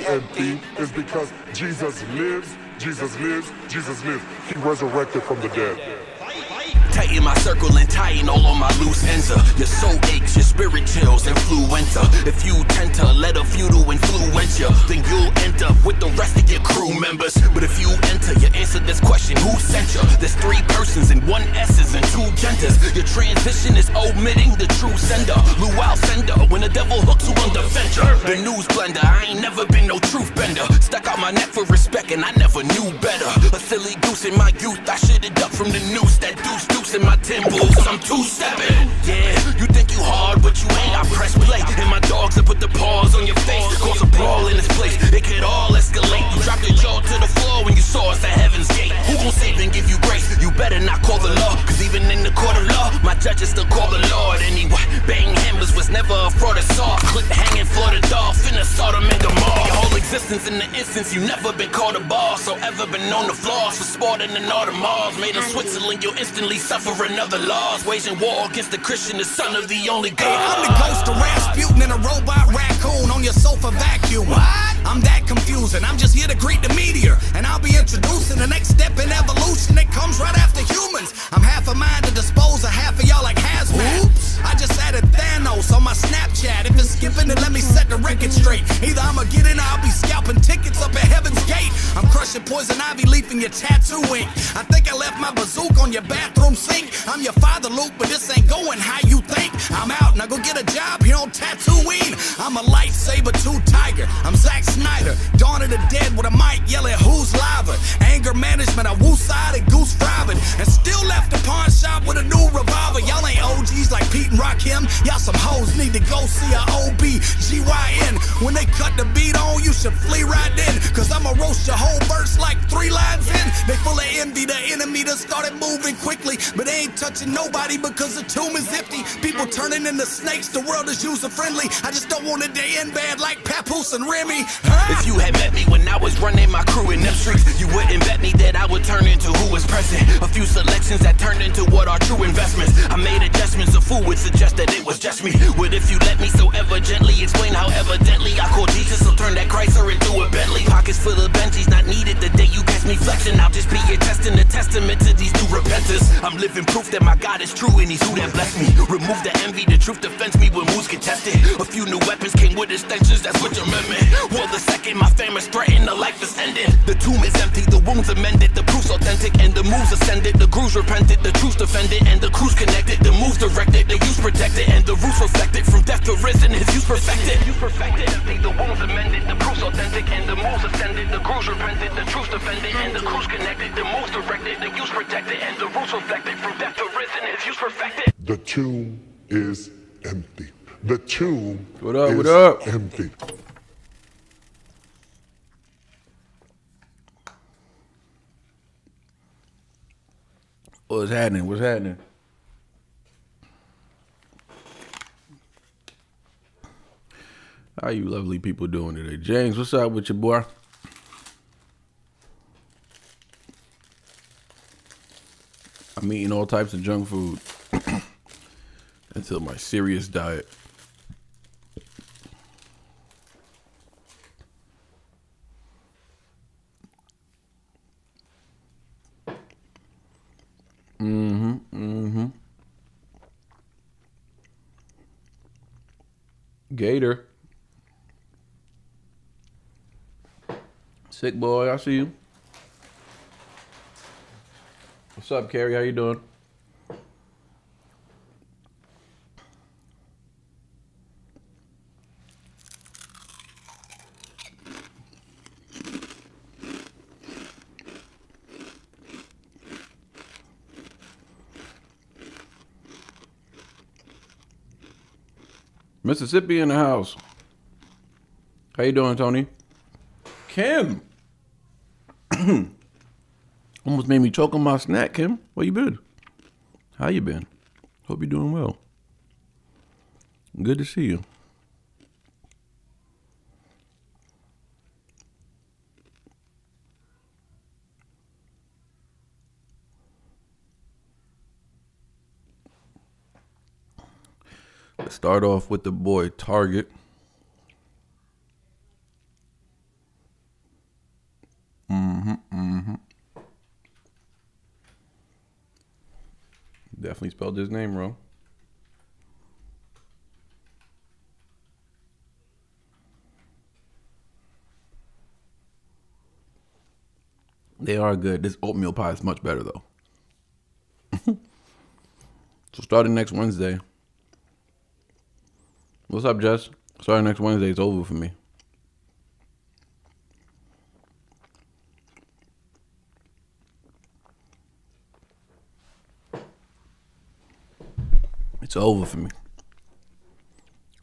empty is because Jesus lives, Jesus lives, Jesus lives. He resurrected from the dead. Tighten my circle and tighten all on my loose ends. Your soul aches, your spirit chills, influenza. If you tend to let a few to influence you, then you'll end up with the rest of your crew members. But if you enter, you answer this question, who sent you? There's 3 persons and 1 S's and 2 genders. Your transition is omitting the true sender. Luau sender, when the devil hooks you on the fender. The news blender, I ain't never been no truth bender. Stuck out my neck for respect and I never knew better. A silly goose in my youth, I shitted up from the noose. That deuce in my temples, I'm 2-stepping. Yeah, you think you hard, but you ain't. I press play, and my dogs have put the paws on your face. Cause a brawl in this place, it could all escalate. You dropped your jaw to the floor when you saw us at heaven's gate. Who gon' save and give you grace? You better not call the law, cause even in the court of law, my judges still call the Lord anyway. Bang hammers was never a fraud or saw. Clip hanging for the dog, finna Sodom and Gomorrah. Your whole existence in the instance, you never been called a boss, or ever been on the floors for sporting and all the malls. Made in Switzerland, you'll instantly suffer another loss. Waging war against the Christian, the son of the only God. Hey, I'm the ghost of Rasputin and a robot raccoon on your sofa vacuum. What? I'm that confusing. I'm just here to greet the meteor, and I'll be introducing the next step in evolution that comes right after humans. I'm half a mind to dispose of half of y'all like hazmat. Oops. I just added Thanos on my Snapchat. If it's skipping, then let me set the record straight. Either I'ma get in or I'll be scalping tickets up at Heaven's Gate. I'm crushing poison ivy leaf in your tattoo ink. I think I left my bazooka on your bathroom sink. I'm your father, Luke, but this ain't going how you think. I'm out, now go get a job here on Tatooine. I'm a lightsaber 2 tiger. I'm Zack Snyder, Dawn of the Dead with a mic yelling who's lava. Anger management, I woo-side and goose driving. And still left the pawn shop with a new revolver. Y'all ain't OGs like Pete and Rakim. Y'all some hoes need to go see a OB-GYN. When they cut the beat on, you should flee right in. Cause I'ma roast your whole verse like 3 lines in. They full of envy, the enemy done started moving quickly. But they ain't touching nobody because the tomb is empty. People turning into snakes, the world is user-friendly. I just don't want a day in bed like Papoose and Remy. If you had met me when I was running my crew in them streets, you wouldn't bet me that I would turn into who was present. A few selections that turned into what are true investments. I made adjustments, a fool would suggest that it was just me. What if you let me so ever gently explain how evidently I call Jesus, so turn that Chrysler into a Bentley. Pockets full of Benjis, not needed the day you catch me flexing. I'll just be your testing, a testament to these new repenters. I'm living proof that my God is true and he's who that blessed me. Remove the envy, the truth defends me when moves get tested. A few new weapons came with extensions, that's what you meant me. Well, the second my fame is threatened, the life is ending. The tomb is empty, the wounds amended, the proof's authentic, and the moves ascended. The grooves repented, the truth's defended, and the crew's connected. The moves directed, the use protected, and the roots reflected. From death to risen, his use perfected. The wounds amended, the proof's authentic, and the moves ascended. The grooves repented, the truth's defended, and the crew's connected. The moves directed, the use protected, and the roots reflected. From death to risen, his use perfected. The tomb is empty. The tomb is empty. What's happening? What's happening? How you lovely people doing today? James, what's up with your boy? I'm eating all types of junk food until my serious diet. Gator. Sick boy, I see you. What's up, Carrie? How you doing? Mississippi in the house. How you doing, Tony? Kim. Almost made me choke on my snack, Kim. Where you been? How you been? Hope you're doing well. Good to see you. Let's start off with the boy Target. Definitely spelled his name wrong. They are good. This oatmeal pie is much better, though. So starting next Wednesday. What's up, Jess? Starting next Wednesday, it's over for me. It's over for me.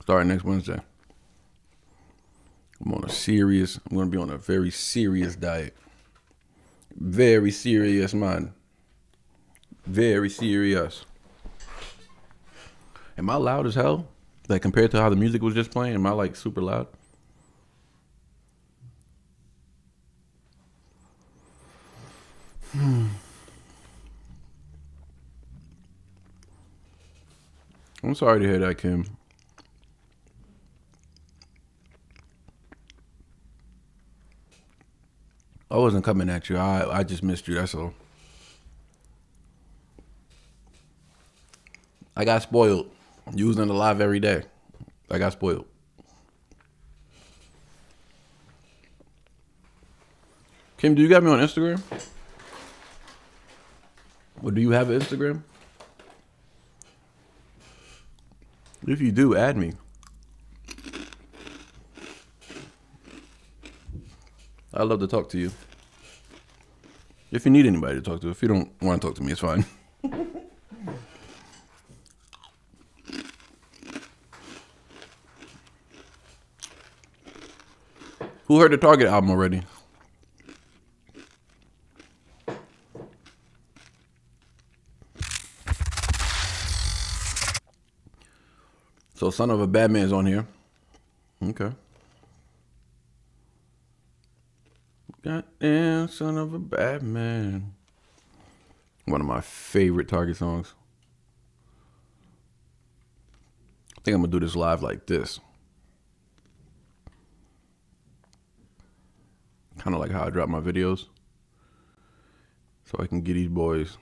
Starting next Wednesday. I'm going to be on a very serious diet. Very serious, man. Very serious. Am I loud as hell? Like compared to how the music was just playing, am I like super loud? I'm sorry to hear that, Kim. I wasn't coming at you. I just missed you, that's all. I got spoiled. Using it live every day. I got spoiled. Kim, do you got me on Instagram? Or do you have an Instagram? If you do, add me. I'd love to talk to you. If you need anybody to talk to. If you don't want to talk to me, it's fine. Who heard the Target album already? So Son of a Bad Man's on here. Okay. Goddamn son of a bad man. One of my favorite Target songs. I think I'm going to do this live like this. Kind of like how I drop my videos. So I can get these boys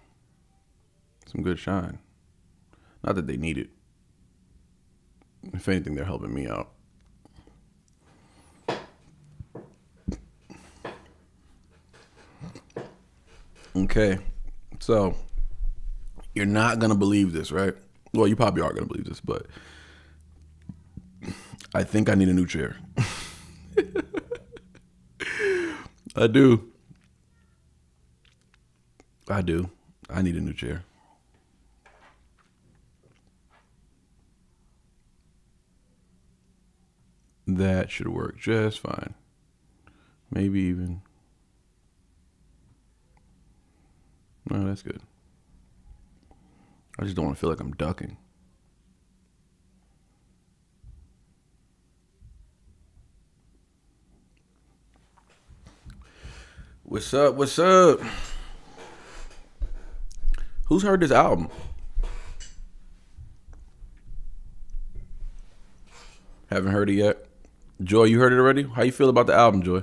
some good shine. Not that they need it. If anything, they're helping me out. Okay, so you're not going to believe this, right? Well, you probably are going to believe this, but I think I need a new chair. I do. I need a new chair. That should work just fine. Maybe even. No, that's good. I just don't want to feel like I'm ducking. What's up? What's up? Who's heard this album? Haven't heard it yet. Joy, you heard it already? How you feel about the album, Joy?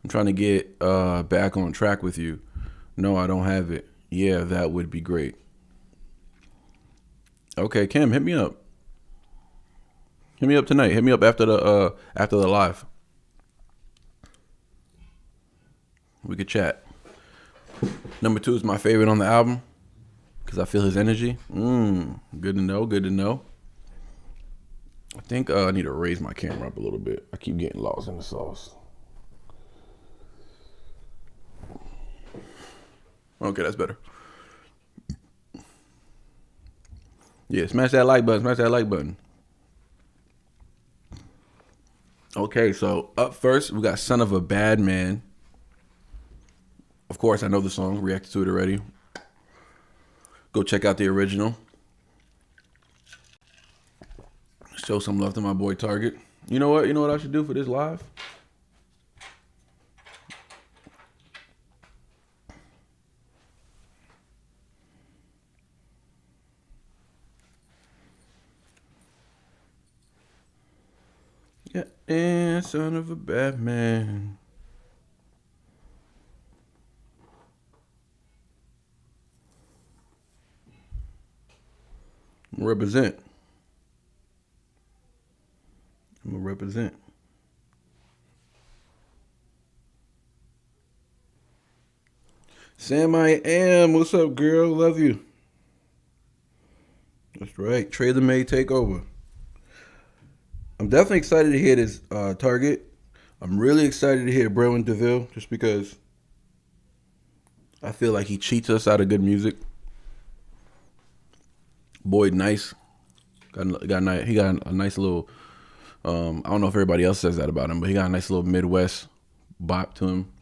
I'm trying to get back on track with you. No, I don't have it. Yeah, that would be great. Okay, Kim, hit me up. Hit me up tonight. Hit me up after the live. We could chat. Number 2 is my favorite on the album because I feel his energy. Good to know. Good to know. I think I need to raise my camera up a little bit. I keep getting lost in the sauce. Okay, that's better. Yeah, smash that like button. Smash that like button. Okay, so up first, we got Son of a Bad Man. Of course, I know the song. Reacted to it already. Go check out the original. Show some love to my boy Target. You know what? You know what I should do for this live? Yeah, and son of a bad man. Represent. I'm gonna represent. Sam, I am. What's up, girl? Love you. That's right. TraylorMade Takeover. I'm definitely excited to hear this Target. I'm really excited to hear Breadwin Deville, just because I feel like he cheats us out of good music. Boyd Nice. He got a nice little. I don't know if everybody else says that about him, but he got a nice little Midwest bop to him.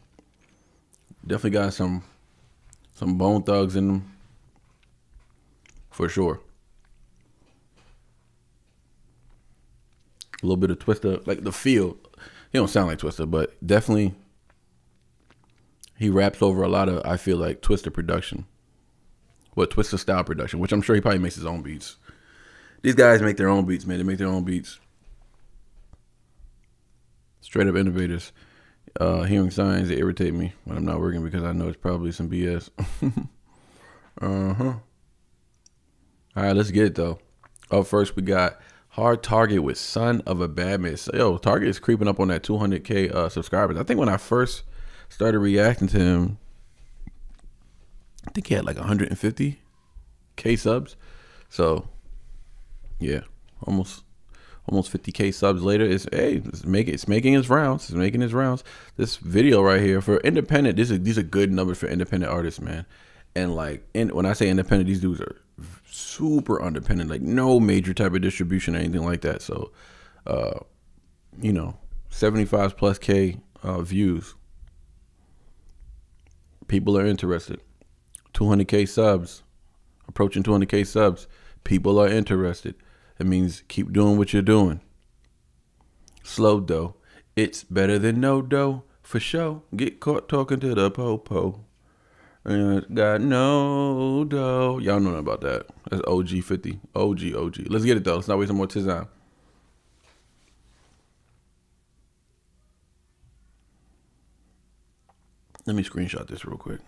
Definitely got some Bone Thugs in him, for sure. A little bit of Twista, like the feel. He don't sound like Twista, but definitely he raps over a lot of, I feel like, Twista production. Twista style production, which I'm sure he probably makes his own beats. These guys make their own beats, man. They make their own beats. Straight up innovators. Hearing signs that irritate me when I'm not working because I know it's probably some BS. All right, let's get it though. Up first, we got Hard Target with Son of a Bad Man. So, yo, Target is creeping up on that 200K subscribers. I think when I first started reacting to him, I think he had like 150K subs. So, yeah, almost 50K subs later. It's making its rounds. It's making its rounds. This video right here for independent. These are good numbers for independent artists, man. And like, when I say independent, these dudes are super independent. Like no major type of distribution or anything like that. So, 75+K views. People are interested. 200K subs, approaching 200K subs. People are interested. It means keep doing what you're doing. Slow dough. It's better than no dough. For sure. Get caught talking to the po-po. Got no dough. Y'all know about that. That's OG 50. OG. Let's get it though. Let's not waste some more time. Let me screenshot this real quick.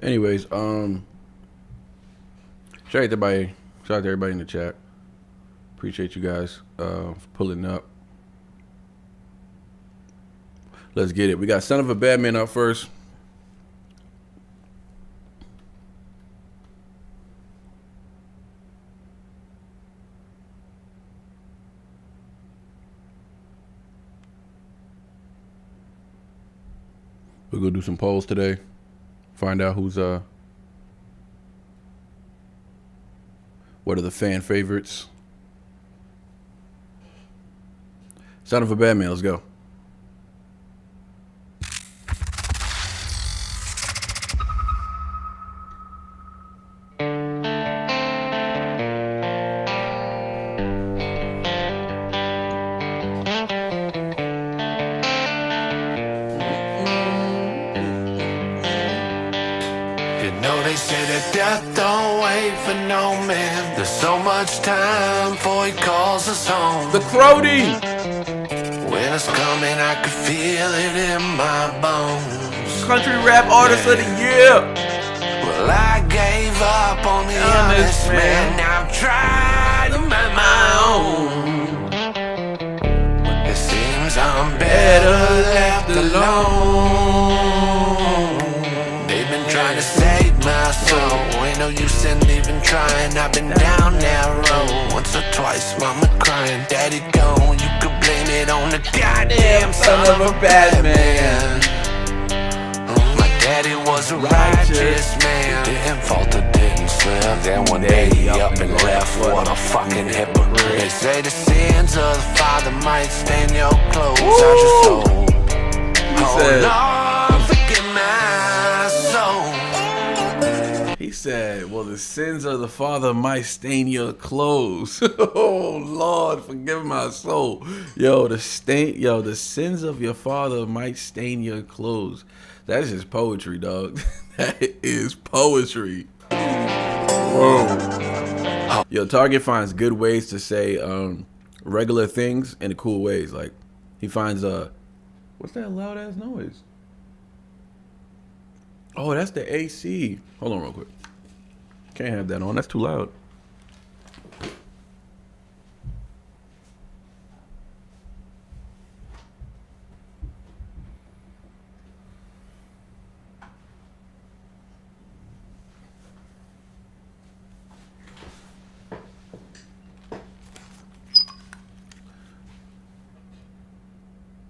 Anyways, shout out to everybody in the chat. Appreciate you guys for pulling up. Let's get it. We got Son of a Bad Man up first. We're gonna do some polls today. Find out who's What are the fan favorites? Son of a Bad Man, let's go. They say that death don't wait for no man. There's so much time before he calls us home. The Crody! When it's coming, I could feel it in my bones. Country Rap Artist of the Year! Well, I gave up on the honest man. Now I'm trying to make my own. It seems I'm better left alone. They've been trying to save my soul. Ain't no use in even trying. I've been down that road once or twice, mama crying, daddy gone. You could blame it on the goddamn son of a bad man. My daddy was a righteous man. Didn't falter, didn't slip. Then one day he up and left. What a fucking hypocrite. They say the sins of the father might stain your clothes. Out your soul. Oh Lord, forgive my soul. He said, well, the sins of the father might stain your clothes. Oh, Lord, forgive my soul. The sins of your father might stain your clothes. That's just poetry, dog. That is poetry. Whoa. Yo, Target finds good ways to say regular things in cool ways. Like, he finds, what's that loud-ass noise? Oh, that's the AC. Hold on real quick. Can't have that on. That's too loud.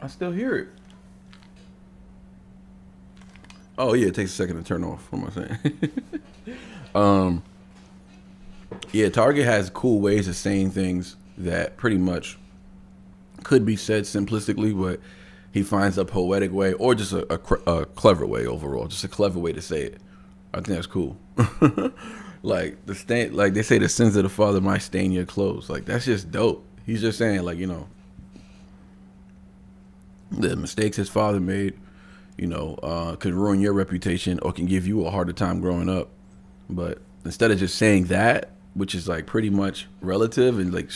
I still hear it. Oh yeah, it takes a second to turn off. What am I saying? Yeah, Target has cool ways of saying things that pretty much could be said simplistically, but he finds a poetic way or just a clever way overall, just a clever way to say it. I think that's cool. Like like they say, the sins of the father might stain your clothes. Like, that's just dope. He's just saying, like, the mistakes his father made, could ruin your reputation or can give you a harder time growing up. But instead of just saying that, which is like pretty much relative and like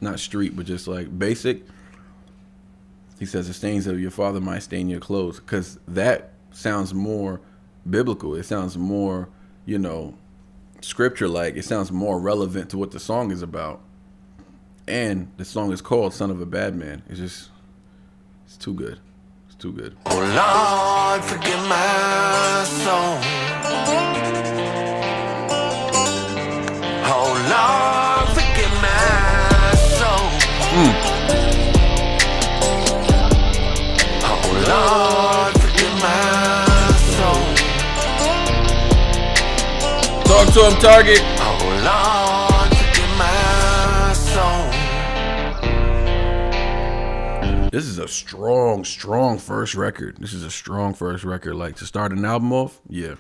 not street, but just like basic, he says the stains of your father might stain your clothes, because that sounds more biblical. It sounds more, scripture like. It sounds more relevant to what the song is about. And the song is called Son of a Bad Man. It's too good. It's too good. Oh Lord, forgive my soul. Oh Lord, forgive my soul. Oh Lord, forgive my soul. Talk to him, Target. Oh Lord, forgive my soul. This is a strong first record. Like, to start an album off, yeah.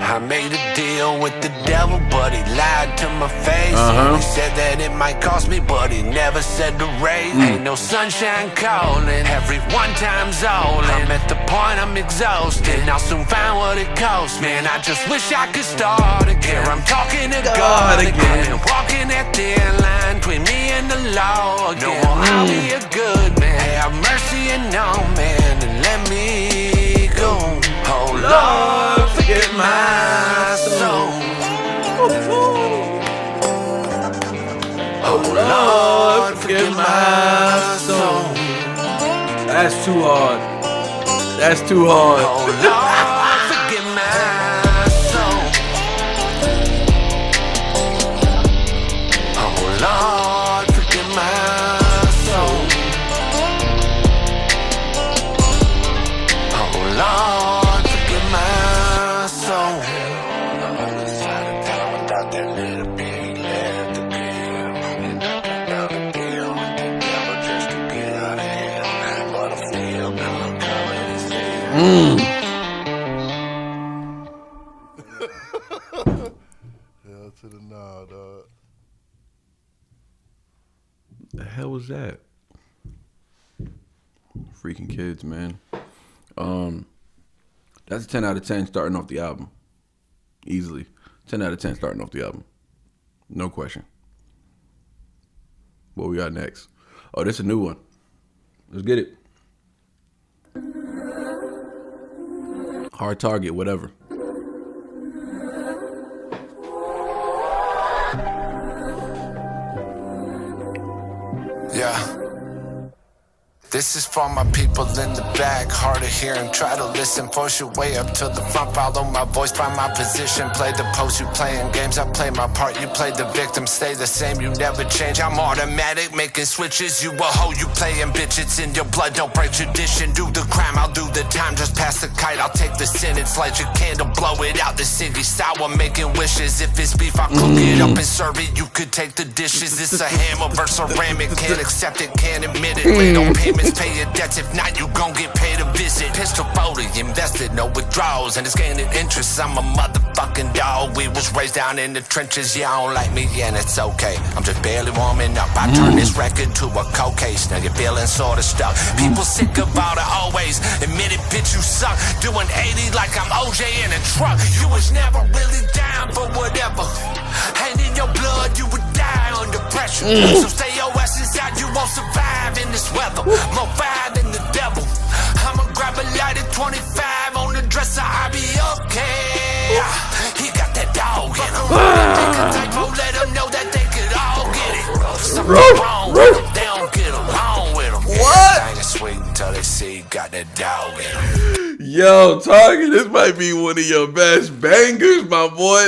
I made a deal with the devil, but he lied to my face. He said that it might cost me, but he never said the rate. Ain't no sunshine calling, every one time's all in. I'm at the point I'm exhausted, I'll soon find what it costs. Man, I just wish I could start again. I'm talking to God again, walking that thin line between me and the law again. No, I'll be a good man, have mercy and no man, and let me go. Oh Lord, forgive my soul. Oh Lord, forgive my soul. That's too hard. That's too hard. Oh Lord, forgive my soul. Oh Lord, forgive my soul. Hell to the nah, dog. The hell was that? Freaking kids, man. That's a 10 out of 10 starting off the album. Easily. 10 out of 10 starting off the album. No question. What we got next? Oh, this is a new one. Let's get it. Hard Target, whatever. Yeah. This is for my people in the back, hard of hearing, try to listen, force your way up to the front, follow my voice, find my position, play the post, you playing games, I play my part, you play the victim, stay the same, you never change, I'm automatic, making switches, you a hoe, you playing bitch, it's in your blood, don't break tradition, do the crime, I'll do the time, just pass the kite, I'll take the sentence, light your candle, blow it out, the city sour, making wishes, if it's beef, I'll cook it up and serve it, you could take the dishes, it's a hammer versus ceramic, can't accept it, can't admit it, wait on payments, pay your debts, if not you gon' get paid a visit. Pistol 40, invested, no withdrawals, and it's gaining interest. I'm a motherfucking dog. We was raised down in the trenches. Y'all don't like me, and it's okay. I'm just barely warming up. I turn this record to a cold case. Now you're feeling sorta stuck. People sick of all the always. Admit it, bitch, you suck. Doing 80 like I'm OJ in a truck. You was never really down for whatever. And in your blood, you would die under pressure. So stay your ass inside, you won't survive in this weather. More fire than the devil. I'ma grab a light at 25 on the dresser, I'll be okay. He got that dog in him. Make a typo, let him know that they could all get it. Something wrong with them, they don't get along with them. What? Everything is sweet until they see he got that dog in him. Yo, Target, this might be one of your best bangers, my boy.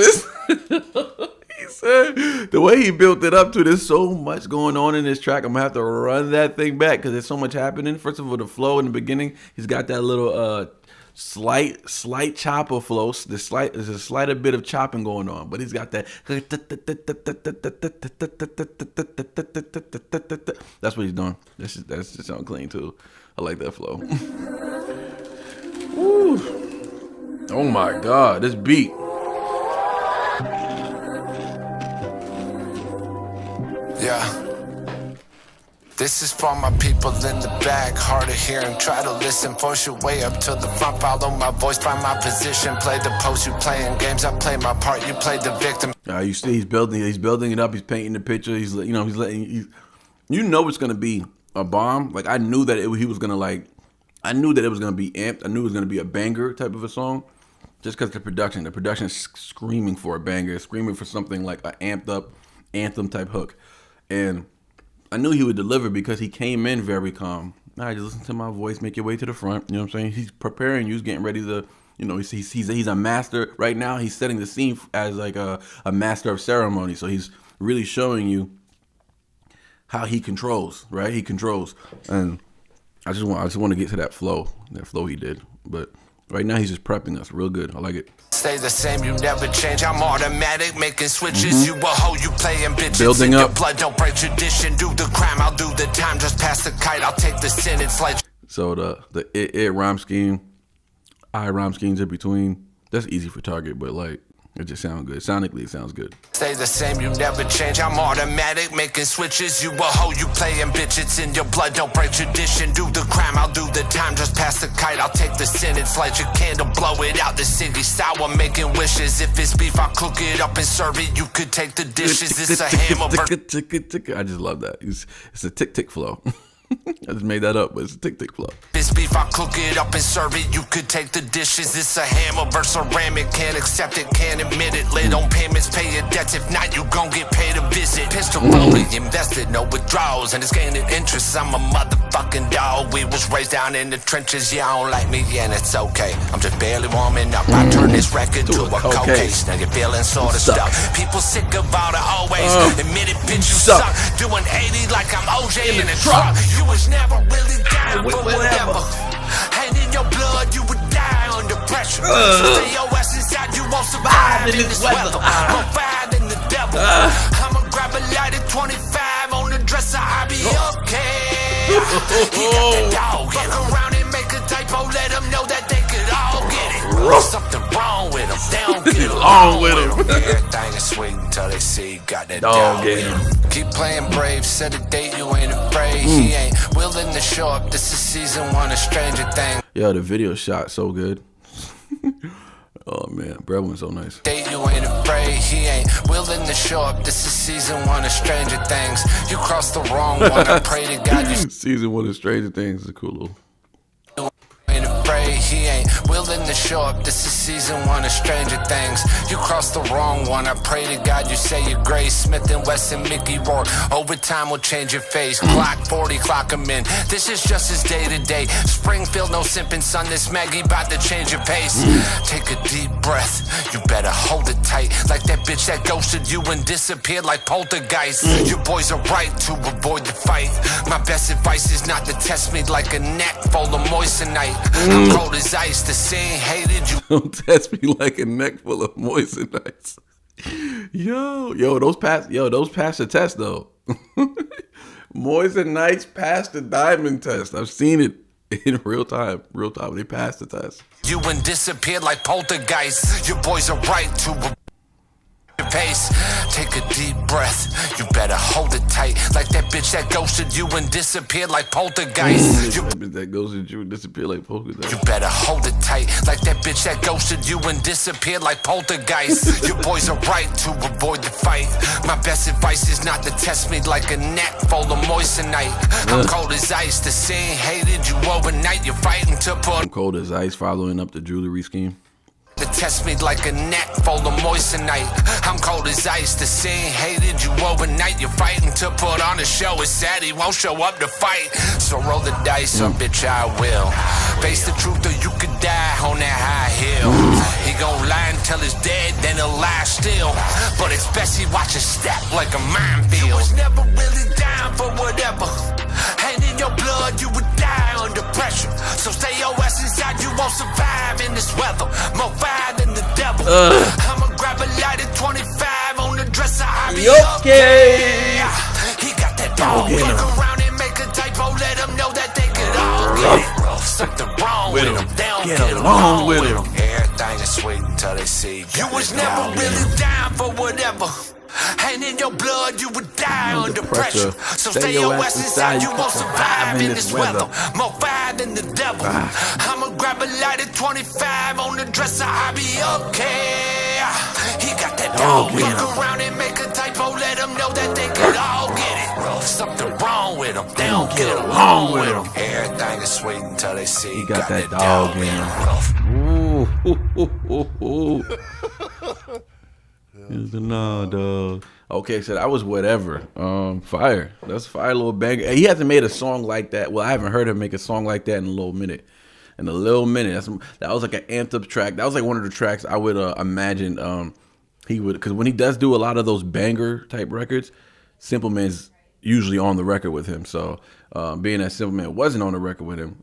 He said the way he built it up to, there's so much going on in this track. I'm gonna have to run that thing back because there's so much happening. First of all, the flow in the beginning, he's got that little slight chopper flow. There's a slight bit of chopping going on, but he's got that. That's what he's doing. That's just sound clean too. I like that flow. Woo. Oh my God, this beat. Yeah. This is for my people in the back, hard of hearing, try to listen, force your way up to the front, follow my voice, find my position, play the post, you playing games, I play my part, you play the victim. You see, he's building it up, he's painting the picture, he's letting it's gonna be a bomb. Like I knew that it was gonna be amped, I knew it was gonna be a banger type of a song, just because the production is screaming for a banger, screaming for something like an amped up anthem type hook. And I knew he would deliver because he came in very calm. All right, just listen to my voice, make your way to the front. You know what I'm saying? He's preparing you, he's getting ready to, he's a master. Right now, he's setting the scene as like a master of ceremony. So he's really showing you how he controls, right? He controls. And I just want to get to that flow he did. But right now, he's just prepping us real good. I like it. Stay the same, you never change. I'm automatic, making switches. You a hoe, you playing bitches. Building in up. Your blood, don't break tradition. Do the crime, I'll do the time. Just pass the kite, I'll take the sentence. Like so, the it rhyme scheme, I rhyme schemes in between. That's easy for Target, but like it just sounds good. Sonically, it sounds good. Stay the same, you never change. I'm automatic, making switches. You a hoe, you playing bitch. It's in your blood, don't break tradition. Do the crime, I'll do the time. Just pass the kite, I'll take the sentence. Light your candle, blow it out. The city sour, making wishes. If it's beef, I'll cook it up and serve it. You could take the dishes. It's a hammer. I just love that. It's a tick flow. I just made that up, but it's a tick flow. This beef, I'll cook it up and serve it. You could take the dishes. It's a hammer versus ceramic. Can't accept it, can't admit it. Late on payments, pay your debts. If not, you gon' get paid a visit. Pistol rolling, invested, no withdrawals, and it's gaining interest. I'm a motherfucking dog. We was raised down in the trenches. Y'all don't like me, and it's okay. I'm just barely warming up. I turn this record to a cold case. Now you're feeling sorta stuck. People sick of all the always. Admit it, bitch, you suck. Doing 80 like I'm OJ in a truck. You was never really down for whatever. And in your blood, you would die under pressure. So stay your ass inside, you won't survive in this weather. More fire than the devil. I'ma grab a light at 25 on the dresser, I'll be okay. He got that dog. Fuck around and make a typo, let him know that they Something wrong with them. They don't get along along with with 'em. them. Everything is sweet until they see you got that Dog dog in in 'em. Keep playing brave, set a date, you ain't afraid. He ain't willing to show up. This is season 1 of Stranger Things. Yeah, the video shot so good. Oh man, Breadwin's so nice. Date, you ain't afraid. He ain't willing to show up. This is season 1 of Stranger Things. You crossed the wrong one. I pray to God you Season 1 of Stranger Things is a cool little. ain't afraid. He ain't willing to show up. This is season 1 of Stranger Things. You crossed the wrong one. I pray to God you say your grace. Smith and Wesson, Mickey Rourke. Overtime will change your face. Clock 40, clock 'em in. This is just his day to day. Springfield, no simping, son. This Maggie about to change your pace. Take a deep breath. You better hold it tight. Like that bitch that ghosted you and disappeared like poltergeist. You boys are right to avoid the fight. My best advice is not to test me like a neck full of moissanite. I'm cold as ice. The scene hated you. Don't test me like a neck full of moistened ice. Yo, those pass the test though. Moistened ice passed the diamond test. I've seen it in real time. They passed the test. You and disappeared like poltergeist. Your boys are right to your pace. Take a deep breath. You better hold it tight. Like that bitch that ghosted you and disappeared like poltergeist. You That goes to you disappear like polka dots. You better hold it tight. Like that bitch that ghosted you and disappeared like poltergeist. Your boys are right to avoid the fight. My best advice is not to test me like a neck full of moissanite. I'm cold as ice. The scene hated you overnight. You're fighting to put I'm cold as ice following up the jewelry scheme. to test me like a neck full of moissanite. I'm cold as ice. The scene hated you overnight. You're fighting to put on a show. It's sad he won't show up to fight. So roll the dice, some bitch I will. Face the truth or you could die on that high hill. He gon' lie until he's dead, then he'll lie still. But it's best he watch his step like a minefield. You was never really down for whatever. And in your blood you would die under pressure. So stay your ass inside, you won't survive in this weather. More fire than the devil. I'ma grab a light at 25 on the dresser. I'll be okay. He got that dog. Fuck around and make a typo. Let him know that they could all get it. Something wrong with him. They don't get along with him. Everything is sweet until they see you was never really down for whatever. And in your blood you would die under pressure. So stay your ass inside, you won't survive in this weather. More fire than the devil. I'ma grab a light at 25 on the dresser. I'll be okay. He got that dog. Look around and make a typo. Let him know that they could all get it. Something wrong with them. They don't get along with them. Everything is sweet until they see He got that dog in him. Ooh. No, dog. Okay, so that was whatever. Fire. That's a fire little banger. He hasn't made a song like that. Well, I haven't heard him make a song like that in a little minute. That was like an amped up track. That was like one of the tracks I would imagine he would, because when he does do a lot of those banger type records, Simple Man's usually on the record with him. So being that Simple Man wasn't on the record with him,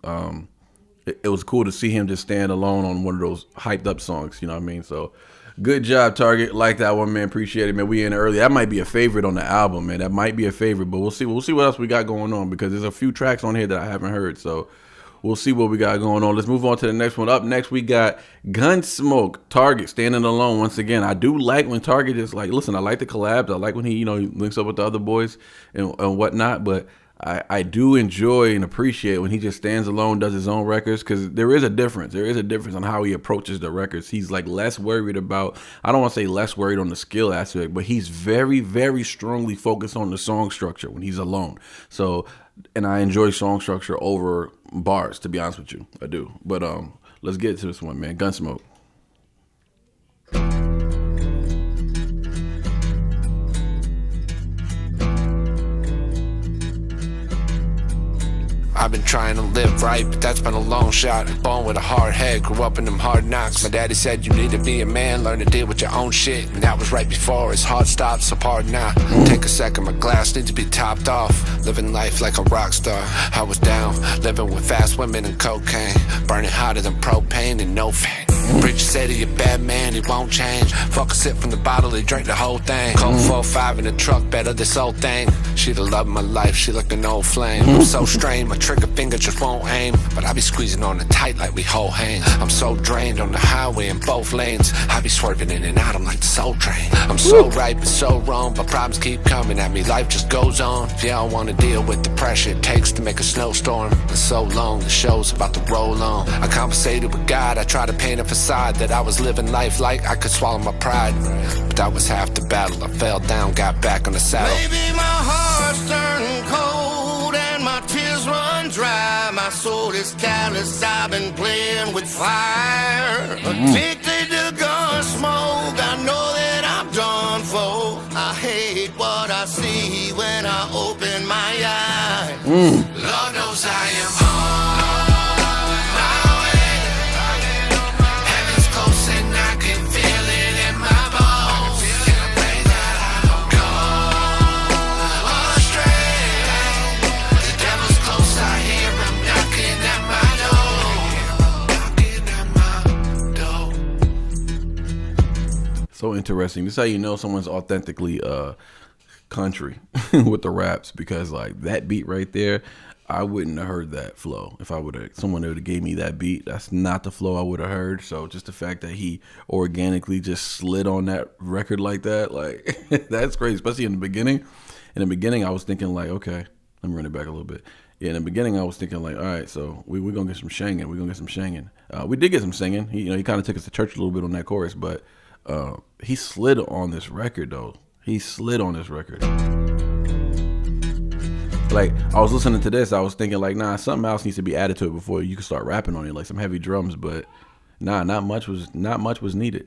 it was cool to see him just stand alone on one of those hyped up songs. You know what I mean? So good job, Target. Like that one, man. Appreciate it, man. We in early. That might be a favorite on the album, man. That might be a favorite, but we'll see. We'll see what else we got going on, because there's a few tracks on here that I haven't heard. So we'll see what we got going on. Let's move on to the next one. Up next, we got Gunsmoke. Target standing alone once again. I do like when Target is like, listen, I like the collabs. I like when he links up with the other boys and whatnot, but I do enjoy and appreciate when he just stands alone, does his own records, because there is a difference. There is a difference on how he approaches the records. He's like less worried about, I don't want to say less worried on the skill aspect, but he's very, very strongly focused on the song structure when he's alone. So, and I enjoy song structure over bars, to be honest with you. I do. But let's get to this one, man. Gunsmoke. I've been trying to live right, but that's been a long shot. Born with a hard head, grew up in them hard knocks. My daddy said you need to be a man, learn to deal with your own shit. And that was right before his heart stopped, so pardon now. Take a second, my glass needs to be topped off. Living life like a rock star. I was down, living with fast women and cocaine. Burning hotter than propane and no fame. Preacher said he a bad man, he won't change. Fuck a sip from the bottle, he drank the whole thing. Colt 4-5 in the truck, better this old thing. She the love of my life, she like an old flame. I'm so strained, my trigger finger just won't aim. But I be squeezing on it tight like we hold hands. I'm so drained on the highway in both lanes. I be swerving in and out, I'm like the soul train. I'm so right but so wrong, but problems keep coming at me. Life just goes on. If y'all wanna deal with the pressure it takes to make a snowstorm. It's so long, the show's about to roll on. I conversated with God, I tried to paint a facade that I was living life like I could swallow my pride. But that was half the battle. I fell down, got back on the saddle. Baby, my heart's turned cold and my tears run dry. My soul is callous, I've been playing with fire. Addicted to gun smoke, I know that I'm done for. I hate what I see when I open my eyes. Lord knows I am on my way. Heaven's close and I can feel it in my bones. And I pray that I don't go astray. The devil's close, I hear him knocking at my door. So interesting. This is how you know someone's authentically country with the raps, because like that beat right there, I wouldn't have heard that flow if I would have someone would have gave me that beat. That's not the flow I would have heard. So just the fact that he organically just slid on that record like that, like that's crazy. Especially in the beginning. In the beginning, I was thinking like, okay, let me run it back a little bit. Yeah, in the beginning, I was thinking like, all right, so we're gonna get some shangin'. We're gonna get some shangin'. We did get some singing. He kind of took us to church a little bit on that chorus, but he slid on this record though. He slid on this record. Like, I was listening to this, I was thinking like, nah, something else needs to be added to it before you can start rapping on it, like some heavy drums, but nah, not much was needed.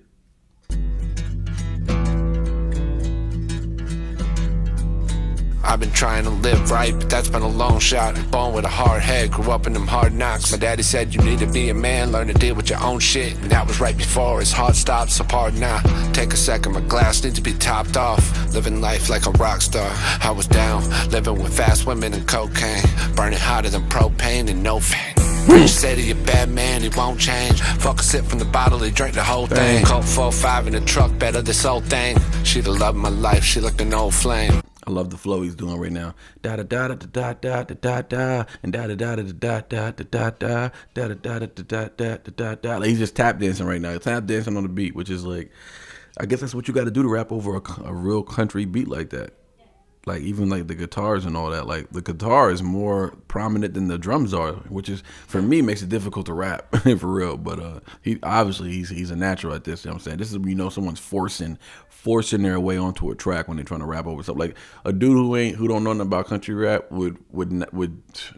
I've been trying to live right, but that's been a long shot. Born with a hard head, grew up in them hard knocks. My daddy said you need to be a man, learn to deal with your own shit. And that was right before his heart stopped, so pardon now. Take a second, my glass needs to be topped off. Living life like a rock star. I was down, living with fast women and cocaine. Burning hotter than propane and no fan. Preacher said he a bad man, he won't change. Fuck a sip from the bottle, he drank the whole thing. Colt 4-5 in the truck, better this old thing. She the love of my life, she like an old flame. I love the flow he's doing right now. Da da da da da da da da da and da da da da da da da da da da da da da da da da. Like he's just tap dancing right now. Tap dancing on the beat, which is like, I guess that's what you got to do to rap over a real country beat like that. Like even like the guitars and all that. Like the guitar is more prominent than the drums are, which is for me makes it difficult to rap for real. But he obviously he's a natural at this. You know what I'm saying? This is when you know someone's forcing their way onto a track when they're trying to rap over something. Like a dude who don't know nothing about country rap would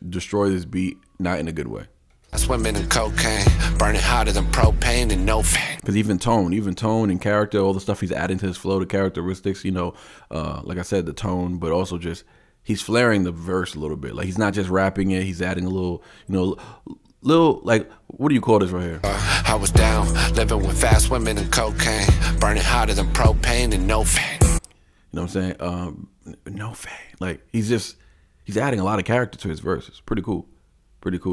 destroy this beat, not in a good way. That's women and cocaine, burning hotter than propane and no fan. Because even tone and character, all the stuff he's adding to his flow, the characteristics, like I said, the tone, but also just he's flaring the verse a little bit. Like he's not just rapping it, he's adding a little, like, what do you call this right here? I was down, living with fast women and cocaine, burning hotter than propane and no fan. You know what I'm saying? No fan. Like he's adding a lot of character to his verses. Pretty cool.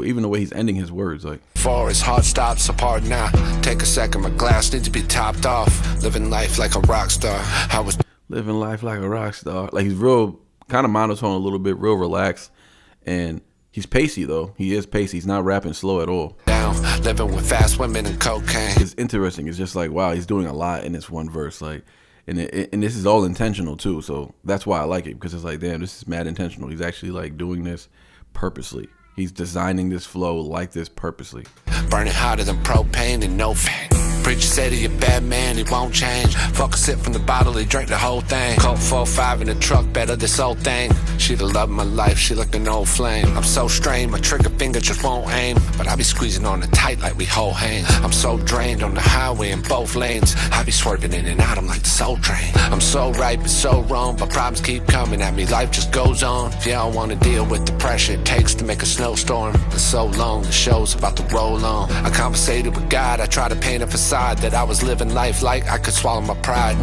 Even the way he's ending his words, like. Before his heart stops, apart now. Take a second, my glass needs to be topped off. Living life like a rock star. I was living life like a rock star. Like he's real, kind of monotone a little bit, real relaxed, and he's pacey though. He is pacey. He's not rapping slow at all. Down, living with fast women and cocaine. It's interesting. It's just like, wow, he's doing a lot in this one verse, like. And this is all intentional too, so that's why I like it, because it's like, damn, this is mad intentional. He's actually like doing this purposely. He's designing this flow like this purposely. Burning hotter than propane and no fan. Preacher said he a bad man, he won't change. Fuck a sip from the bottle, he drank the whole thing. Colt 4-5 in the truck, better this old thing. She the love of my life, she like an old flame. I'm so strained, my trigger finger just won't aim. But I be squeezing on it tight like we hold hands. I'm so drained on the highway in both lanes. I be swerving in and out, I'm like the soul train. I'm so right but so wrong, but problems keep coming at me. Life just goes on. If y'all wanna deal with the pressure it takes to make a snowstorm. It's so long, the show's about to roll on. I conversated with God, I tried to paint a facade that I was living life like I could swallow my pride.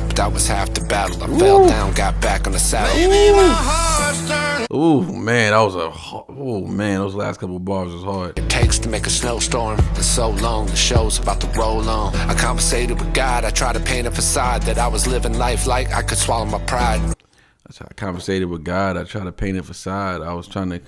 But that was half the battle. I fell down, got back on the saddle. Baby, my heart's turned Ooh, man, those last couple bars was hard. It takes to make a snowstorm. It's so long, the show's about to roll on. I conversated with God, I tried to paint a facade that I was living life like I could swallow my pride. I conversated with God, I tried to paint a facade. I was trying to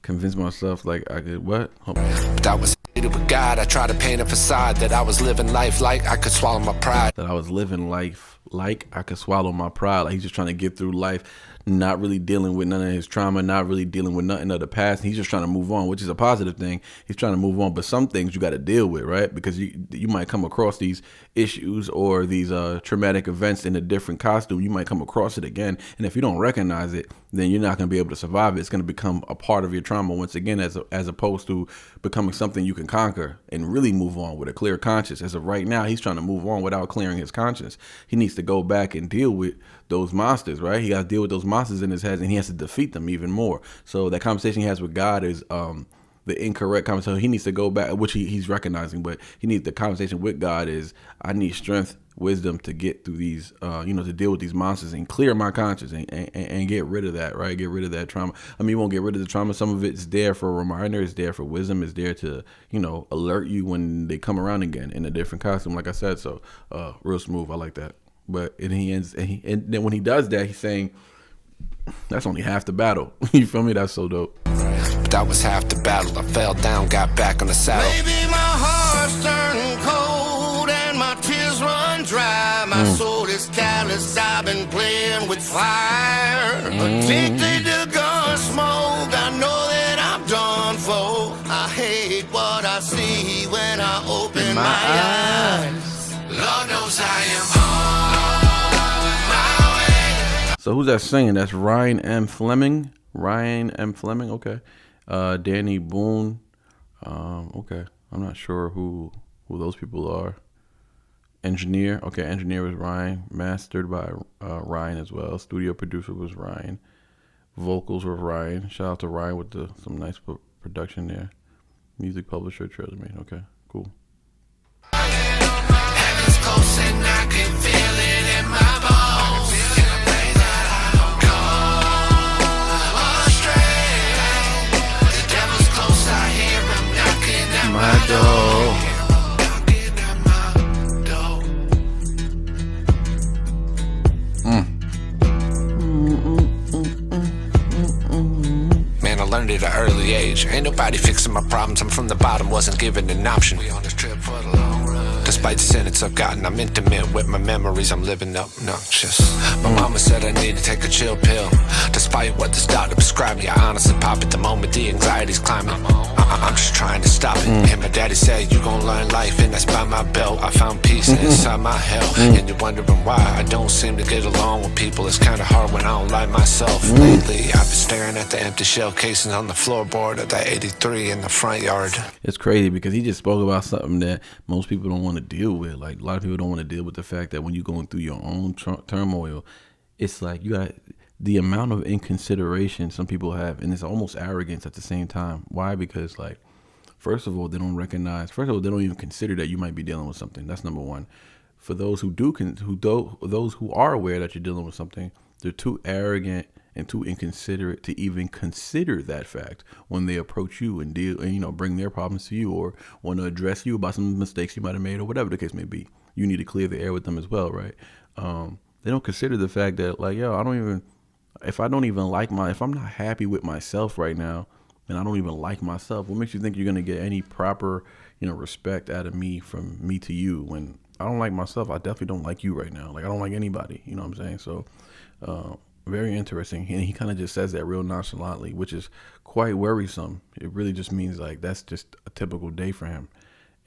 convince myself like I could, what? But I was with God, I tried to paint a facade that I was living life like I could swallow my pride. That I was living life like I could swallow my pride. Like he's just trying to get through life, not really dealing with none of his trauma, not really dealing with nothing of the past. He's just trying to move on, which is a positive thing. He's trying to move on, but some things you got to deal with, right? Because you might come across these issues or these traumatic events in a different costume. You might come across it again, and if you don't recognize it, then you're not going to be able to survive it. It's going to become a part of your trauma once again, as opposed to becoming something you can conquer and really move on with a clear conscience. As of right now, he's trying to move on without clearing his conscience. He needs to go back and deal with those monsters, right? He got to deal with those monsters in his head, and he has to defeat them even more. So that conversation he has with God is the incorrect conversation. He needs to go back, which he's recognizing, but the conversation with God is, I need strength, wisdom to get through these, to deal with these monsters and clear my conscience and get rid of that, right? Get rid of that trauma. I mean, you won't get rid of the trauma. Some of it's there for a reminder. It's there for wisdom. It's there to, alert you when they come around again in a different costume, like I said. So real smooth. I like that. But and then when he does that, he's saying, that's only half the battle. You feel me? That's so dope. But that was half the battle. I fell down, got back on the saddle. Baby, my heart's turning cold and my tears run dry. My soul is callous. I've been playing with fire. Addicted to gun smoke. I know that I'm done for. I hate what I see when I open my eyes. Lord knows I am on my way. So who's that singing? That's Ryan M. Fleming. Okay. Danny Boone. Okay. I'm not sure who those people are. Engineer. Okay, engineer was Ryan. Mastered by Ryan as well. Studio producer was Ryan. Vocals were Ryan. Shout out to Ryan with some nice production there. Music publisher, TraylorMade. Okay, cool. Heaven's close and I can feel it in my bones. My door. Man, I learned at an early age. Ain't nobody fixing my problems. I'm from the bottom, wasn't given an option. We on this trip for the long run. Despite the sentence I've gotten, I'm intimate with my memories. I'm living obnoxious. My mama said I need to take a chill pill. Despite what this doctor prescribed me, I honestly pop at the moment the anxiety's climbing. I'm just trying to stop it. And my daddy said, you gon' learn life, and that's by my belt. I found peace inside my hell. And you're wondering why I don't seem to get along with people. It's kinda hard when I don't like myself. Lately, I've been staring at the empty shell casings on the floorboard of that 83 in the front yard. It's crazy because he just spoke about something that most people don't want to deal with. Like, a lot of people don't want to deal with the fact that when you're going through your own turmoil, it's like you got the amount of inconsideration some people have, and it's almost arrogance at the same time. Why? Because, like, first of all, they don't even consider that you might be dealing with something. That's number one. For those those who are aware that you're dealing with something, they're too arrogant and too inconsiderate to even consider that fact when they approach you and bring their problems to you or want to address you about some mistakes you might have made or whatever the case may be. You need to clear the air with them as well, right? They don't consider the fact that, like, if I'm not happy with myself right now, and I don't even like myself, what makes you think you're going to get any proper, respect out of me from me to you? When I don't like myself, I definitely don't like you right now. Like, I don't like anybody, you know what I'm saying? So, very interesting. And he kind of just says that real nonchalantly, which is quite worrisome. It really just means like that's just a typical day for him.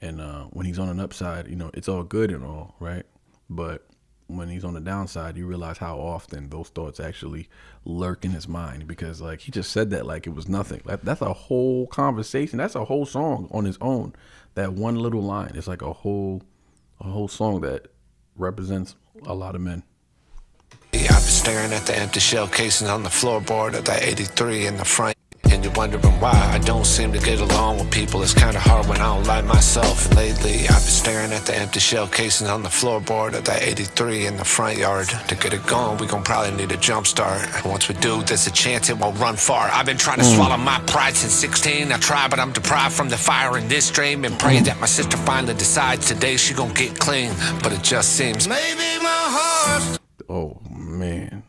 And when he's on an upside, it's all good and all, right? But when he's on the downside, you realize how often those thoughts actually lurk in his mind, because like he just said that like it was nothing. That's a whole conversation. That's a whole song on its own. That one little line is like a whole song that represents a lot of men. I've been staring at the empty shell casings on the floorboard of that 83 in the front. And you're wondering why I don't seem to get along with people. It's kinda hard when I don't like myself. And lately I've been staring at the empty shell casings on the floorboard of that 83 in the front yard. To get it going, we gon' probably need a jump start. And once we do, there's a chance it won't run far. I've been trying to swallow my pride since 16. I try, but I'm deprived from the fire in this dream. And pray that my sister finally decides today she gon' get clean. But it just seems maybe my heart's... Oh man,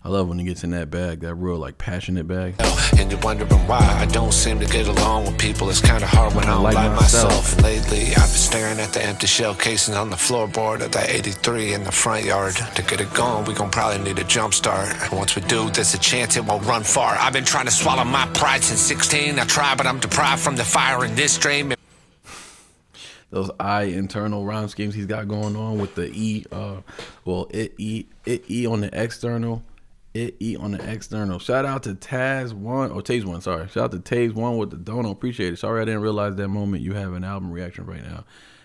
I love when he gets in that bag, that real like passionate bag. And you're wondering why I don't seem to get along with people. It's kinda hard when I don't like myself. And lately I've been staring at the empty shell casings on the floorboard of that 83 in the front yard. To get it going, we gon' probably need a jump start. And once we do, there's a chance it won't run far. I've been trying to swallow my pride since 16. I try, but I'm deprived from the fire in this dream. Those internal rhyme schemes he's got going on with the E, it on the external, it E on the external. Shout out to Taze1, sorry. Shout out to Taze1 with the dono. Appreciate it. Sorry I didn't realize that moment you have an album reaction right now.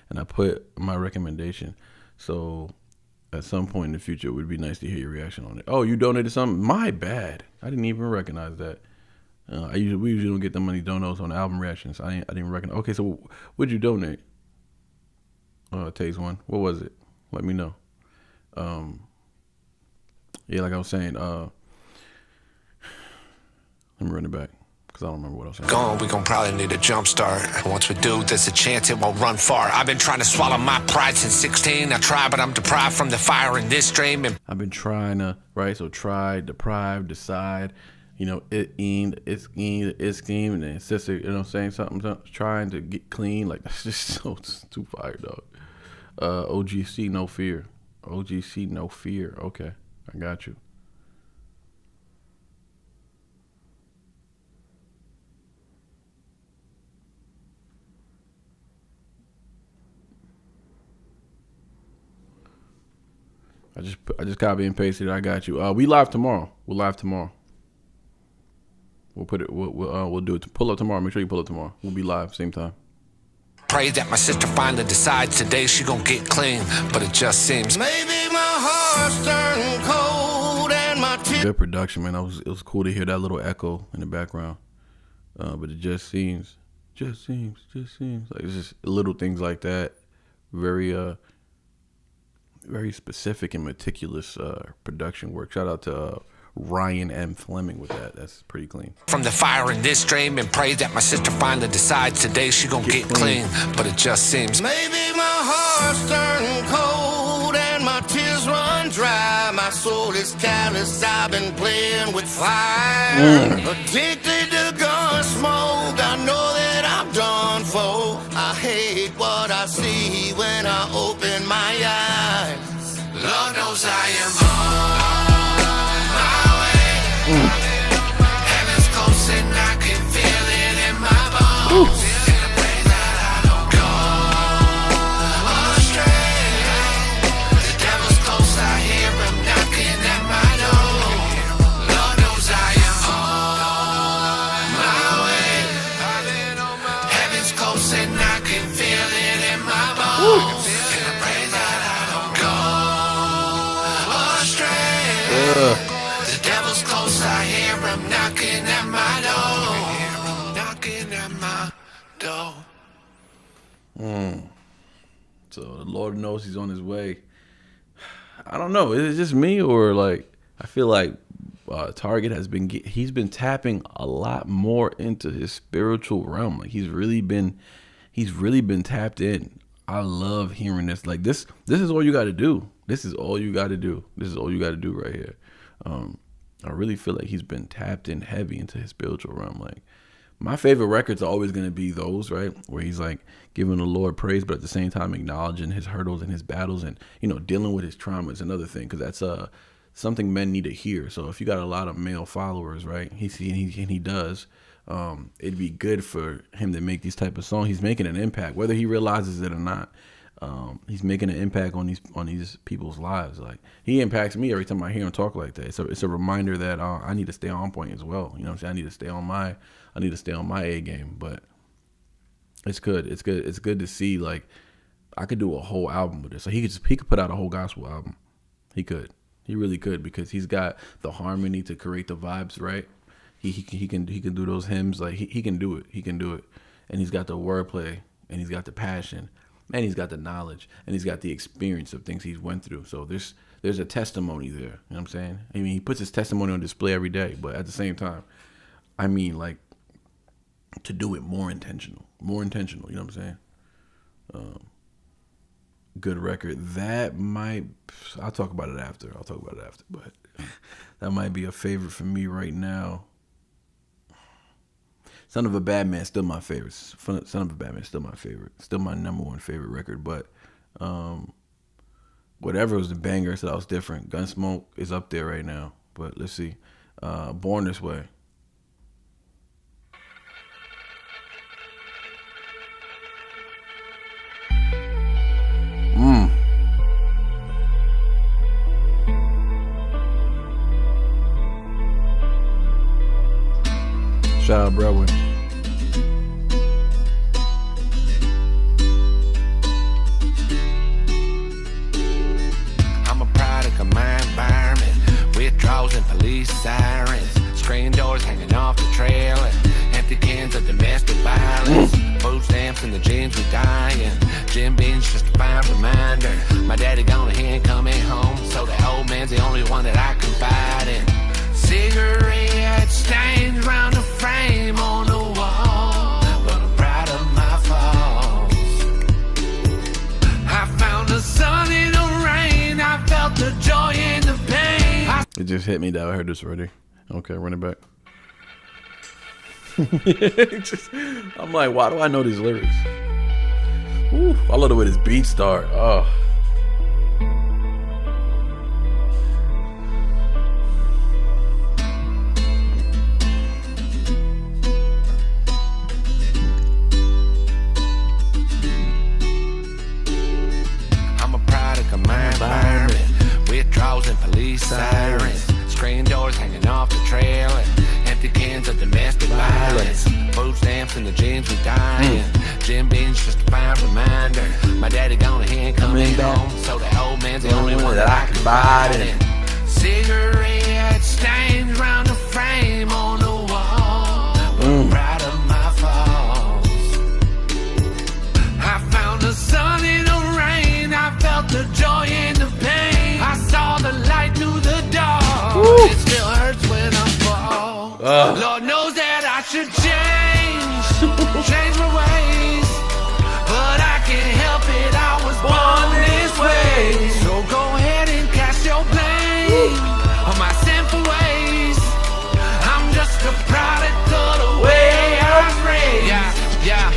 And I put my recommendation. So at some point in the future, it would be nice to hear your reaction on it. Oh, you donated something? My bad. I didn't even recognize that. We usually don't get the money donos on album reactions. I didn't recognize. Okay, so what'd you donate? Taze1. What was it? Let me know. Yeah, like I was saying, let me run it back because I don't remember what I was saying. Gone, we gon' probably need a jump start. And once we do, there's a chance it won't run far. I've been trying to swallow my pride since 16. I try, but I'm deprived from the fire in this dream. And I've been trying to, right? So try, deprive, decide. You know, it's scheme, and then sister, you know what I'm saying? Something trying to get clean. Like, that's just it's too fire, dog. OGC, no fear. OGC, no fear. Okay, I got you. I just copy and pasted it. I got you. We live tomorrow. We'll live tomorrow. We'll put it. We'll do it. Pull up tomorrow. Make sure you pull up tomorrow. We'll be live same time. Pray that my sister finally decides today she gon' get clean. But it just seems maybe my heart's turned cold and my tears. Good production, man. It was cool to hear that little echo in the background. But it just seems like it's just little things like that. Very specific and meticulous production work. Shout out to Ryan M. Fleming with that. That's pretty clean. From the fire in this dream, and pray that my sister finally decides today she gon' get clean. But it just seems maybe my heart's turned cold and my tears run dry. My soul is callous. I've been playing with fire. Addicted to gun smoke. I know that I'm done for. I hate what I see when I open my eyes. Lord knows I am on my way. Heaven's close and I can feel it in my bones. And I pray that I don't go astray. The devil's close, I hear him knocking at my door. Lord knows I am on my way. Heaven's close and I can feel it in my bones. And I pray that I don't go astray. The devil's close, I hear him knocking at my door. Knocking at my door. So the Lord knows he's on his way. I don't know. Is it just me, or like I feel like Target he's been tapping a lot more into his spiritual realm. Like he's really been tapped in. I love hearing this. Like this is all you got to do. This is all you got to do. This is all you got to do right here. I really feel like he's been tapped in heavy into his spiritual realm. Like my favorite records are always going to be those, right, where he's like giving the Lord praise, but at the same time acknowledging his hurdles and his battles, and dealing with his trauma is another thing, because that's something men need to hear. So if you got a lot of male followers, right, he does. It'd be good for him to make these type of songs. He's making an impact, whether he realizes it or not. He's making an impact on these people's lives. Like he impacts me every time I hear him talk like that. It's a reminder that I need to stay on point as well. You know what I'm saying? I need to stay on my A game. But it's good. It's good to see, like, I could do a whole album with this. So he could put out a whole gospel album. He really could, because he's got the harmony to create the vibes, right? He can do those hymns. Like he can do it. He can do it. And he's got the wordplay, and he's got the passion, and he's got the knowledge, and he's got the experience of things he's went through. So there's a testimony there. You know what I'm saying? I mean, he puts his testimony on display every day, but at the same time, I mean, like, to do it more intentional. You know what I'm saying? Good record. That might, I'll talk about it after, but that might be a favorite for me right now. Son of a Bad Man, still my favorite. Son of a Bad Man, still my favorite. Still my number one favorite record. But whatever was the banger, so that was different. Gunsmoke is up there right now. But let's see. Born This Way. Shout out Breadwin. I'm a product of my environment. Withdrawals and police sirens. Screen doors hanging off the trailer. Empty cans of domestic violence. Food stamps and the jeans we dying. Jim Beam's just a fine reminder. My daddy gone ahead coming home. So the old man's the only one that I confide in. Cigarette stains round the frame on the wall, but I'm proud of my falls. I found the sun in the rain. I felt the joy in the pain. It just hit me that I heard this already. Okay, run it back. I'm like, why do I know these lyrics? Ooh, I love the way this beat start. Oh. Withdrawals and police sirens. Screen doors hanging off the trailer. Empty cans of domestic violence. Food stamps and the jeans we dying. Jim Beam's just a fine reminder. My daddy gone ahead coming home. So the old man's the only one that I confide in. Cigarette stains round the frame on the wall. I'm proud of my falls. I found the sun in the rain. I felt the joy in the pain. I saw the light through the dark. Woo. It still hurts when I fall. Lord knows that I should change my ways, but I can't help it. I was born this way. So go ahead and cast your blame on my sinful ways. I'm just a product of the way I was raised. Yeah.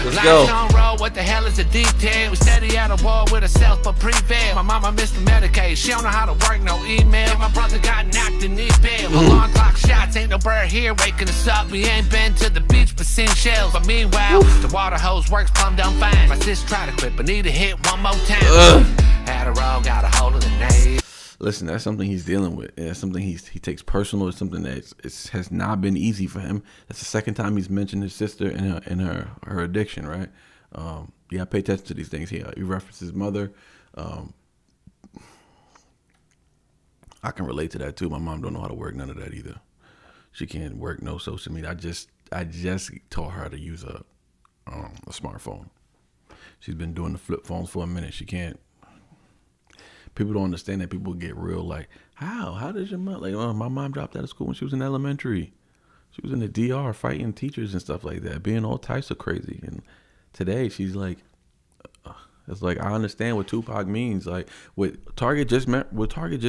Let's go. What the hell is a detail? We steady at a war with herself for prevail. My mama missed the Medicaid. She don't know how to work no email. My brother got knocked in the bed. Alarm clock shots. Ain't no bird here waking us up. We ain't been to the beach but seen shells. But meanwhile, the water hose works plumb down fine. My sis tried to quit but need to hit one more time. Adderall got a hold of the name. Listen, that's something he's dealing with. That's something he takes personal. It's something that has not been easy for him. That's the second time he's mentioned his sister and her addiction, right? Yeah, pay attention to these things. He references his mother. I can relate to that too. My mom don't know how to work none of that either. She can't work no social media. I just taught her how to use a smartphone. She's been doing the flip phones for a minute. She can't. People don't understand that. People get real like, how does your mom, like, oh, my mom dropped out of school when she was in elementary. She was in the DR fighting teachers and stuff like that, being all types of crazy. And today she's like, it's like, I understand what Tupac means. Like what Target just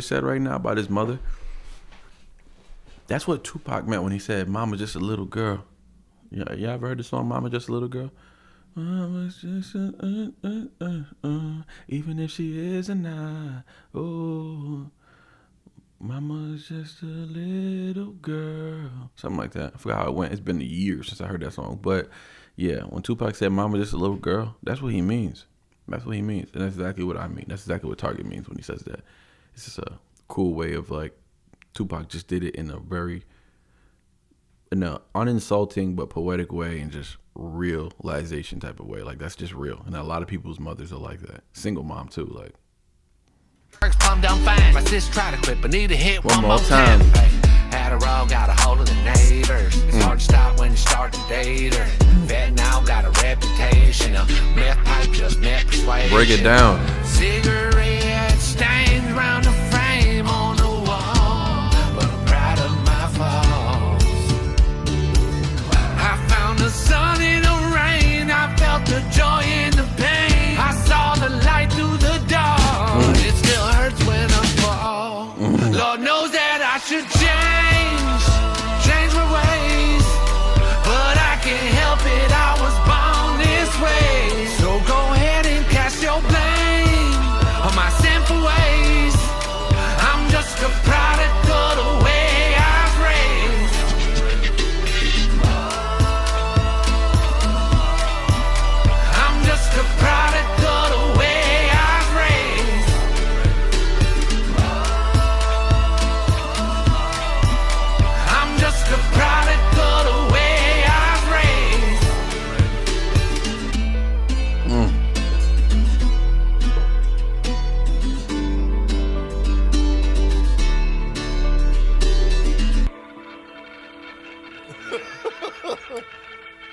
said right now about his mother. That's what Tupac meant when he said, "Mama just a little girl." Yeah, you ever heard the song "Mama Just a Little Girl"? Mama's just even if she isn't not. Oh, mama's just a little girl. Something like that. I forgot how it went. It's been a year since I heard that song. But yeah, when Tupac said "Mama just a little girl," that's what he means. That's what he means. And that's exactly what I mean. That's exactly what Target means when he says that. It's just a cool way of, like, Tupac just did it in a uninsulting but poetic way and just realization type of way. Like, that's just real. And a lot of people's mothers are like that. Single mom too, like. Calm down fine. My sis tried to quit but need to hit one more time. got a roll, got a hold of the neighbors. It's hard to stop when you start to date her. Vet now got a reputation. A meth pipe just met persuasion. Break it down. Cigarette stains round the frame on the wall, but I'm proud of my falls. I found the sun in the rain. I felt the joy in the pain. I saw the light through the dark. It still hurts when I fall. Lord knows that I should change my ways, but I can't help it. I was born this way. So go ahead and cast your blame on my sinful ways. I'm just a product of the way I was raised. I'm just a product of the way I was raised. I'm just a product of the way I was raised.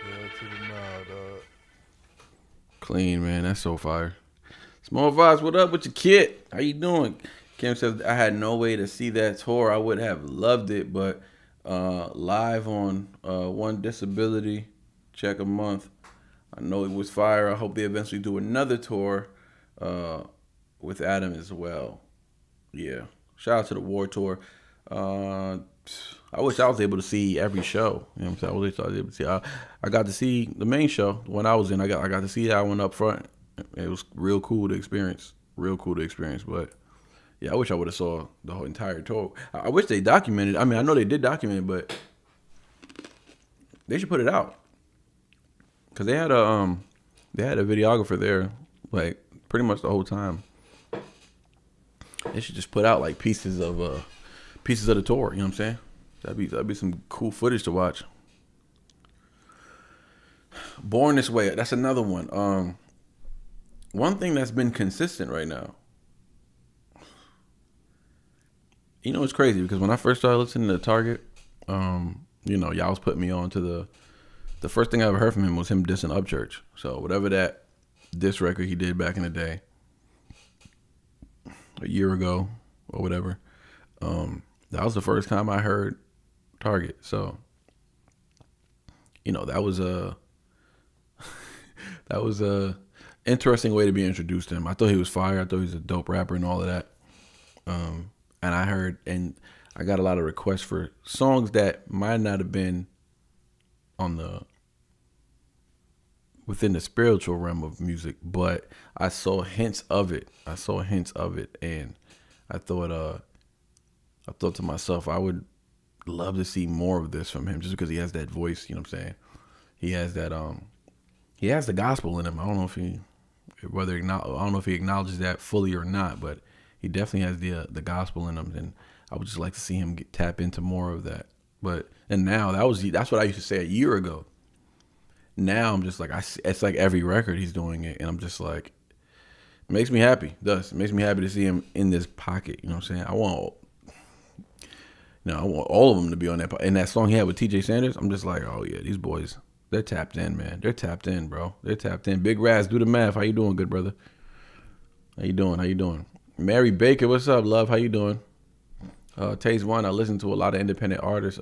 Yeah, to the nah, dog. Clean, man. That's so fire. Small Vibes, what up with your kid? How you doing? Kim says, I had no way to see that tour. I would have loved it, but live on One Disability, check a month. I know it was fire. I hope they eventually do another tour with Adam as well. Yeah. Shout out to the War Tour. I wish I was able to see every show. You know what I'm saying? I wish I was able to see. I got to see the main show when I was in. I got to see that one up front. It was real cool to experience. But yeah, I wish I would have saw the whole entire tour. I wish they documented. I mean, I know they did document it, but they should put it out. Cause they had a videographer there, like pretty much the whole time. They should just put out like pieces of the tour. You know what I'm saying? That'd be some cool footage to watch. Born This Way. That's another one. One thing that's been consistent right now. You know, it's crazy because when I first started listening to Target, you know, y'all was putting me on to the first thing I ever heard from him was him dissing Upchurch. So whatever that diss record he did back in the day, a year ago or whatever, that was the first time I heard Target. So, you know, that was a interesting way to be introduced to him. I thought he was fire. I thought he was a dope rapper and all of that. And I heard, and I got a lot of requests for songs that might not have been within the spiritual realm of music, but I saw hints of it. And I thought to myself, I would love to see more of this from him, just because he has that voice. You know what I'm saying? He has that. He has the gospel in him. I don't know if he acknowledges that fully or not, but he definitely has the gospel in him, and I would just like to see him tap into more of that. And now that's what I used to say a year ago. Now I'm just like, it's like every record he's doing it, and I'm just like, it makes me happy. It makes me happy to see him in this pocket. You know what I'm saying? I want all of them to be on that. And that song he had with TJ Sanders, I'm just like, oh yeah, these boys, they're tapped in, man. They're tapped in, bro. They're tapped in. Big Raz, do the math. How you doing, good brother? How you doing? Mary Baker, what's up, love? How you doing? Taste One, I listen to a lot of independent artists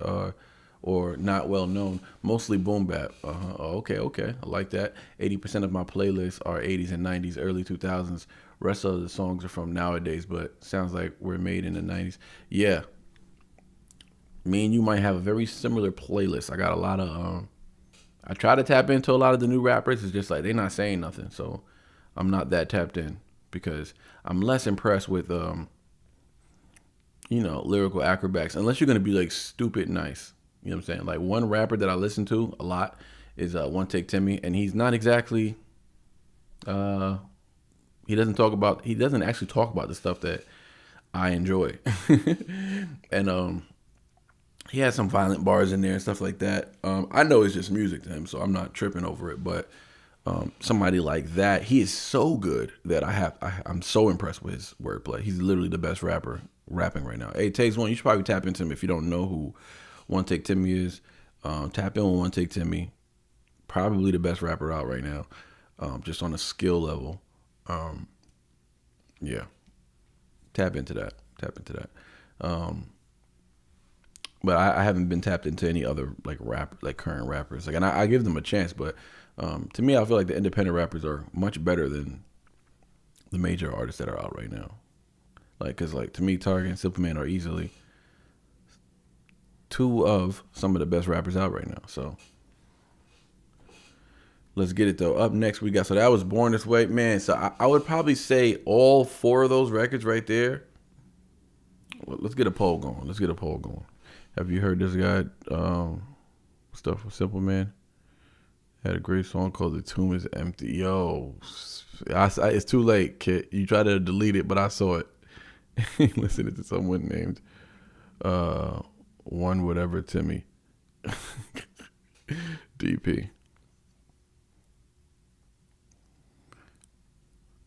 or not well known, mostly boom bap. Okay. I like that. 80% of my playlists are 80s and 90s, early 2000s. Rest of the songs are from nowadays, but sounds like we're made in the 90s. Yeah. Me and you might have a very similar playlist. I got a lot of, I try to tap into a lot of the new rappers. It's just like they're not saying nothing. So I'm not that tapped in because I'm less impressed with, lyrical acrobats. Unless you're going to be like stupid nice. You know what I'm saying? Like one rapper that I listen to a lot is One Take Timmy. And he's not exactly, he doesn't actually talk about the stuff that I enjoy. And, he has some violent bars in there and stuff like that. I know it's just music to him, so I'm not tripping over it. But somebody like that, he is so good that I'm so impressed with his wordplay. He's literally the best rapper rapping right now. Hey, Takes One, you should probably tap into him if you don't know who One Take Timmy is. Tap in with One Take Timmy. Probably the best rapper out right now, just on a skill level. Yeah, tap into that. But I haven't been tapped into any other like current rappers. Like, and I give them a chance, but to me, I feel like the independent rappers are much better than the major artists that are out right now. Like, cause like to me, Target and Simple Man are easily two of some of the best rappers out right now. So let's get it though. Up next, we got, so that was Born This Way, man. So I would probably say all four of those records right there. Let's get a poll going. Have you heard this guy stuff with Simple Man? Had a great song called "The Tomb Is Empty." Yo, it's too late, kid. You try to delete it, but I saw it. Listening to someone named One Whatever Timmy. DP.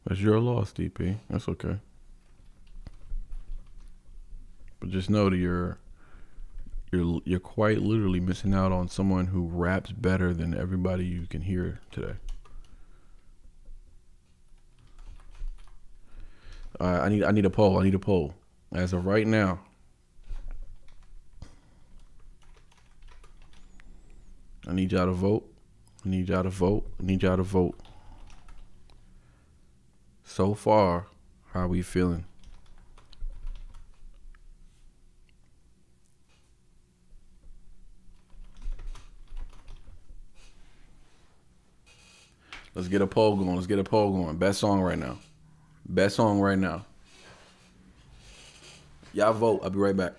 That's your loss, DP. That's okay. But just know that you're quite literally missing out on someone who raps better than everybody you can hear today. I need a poll. As of right now, I need y'all to vote. So far, how are we feeling? Let's get a poll going. Best song right now. Y'all vote. I'll be right back.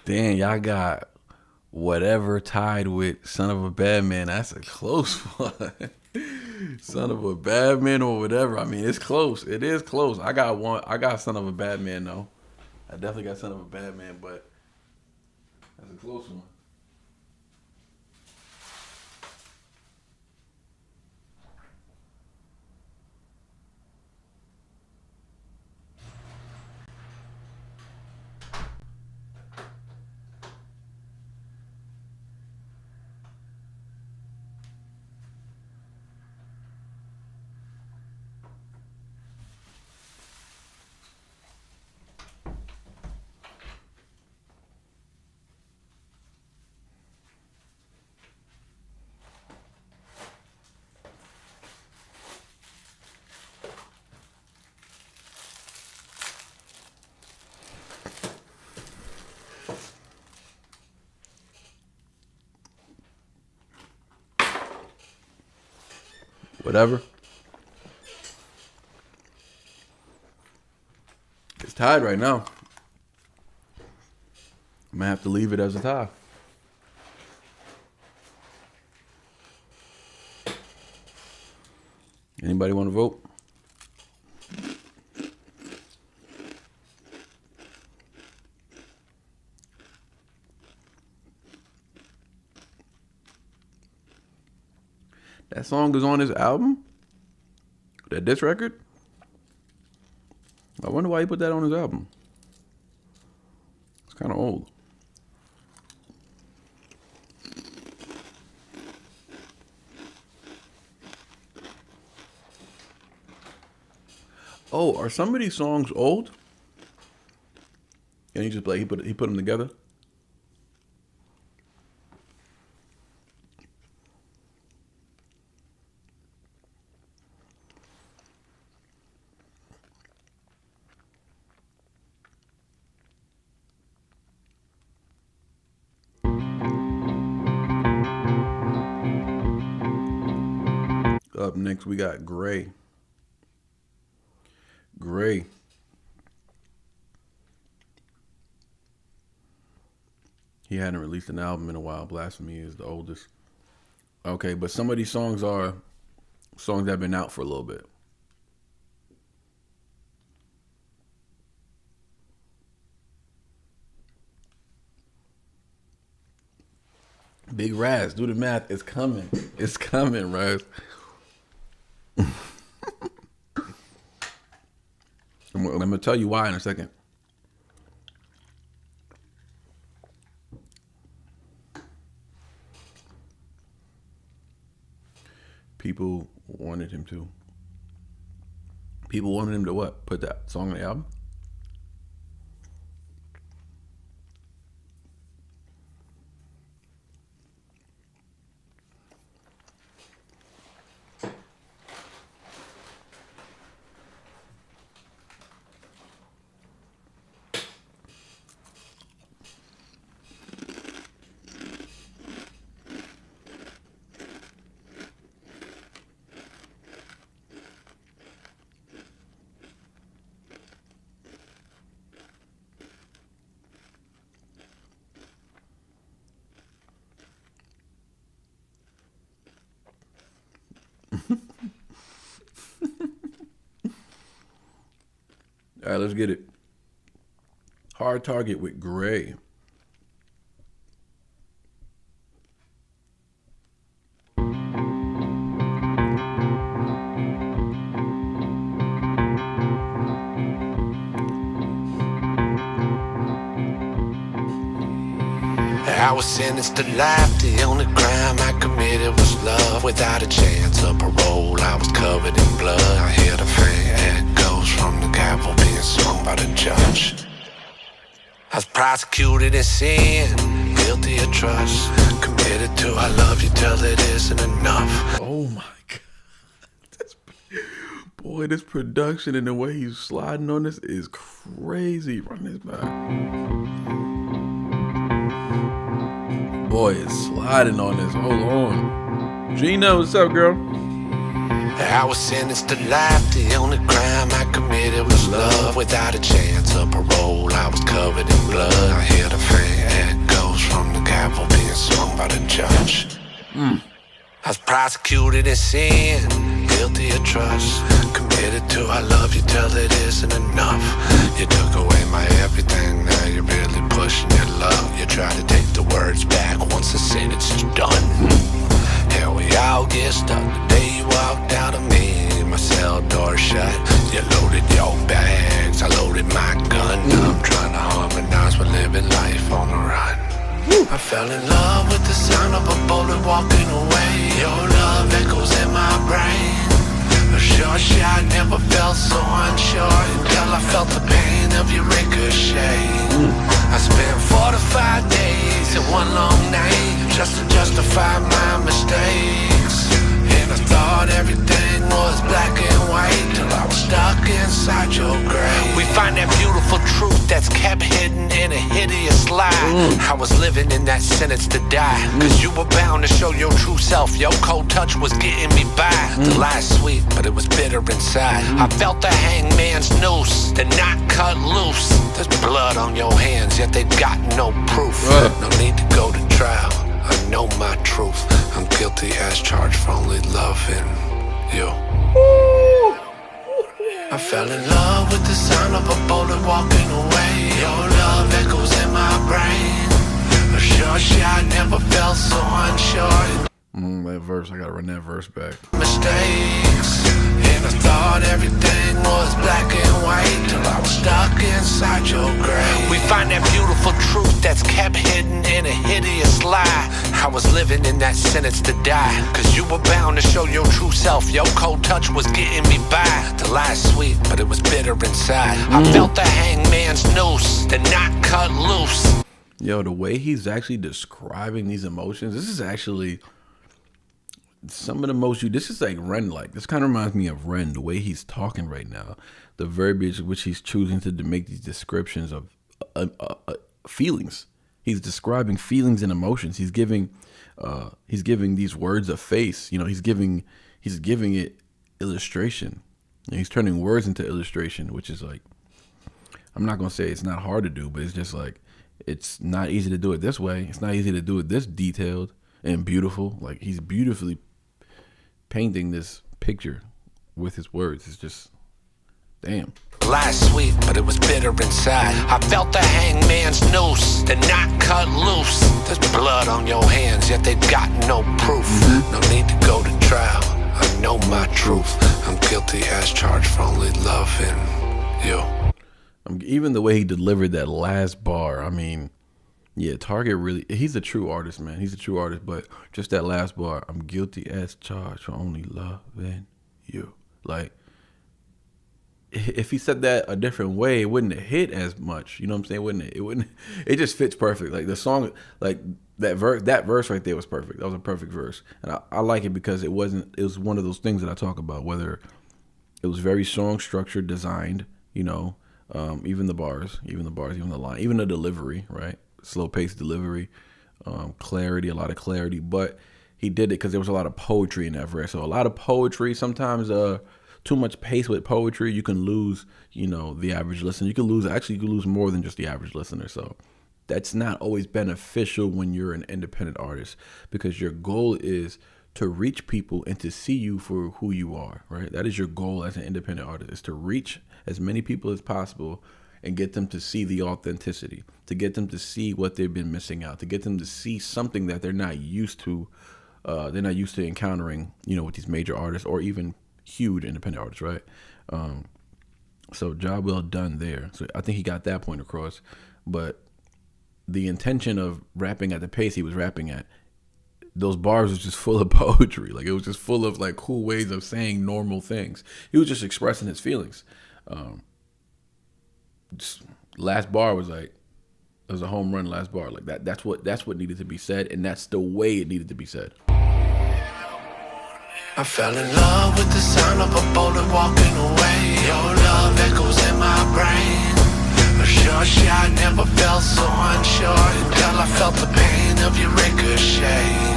Damn, y'all got Whatever tied with Son of a Bad Man. That's a close one. Son of a Bad Man or whatever. I mean, it's close. It is close. I got one. I got Son of a Bad Man though. I definitely got Son of a Bad Man, but that's a close one. Whatever. It's tied right now. I might have to leave it as a tie. Anybody want to vote? That song is on his album? That diss record? I wonder why he put that on his album. It's kind of old. Oh, are some of these songs old? And he just like he put them together? Up next, we got Gray. Gray. He hadn't released an album in a while. Blasphemy is the oldest. Okay, but some of these songs are songs that have been out for a little bit. Big Raz, do the math. It's coming. It's coming, Raz. I'm going to tell you why in a second. People wanted him to. People wanted him to what? Put that song on the album? All right, let's get it. Hard Target with Gray. I was sentenced to life. The only crime I committed was love. Without a chance of parole, I was covered in blood. I hear the faint echoes from the gavel being swung by the judge. I was prosecuted in sin, guilty of trust, committed to I love you till it isn't enough. Oh my God. Boy, this production and the way he's sliding on this is crazy. Run this back. Boy, is sliding on this. Hold on. Gina, what's up, girl? I was sentenced to life. The only crime I committed was love. Without a chance of parole, I was covered in blood. I hear the faint echoes from the gavel being swung by the judge. I was prosecuted in sin, guilty of trust. Committed to I love you till it isn't enough. You took away my everything, now you're really pushing your love. You try to take the words back once the sentence is done. Here we all get stuck the day you walked out of me. My cell door shut, you loaded your bags, I loaded my gun. Now I'm trying to harmonize with living life on the run. I fell in love with the sound of a bullet walking away. Your love echoes in my brain. A sure shot, never felt so unsure until I felt the pain of your ricochet. I spent 4 to 5 days in one long night just to justify my mistakes. And I thought everything was black and white till I was stuck inside your grave. We find that beautiful truth that's kept hidden in a hideous lie. I was living in that sentence to die, cause you were bound to show your true self. Your cold touch was getting me by. The lie's sweet, but it was bitter inside. I felt the hangman's noose, the knot cut loose. There's blood on your hands, yet they've got no proof. No need to go to trial, I know my truth. I'm guilty as charged for only loving you. I fell in love with the sound of a bullet walking away. Your love echoes in my brain. A sure shot, never felt so unsure. That verse, I gotta run that verse back. Mistakes, and I thought everything was black and white till I was stuck inside your grave. We find that beautiful truth that's kept hidden in a hideous lie. I was living in that sentence to die, cause you were bound to show your true self. Your cold touch was getting me by. The lie's sweet, but it was bitter inside. I felt the hangman's noose, the knot cut loose. Yo, the way he's actually describing these emotions, this is actually some of the most this is like Ren, like this kind of reminds me of Ren, the way he's talking right now, the verbiage which he's choosing to make these descriptions of feelings. He's describing feelings and emotions. He's giving these words a face. You know, he's giving it illustration. And he's turning words into illustration, which is like, I'm not gonna say it's not hard to do, but it's just like, it's not easy to do it this way. It's not easy to do it this detailed and beautiful. Like, he's beautifully painting this picture with his words. It's just, damn. Lie's sweet, but it was bitter inside. I felt the hangman's noose, the knot cut loose. There's blood on your hands, yet they've got no proof. No need to go to trial, I know my truth. I'm guilty as charged for only loving you. Even the way he delivered that last bar, I mean, yeah, Target really, he's a true artist, man. He's a true artist, but just that last bar, I'm guilty as charged for only loving you. Like, if he said that a different way, it wouldn't have hit as much. You know what I'm saying? It wouldn't. It just fits perfect. Like the song, like that verse right there was perfect. That was a perfect verse, and I like it because it was one of those things that I talk about. Whether it was very song structured, designed, you know, even the bars, even the line, even the delivery, right? Slow paced delivery, clarity, a lot of clarity. But he did it because there was a lot of poetry in that verse. So a lot of poetry, sometimes too much pace with poetry, you can lose, you know, the average listener. You can lose more than just the average listener. So that's not always beneficial when you're an independent artist, because your goal is to reach people and to see you for who you are, right? That is your goal as an independent artist, is to reach as many people as possible and get them to see the authenticity, to get them to see what they've been missing out, to get them to see something that they're not used to encountering, you know, with these major artists or even huge independent artists, right? So job well done there. So I think he got that point across. But the intention of rapping at the pace he was rapping at, those bars was just full of poetry. Like, it was just full of like cool ways of saying normal things. He was just expressing his feelings. Last bar was like, it was a home run. Last bar, like that. That's what needed to be said, and that's the way it needed to be said. I fell in love with the sound of a bullet walking away. Your love echoes in my brain. A sure shot, never felt so unsure until I felt the pain of your ricochet.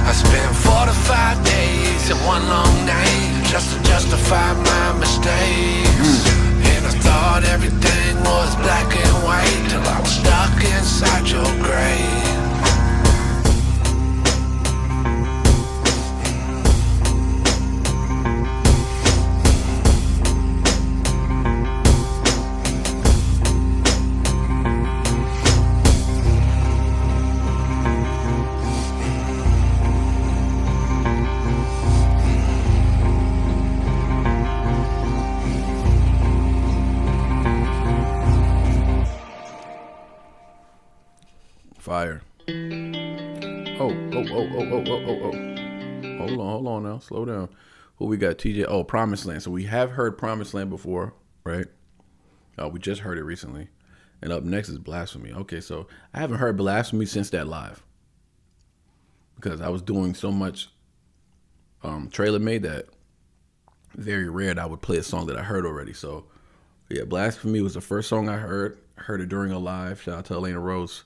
I spent 4 to 5 days in one long night just to justify my mistakes. And I thought everything was black and white till I was stuck inside your grave. fire. Oh. Hold on now. Slow down. Who we got? TJ. Oh, Promised Land. So we have heard Promised Land before, right? We just heard it recently. And up next is Blasphemy. Okay, so I haven't heard Blasphemy since that live. Because I was doing so much TraylorMade that very rare that I would play a song that I heard already. So yeah, Blasphemy was the first song I heard. Heard it during a live. Shout out to Elena Rose.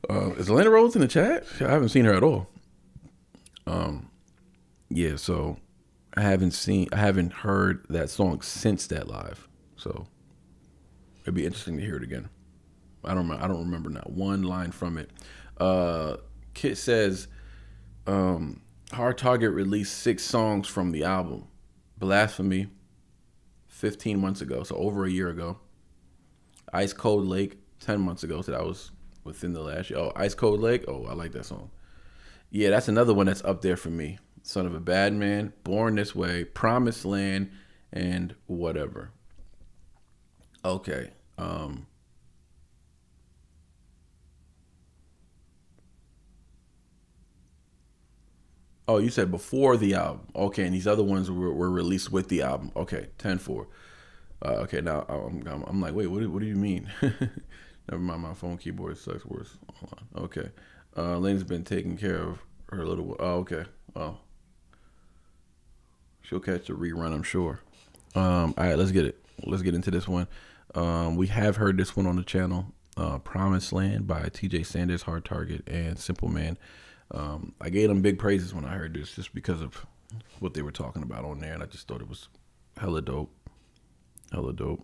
Is Elena Rose in the chat? I haven't seen her at all. Yeah, so I haven't heard that song since that live. So it'd be interesting to hear it again. I don't remember not one line from it. Kit says, Hard Target released 6 songs from the album. Blasphemy, 15 months ago, so over a year ago. Ice Cold Lake, 10 months ago, so that was within the last year. Oh, Ice Cold Lake, oh, I like that song. Yeah, that's another one that's up there for me. Son of a Bad Man, Born This Way, Promised Land, and Whatever. Okay. Oh, you said before the album. Okay, and these other ones were released with the album. Okay, 10-4. Okay, now I'm like, wait, what do you mean? Never mind, my phone keyboard sucks worse. Okay. Lane's been taking care of her little one. Oh, okay. Oh. She'll catch a rerun, I'm sure. All right, let's get it. Let's get into this one. We have heard this one on the channel. Promised Land by TJ Sanders, Hard Target, and Simple Man. I gave them big praises when I heard this just because of what they were talking about on there, and I just thought it was hella dope. Hella dope.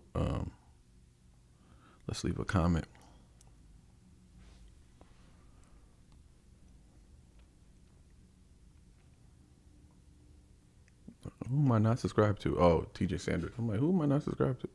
Let's leave a comment. Who am I not subscribed to? Oh, TJ Sanders. I'm like, who am I not subscribed to?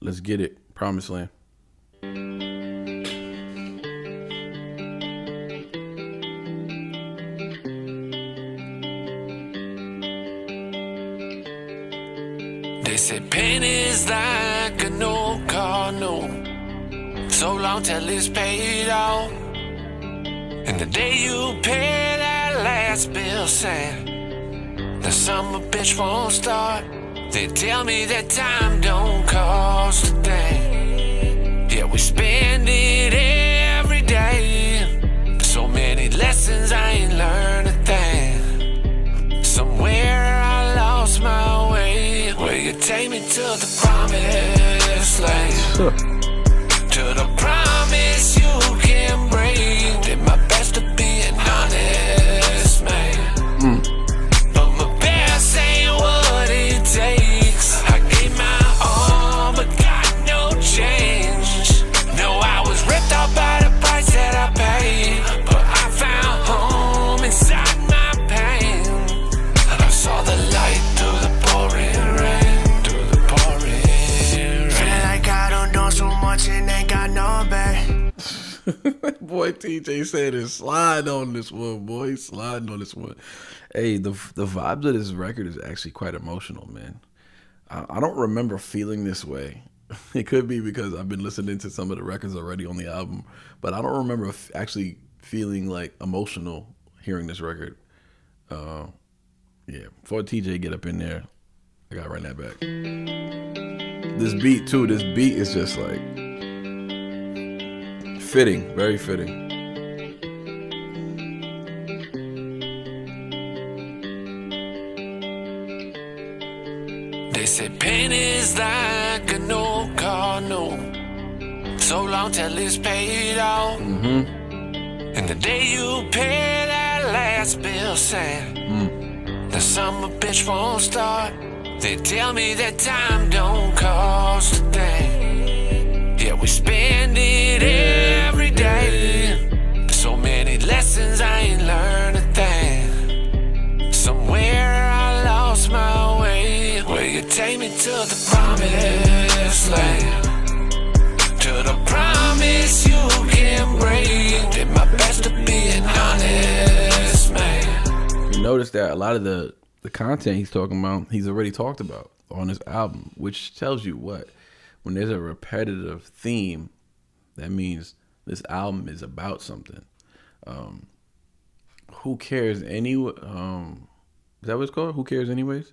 Let's get it. Promised Land. They said pain is like an old car, no. So long till it's paid off. And the day you pay that last bill, saying the summer bitch won't start. They tell me that time don't cost a thing. Yeah, we spend it every day. So many lessons I ain't learned a thing. Somewhere I lost my way. Will you take me to the promised land? To the promise you can bring. Did my best to be an honest man. But my best ain't what it takes. I gave my all but got no change. No, I was ripped off by the price that I paid. But I found home inside my pain. And I saw the light through the pouring rain. Through the pouring rain. Feel like I don't know so much and ain't got no back. Boy, TJ said it. Slide on this one, boy. Sliding on this one. Hey, the vibes of this record is actually quite emotional, man. I don't remember feeling this way. It could be because I've been listening to some of the records already on the album, but I don't remember actually feeling like emotional hearing this record. Yeah, before TJ get up in there, I gotta run that back. This beat too, this beat is just like fitting, very fitting. They say pain is like an old car, no. so long till it's paid off. And the day you pay that last bill, saying the summer bitch won't start. They tell me that time don't cost a thing. Yeah, we spend it every day. So many lessons I ain't learned a thing. Somewhere I lost my way. Will you take me to the promised land? To the promise you can bring. Did my best to be an honest man. You notice that a lot of the content he's talking about, he's already talked about on his album, which tells you what? When there's a repetitive theme, that means this album is about something. Who cares is that what it's called? Who cares anyways?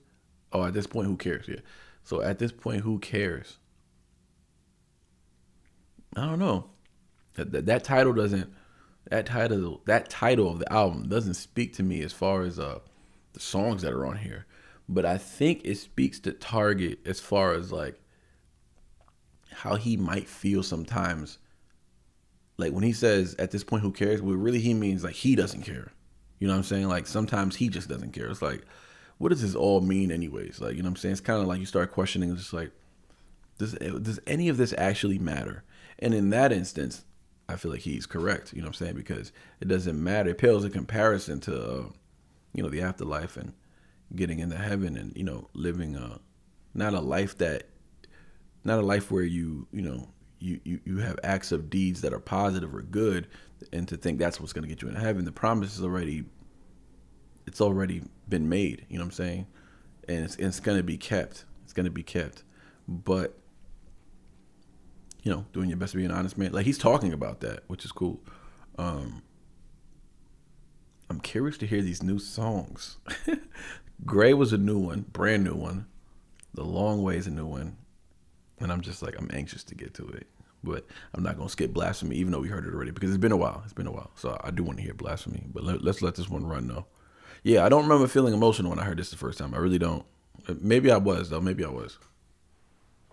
Oh, at this point, who cares? Yeah. So at this point, who cares? I don't know. That title doesn't. That title of the album doesn't speak to me as far as the songs that are on here, but I think it speaks to Target as far as like how he might feel sometimes. Like when he says at this point, who cares? Well, really he means like he doesn't care. You know what I'm saying? Like sometimes he just doesn't care. It's like, what does this all mean anyways? Like, you know what I'm saying? It's kind of like you start questioning, just like, does any of this actually matter? And in that instance, I feel like he's correct. You know what I'm saying? Because it doesn't matter. It pales in comparison to, the afterlife and getting into heaven and, living not a life where you have acts of deeds that are positive or good, and to think that's what's going to get you into heaven. The promise is already been made, you know what I'm saying? And it's going to be kept. It's going to be kept. But, doing your best to be an honest man. Like, he's talking about that, which is cool. I'm curious to hear these new songs. Gray was a new one, brand new one. The Long Way is a new one. And I'm just like, I'm anxious to get to it. But I'm not going to skip Blasphemy, even though we heard it already, because it's been a while. So I do want to hear Blasphemy. But let's let this one run, though. Yeah, I don't remember feeling emotional when I heard this the first time. I really don't. Maybe I was, though. Maybe I was.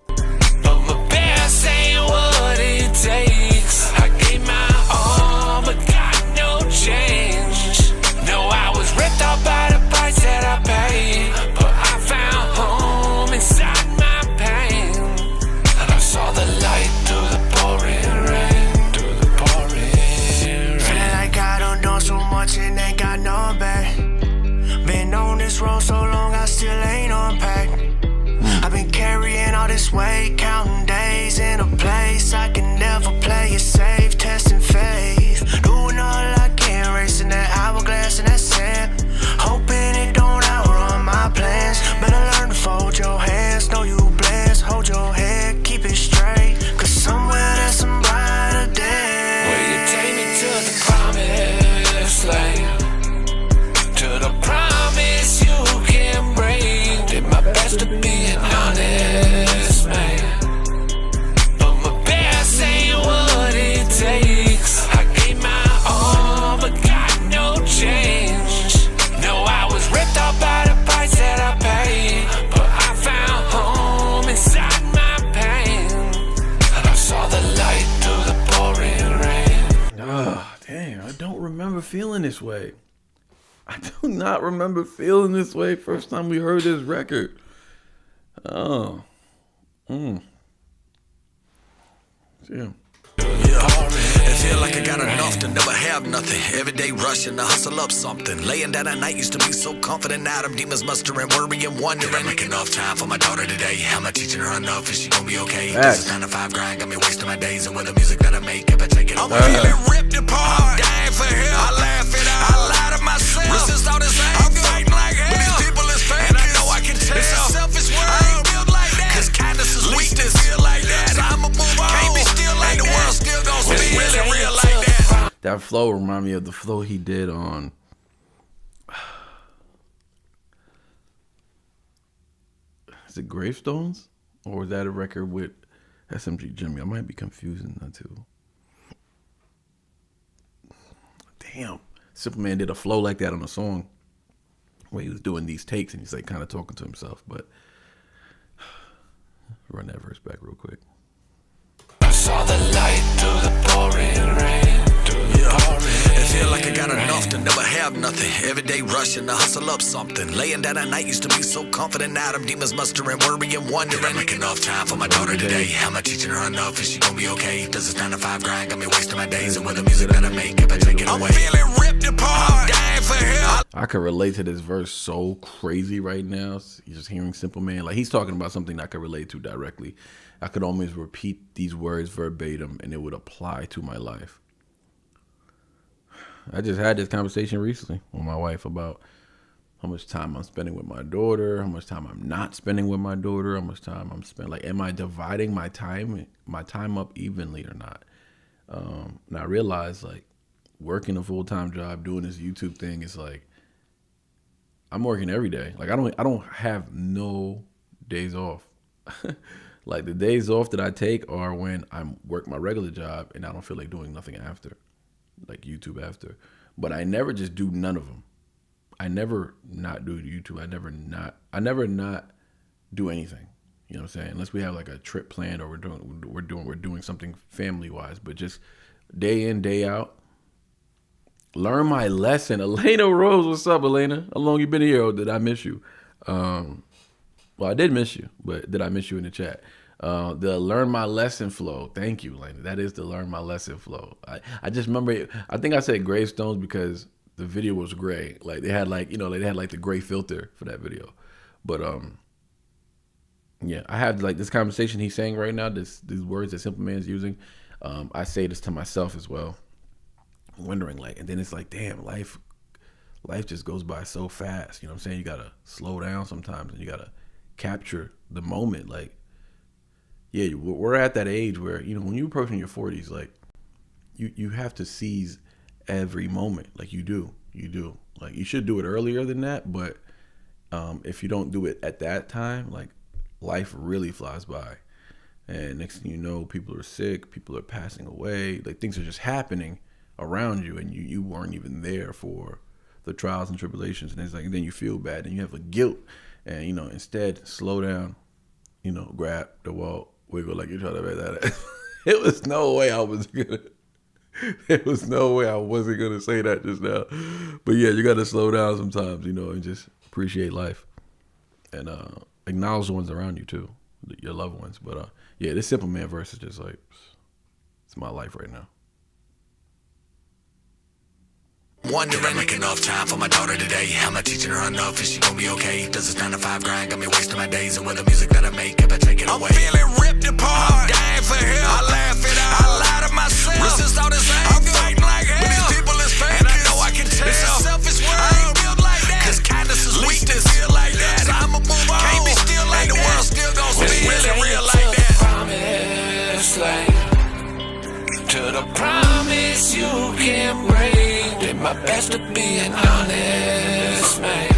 But my best ain't what it takes. I gave my all, but got no change. No, I was ripped off by the price that I paid. But I found home inside my pain. And I saw the light through the pouring rain. Feeling like I done done so much and ain't got no back. Been on this road so long, I still ain't unpacked. I've been carrying all this weight, counting days in a place I can never play it safe, testing faith. Doing all I can, racing that hourglass and that sand. Hoping it don't outrun my plans. Better learn to fold your hands, know you blessed. Hold your head, keep it straight, cause somewhere there's some brighter days. Will you take me to the promised land? To the promise you can bring. Did my best to be an honest man. But my best ain't what it takes. I gave my all, but got no change. No, I was ripped off by the price that I paid. But I found home inside my pain. And I saw the light through the pouring rain. Oh, damn. I don't remember feeling this way. I do not remember feeling this way first time we heard this record. Oh. Yeah. It feel like I got enough to never have nothing. Every day rushing to hustle up something. Laying down at night used to be so confident. Now them demons mustering, worrying, wondering. Did I make enough time for my daughter today? Am I teaching her enough? Is she gonna be okay? This is 9 to 5 grind, got me wasting my days. And with the music that I make, if I take it away, I'm feeling ripped apart. I'm dying for him. I laugh it out. I lie to myself. Resist all this anger. I'm fighting like hell. But these people is fake. And I know I can tell. It's a selfish world. I ain't built like that. Cause kindness is weakness. Feel like that. So I'ma move on. Can't be still like that. The world still gonna be really real like that. That flow remind me of the flow he did on is it Gravestones? Or was that a record with SMG Jimmy? I might be confusing that too. Damn. Superman did a flow like that on a song where he was doing these takes and he's like kind of talking to himself, but run that verse back real quick. I saw the light pouring rain, through the pouring It feel like I got enough to never have nothing. Every day rushing to hustle up something. Laying down at night used to be so confident. Now them demons mustering, worrying, wondering. Did I make enough time for my daughter today? Am I teaching her enough? Is she gonna be okay? Does this 9 to 5 grind got me wasting my days? And with the music that I make, if I take it away, I'm feeling ripped apart. I'm dying for him. I could relate to this verse so crazy right now. You're just hearing Simple Man. Like, he's talking about something I could relate to directly. I could almost repeat these words verbatim and it would apply to my life. I just had this conversation recently with my wife about how much time I'm spending with my daughter, how much time I'm not spending with my daughter, how much time I'm spending. Like, am I dividing my time up evenly or not? And I realized, like, working a full-time job, doing this YouTube thing, is like, I'm working every day. Like, I don't have no days off. Like, the days off that I take are when I work my regular job and I don't feel like doing nothing after, like YouTube after. But I never just do none of them. I never not do YouTube. I never not do anything. You know what I'm saying? Unless we have like a trip planned or we're doing something family wise. But just day in, day out. Learn my lesson. Elena Rose, what's up, Elena? How long you been here? Or did I miss you? Well, I did miss you, but did I miss you in the chat? The learn my lesson flow. Thank you, Elena. That is the learn my lesson flow. I just remember, I think I said gravestones because the video was gray. Like, they had like, they had like the gray filter for that video. But yeah, I have like this conversation he's saying right now, these words that Simple Man's using. I say this to myself as well. Wondering, like, and then it's like, damn, life just goes by so fast. You know what I'm saying? You gotta slow down sometimes and you gotta capture the moment. Like, yeah, we're at that age where, when you're approaching your 40s, like, you have to seize every moment. Like, you do. Like, you should do it earlier than that, but if you don't do it at that time, like, life really flies by. And next thing you know, people are sick, people are passing away, like, things are just happening around you, and you weren't even there for the trials and tribulations. And it's like, and then you feel bad and you have a guilt, and instead slow down, grab the wall, wiggle like you're trying to make that. There was no way I wasn't gonna say that just now. But yeah, you gotta slow down sometimes, and just appreciate life and acknowledge the ones around you too, your loved ones. But yeah, this Simple Man verse is just like, it's my life right now. Wondering, did I make enough time for my daughter today? Am I teaching her enough? Is she gonna be okay? Does this 9 to 5 grind got me wasting my days? And with the music that I make, if I take it away, I'm feeling ripped apart. I'm dying for him. I laugh it out. I lie to myself. Resist all this anger. I'm fighting like hell. But these people is fake, and I know I can tell. It's a selfish world. I ain't built like that. Cause kindness is weakness. Feel like that. So I'ma move on. Can't be still like that. The world still gon' spin. Really real like that. Promise land. To the promise you can bring. Did my best to be an honest man,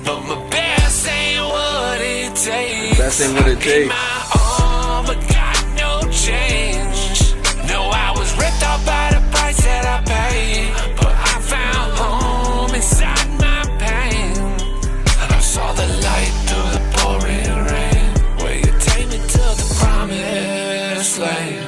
but my best ain't what it takes. Best ain't what it takes. My all, but got no change. No, I was ripped off by the price that I paid, but I found home inside my pain. And I saw the light through the pouring rain. Where you take me to the promised land.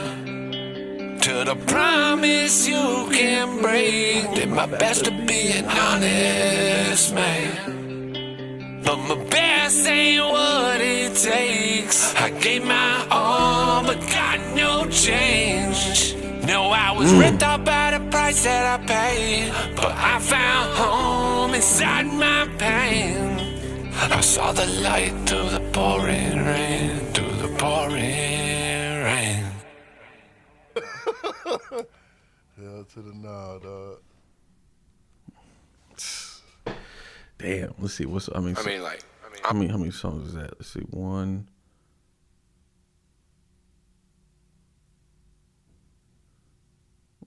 To the promise you can bring. Did my best to be an honest man, but my best ain't what it takes. I gave my all, but got no change. No, I was ripped off by the price that I paid, but I found home inside my pain. And I saw the light through the pouring rain, through the pouring rain. Hell to the nah, dog. Damn. Let's see. How many songs is that? Let's see. 1,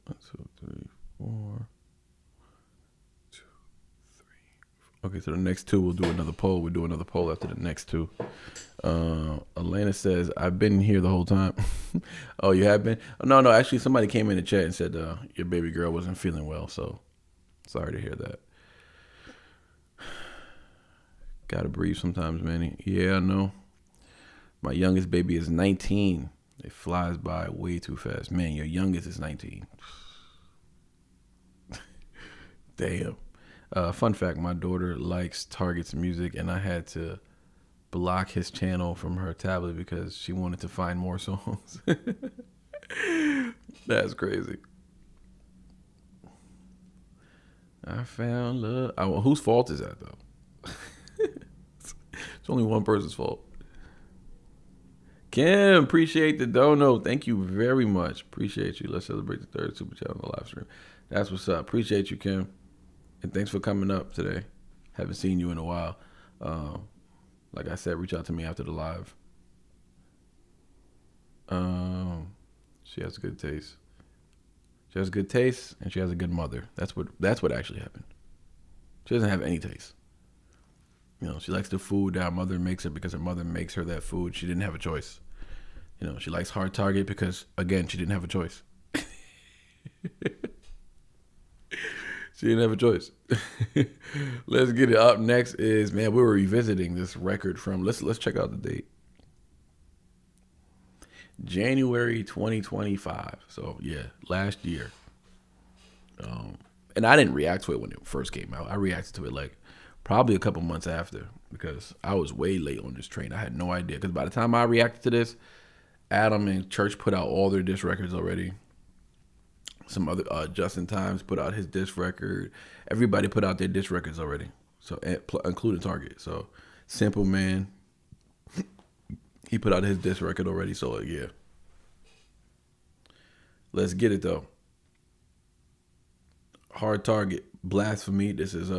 2, 3, 4. 2, 3. Okay, so the next two we'll do another poll. We'll do another poll after the next two. Elena says, I've been here the whole time. Oh, you have been? No, actually somebody came in the chat and said your baby girl wasn't feeling well, so sorry to hear that. Gotta breathe sometimes, Manny. Yeah, I know. My youngest baby is 19 It flies by way too fast. Man, your youngest is 19. Damn. Fun fact, my daughter likes Target's music, and I had to block his channel from her tablet because she wanted to find more songs. That's crazy. I found love. Whose fault is that, though? It's only one person's fault. Kim, appreciate the dono. Thank you very much. Appreciate you. Let's celebrate the third super chat on the live stream. That's what's up. Appreciate you, Kim. And thanks for coming up today. Haven't seen you in a while. Like I said, reach out to me after the live. She has good taste. She has good taste, and she has a good mother. That's what actually happened. She doesn't have any taste. You know, she likes the food that her mother makes her because her mother makes her that food. She didn't have a choice. You know, she likes Hard Target because, again, she didn't have a choice. She didn't have a choice. Let's get it. Up next is, man, we were revisiting this record from, let's check out the date. January 2025. So, yeah, last year. And I didn't react to it when it first came out. I reacted to it like probably a couple months after because I was way late on this train. I had no idea. Because by the time I reacted to this, Adam and Church put out all their diss records already. Some other Justin Times put out his diss record. Everybody put out their diss records already, so including Target. So Simple Man, he put out his diss record already. So yeah, let's get it though. Hard Target, Blasphemy. This is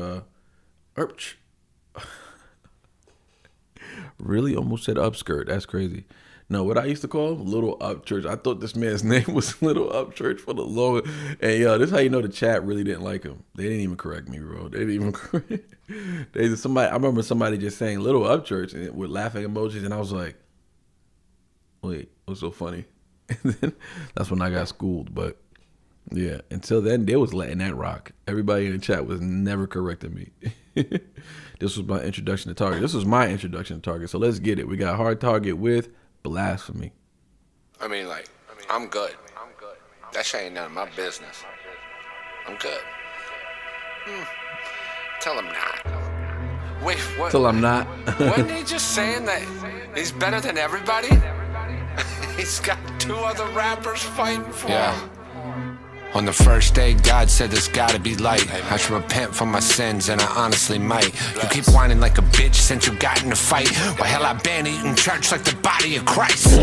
Urch. Really, almost said Upskirt. That's crazy. No, what I used to call him, Little Up Church. I thought this man's name was Little Up Church for the longest. And yo, this is how you know the chat really didn't like him. They didn't even correct me, bro. They didn't even correct. I remember somebody just saying Little Up Church and with laughing emojis, and I was like, wait, what's so funny? And then that's when I got schooled. But yeah, until then, they was letting that rock. Everybody in the chat was never correcting me. This was my introduction to Target. This was my introduction to Target. So let's get it. We got Hard Target with Blasphemy. I'm good. That shit ain't none of my business. I'm good. Tell him not. Wait, what? Till I'm not. Wasn't he just saying that he's better than everybody? He's got 2 other rappers fighting for him. On the first day, God said there's gotta be light. I should repent for my sins, and I honestly might. You keep whining like a bitch since you got in a fight. Why hell I been eating church like the body of Christ.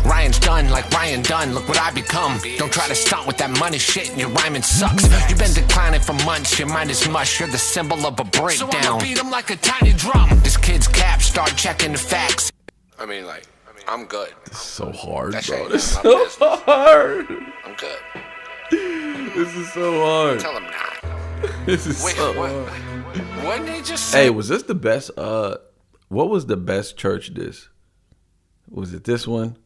Ryan's done like Ryan Dunn, look what I become. Don't try to stunt with that money shit and your rhyming sucks. You've been declining for months, your mind is mush. You're the symbol of a breakdown. So I'ma beat him like a tiny drum. This kid's cap, start checking the facts. I'm good. It's so hard, That bro. shit ain't It's none of my so business. hard. I'm good. This is so hard. Tell him not. This is Wait, so what? hard. Wasn't he just saying? Hey, was this the best? What was the best church diss? Was it this one?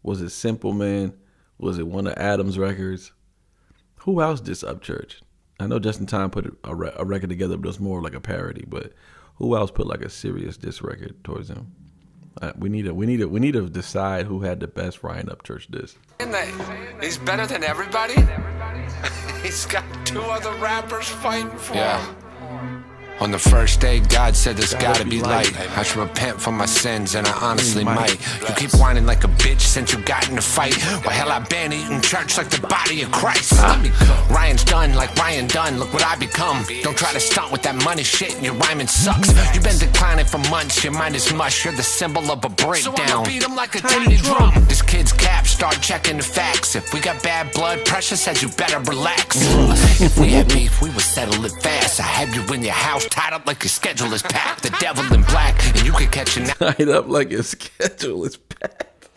Was it Simple Man? Was it one of Adam's records? Who else dissed Up Church? I know Justin Time put a record together, but it was more like a parody. But who else put like a serious diss record towards him? We need to decide who had the best Ryan Up Church diss. He's better than everybody? He's got 2 other rappers fighting for him. On the first day, God said there's gotta be light. I should repent for my sins, and I honestly might. You keep whining like a bitch since you got in a fight. Why hell I been eating church like the body of Christ. Ryan's done like Ryan Dunn, look what I become. Don't try to stunt with that money shit and your rhyming sucks. You've been declining for months, your mind is mush. You're the symbol of a breakdown. So I'ma beat him like a tiny drum. This kid's cap, start checking the facts. If we got bad blood pressure, says you better relax. If we had beef, we would settle it fast. I have you in your house tied up like your schedule is packed. The devil in black, and you can catch a Tied up like your schedule is packed.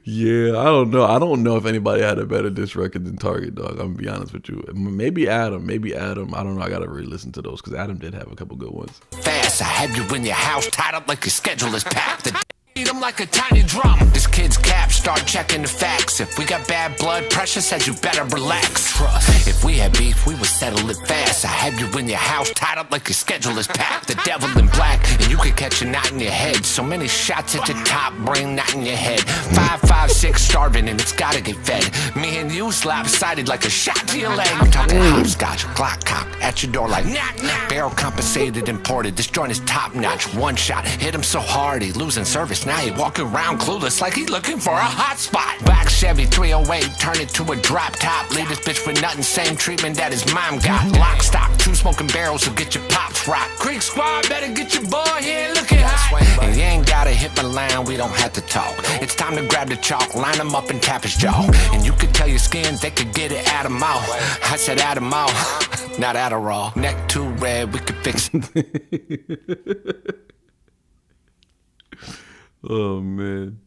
Yeah, I don't know. I don't know if anybody had a better diss record than Target, dog. I'm gonna be honest with you. Maybe Adam. I don't know. I gotta really listen to those because Adam did have a couple good ones. fast. I have you in your house tied up like your schedule is packed. I'm like a tiny drum. This kid's cap, start checking the facts. If we got bad blood pressure, says you better relax. Trust. If we had beef, we would settle it fast. I have you in your house, tied up like your schedule is packed. The devil in black, and you could catch a knot in your head. So many shots at your top, bring knot in your head. 5, 5, 6, starving, and it's gotta get fed. Me and you slap-sided like a shot to your leg. I'm talking hopscotch, Glock cock at your door like knock, knock. Barrel compensated, imported. This joint is top notch. One shot, hit him so hard, he losing service. Now he walking around clueless like he looking for a hot spot. Black Chevy 308, turn it to a drop top. Leave this bitch with nothing, same treatment that his mom got. Lock, stock, 2 smoking barrels will get your pops rock. Creek squad, better get your boy here looking hot. And you ain't gotta hit my line, we don't have to talk. It's time to grab the chalk, line him up and tap his jaw. And you could tell your skin, they could get it out of mouth. I said out of mouth, not Adderall. Neck too red, we could fix it. Oh man.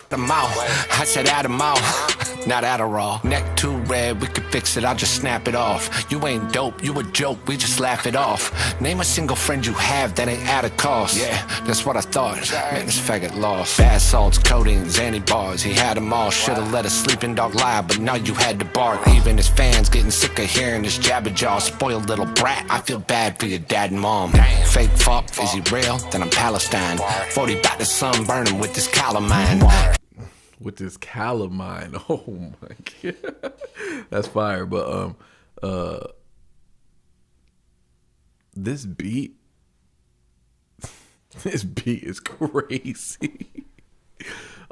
The mouth, I said out of mouth, not Adderall. Neck too red, we could fix it, I'll just snap it off. You ain't dope, you a joke, we just laugh it off. Name a single friend you have that ain't at a cost. Yeah, that's what I thought, man, this faggot lost. Bath salts, codeine, Xanny bars, he had them all. Should've let a sleeping dog lie, but now you had to bark. Even his fans getting sick of hearing his jabber jaw. Spoiled little brat, I feel bad for your dad and mom. Fake fuck, is he real? Then I'm Palestine. 40 back to sunburn him with this calamine. With this calamine. Oh my god. That's fire. But this beat is crazy.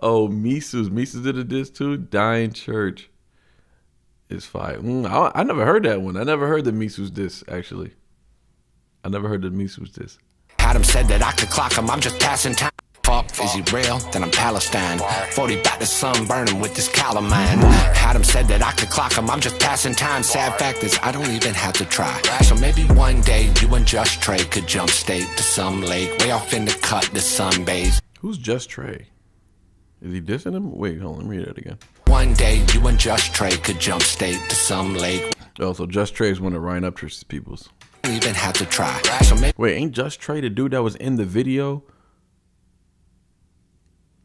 Oh, Mises did a diss too. Dying Church is fire. I never heard that one. I never heard the Mises diss, actually. I never heard the Mises diss. Adam said that I could clock him, I'm just passing time. Fuck, is he real? Then I'm Palestine. 40 back to sunburn him with this calamine. Adam said that I could clock him, I'm just passing time. Sad fact is I don't even have to try. So maybe one day you and Just Trey could jump state to some lake way off in the cut to sunbathe. Who's Just Trey? Is he dissing him? Wait, hold on, let me read that again. One day you and Just Trey could jump state to some lake. Oh, so Just Trey is one of Ryan Upchurch's peoples. Don't even have to try. So maybe wait, ain't Just Trey the dude that was in the video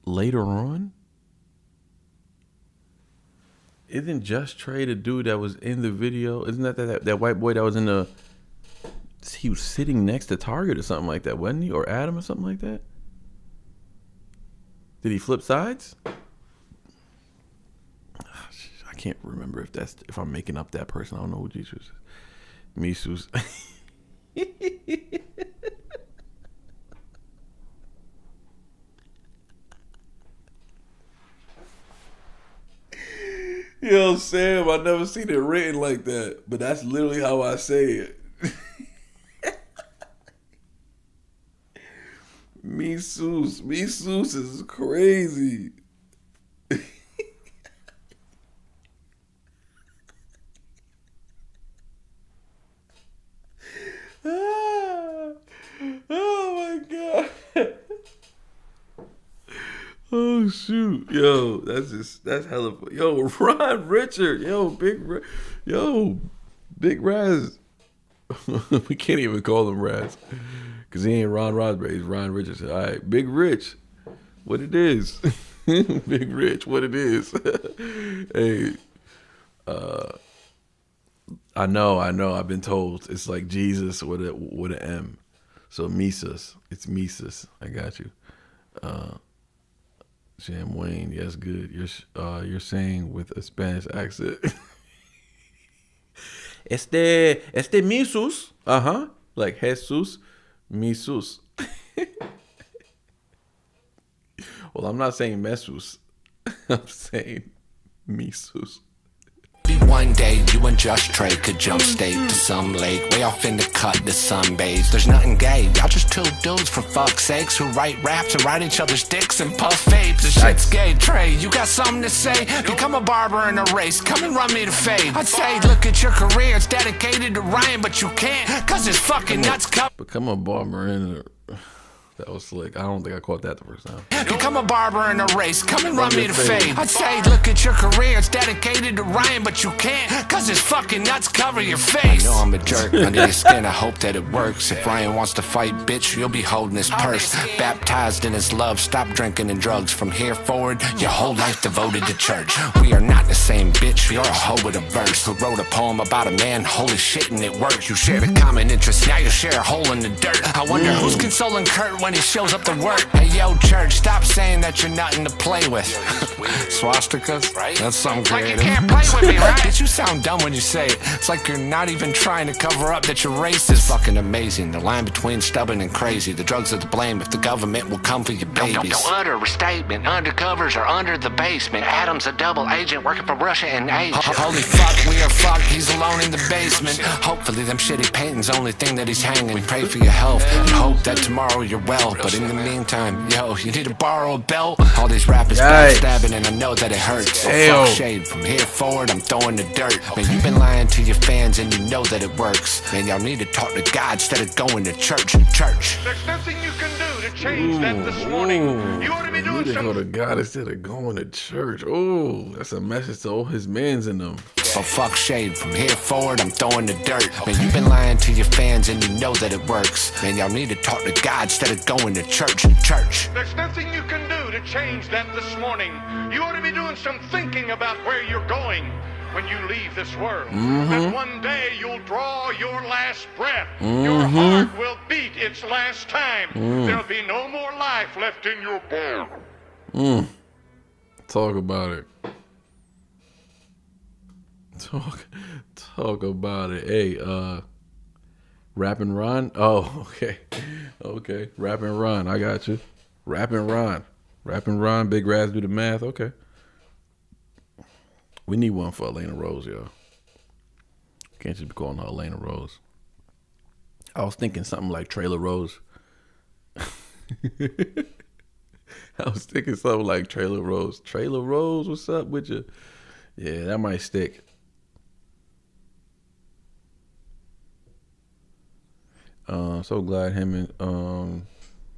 later on? Isn't Just Trey the dude that was in the video? Isn't that white boy that was in the... He was sitting next to Target or something like that, wasn't he? Or Adam or something like that? Did he flip sides? I can't remember if I'm making up that person. I don't know who Jesus is. Mises. Yo, Sam, I never seen it written like that, but that's literally how I say it. Mises is crazy. Oh my god. Oh shoot. Yo, that's hella fun. Yo, Ron Richard. Yo, Big Raz. We can't even call him Raz. Cause he ain't Ron Rosberry, he's Ron Richards. All right, Big Rich, what it is? Big Rich, what it is? Hey, I know. I've been told it's like Jesus with an M. So Mises, it's Mises. I got you. Jam Wayne, yes, good. You're saying with a Spanish accent. Este Mises, like Jesus. Mises. Well, I'm not saying Mesus. I'm saying Mises. One day you and Just Trey could jump state to some lake way off in the cut to sunbathe. There's nothing gay, y'all just two dudes for fuck's sakes who write raps and ride each other's dicks and puff vapes. The shit's gay. Trey, you got something to say? Become a barber in a race, come and run me to fade. I'd say look at your career, it's dedicated to Ryan, but you can't cause his fucking nuts come. Become a barber in a... That was slick. I don't think I caught that the first time. Become a barber in a race, come and run me to fame. I'd say, look at your career, it's dedicated to Ryan, but you can't, cause his fucking nuts cover your face. I know I'm a jerk, under your skin, I hope that it works. If Ryan wants to fight, bitch, you'll be holding his purse. Baptized in his love, stop drinking and drugs. From here forward, your whole life devoted to church. We are not the same, bitch, you're a hoe with a verse. Who wrote a poem about a man, holy shit, and it works. You shared a common interest, now you share a hole in the dirt. I wonder who's consoling Kurt when he shows up to work. Hey yo, church, stop saying that you're nothing to play with. Swastikas? Right? That's something creative. Like you can't play with me, right? Bitch, you sound dumb when you say it. It's like you're not even trying to cover up that you're racist. Fucking amazing. The line between stubborn and crazy. The drugs are to blame if the government will come for your babies. Don't utter a statement. Undercovers are under the basement. Adam's a double agent working for Russia and Asia. Holy fuck, we are fucked. He's alone in the basement. Hopefully them shitty paintings only thing that he's hanging. We pray for your health and hope that tomorrow you're well. But in the meantime, yo, you need to borrow a belt. All these rappers backstabbing and I know that it hurts. So fuck shade. From here forward, I'm throwing the dirt. Man, you've been lying to your fans and you know that it works. Man, y'all need to talk to God instead of going to church. There's nothing you can do to change that this morning. You ought to be doing something. Go to God instead of going to church. Oh, that's a message to all his mans in them. So fuck shade. From here forward, I'm throwing the dirt. Man, you've been lying to your fans and you know that it works. Man, y'all need to talk to God instead of going to church. There's nothing you can do to change that this morning. You ought to be doing some thinking about where you're going when you leave this world. That one day you'll draw your last breath. Your heart will beat its last time. There'll be no more life left in your bone. Talk about it. Talk about it. Hey, Rap and Ron. Oh, okay. Rap and Ron. I got you. Rap and Ron. Big Raz do the math. Okay. We need one for Elena Rose, yo. Can't just be calling her Elena Rose. I was thinking something like Trailer Rose. Trailer Rose. Trailer Rose, what's up with you? Yeah, that might stick. So glad him and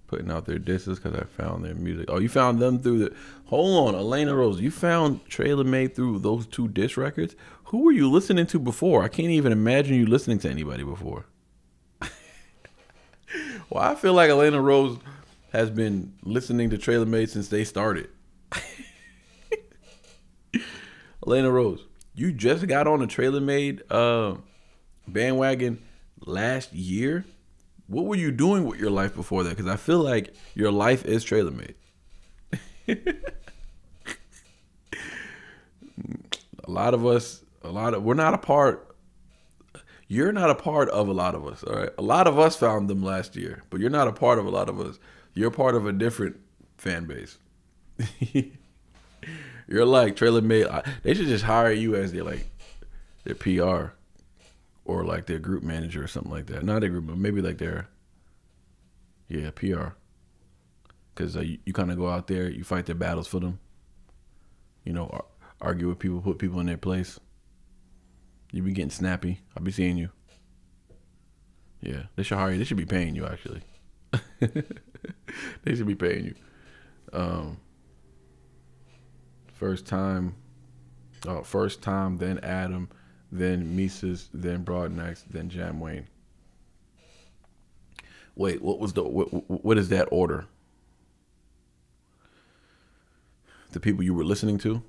putting out their disses because I found their music. Oh, you found them through the... Hold on, Elena Rose. You found TraylorMade through those 2 diss records? Who were you listening to before? I can't even imagine you listening to anybody before. Well, I feel like Elena Rose has been listening to TraylorMade since they started. Elena Rose, you just got on the TraylorMade bandwagon last year. What were you doing with your life before that? Because I feel like your life is TraylorMade. We're not a part. You're not a part of a lot of us, all right? A lot of us found them last year, but you're not a part of a lot of us. You're part of a different fan base. You're like TraylorMade. They should just hire you as their PR. Or like their group manager or something like that. Not their group, but maybe like their, PR. Because you kind of go out there, you fight their battles for them. You know, argue with people, put people in their place. You be getting snappy. I'll be seeing you. Yeah, they should hire you. They should be paying you, actually. They should be paying you. First time, then Adam. Then Mises, then Broadnax, then Jam Wayne. Wait, what is that order? The people you were listening to?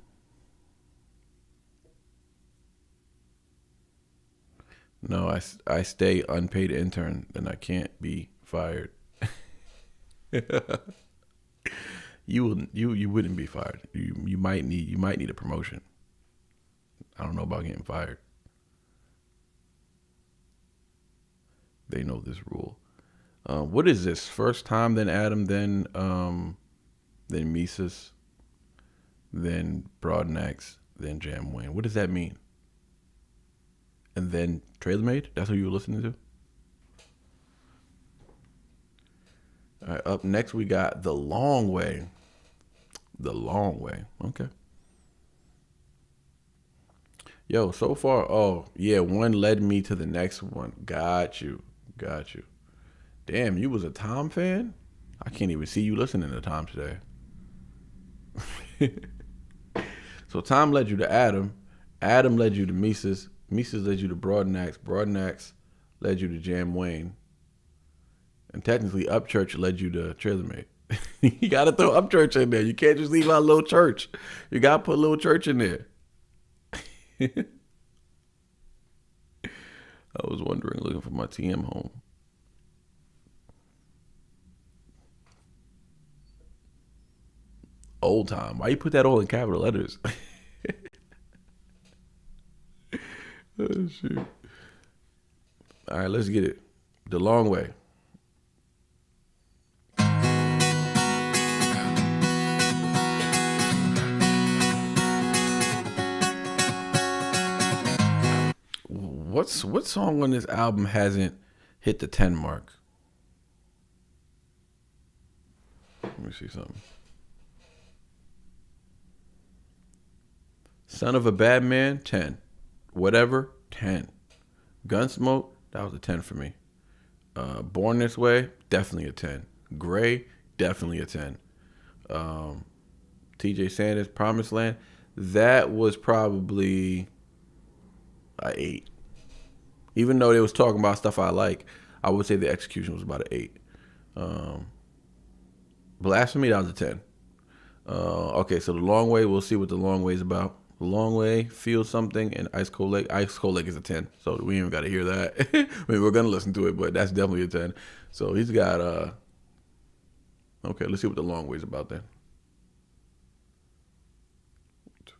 No, I stay unpaid intern, then I can't be fired. You wouldn't be fired. You might need a promotion. I don't know about getting fired. They know this rule. What is this? First time, then Adam, then Mises, then Broadnax, then Jam Wayne. What does that mean? And then TraylorMade? That's who you were listening to? All right, up next we got The Long Way. The Long Way. Okay. Yo, so far, one led me to the next one. Got you. Damn, you was a Tom fan? I can't even see you listening to Tom today. So Tom led you to Adam. Adam led you to Mises. Mises led you to Broadenax. Broadenax led you to Jam Wayne. And technically, Upchurch led you to TraylorMade. You got to throw Upchurch in there. You can't just leave out Little Church. You got to put Little Church in there. I was wondering, looking for my TM home. Old time. Why you put that all in capital letters? Oh, shoot. All right, let's get it. The Long Way. What song on this album hasn't hit the 10 mark? Let me see something. Son of a Bad Man, 10. Whatever, 10. Gunsmoke, that was a 10 for me. Born This Way, definitely a 10. Gray, definitely a 10. TJ Sanders, Promised Land, that was probably an 8. Even though they was talking about stuff I like, I would say the execution was about an 8. Blasphemy, that was a 10. Okay, so The Long Way, we'll see what The Long Way is about. The Long Way, Feel Something, and Ice Cold Lake. Ice Cold Lake is a 10, so we ain't even got to hear that. I mean, we're going to listen to it, but that's definitely a 10. So he's got, okay, let's see what The Long Way is about then. 1, 2, 3,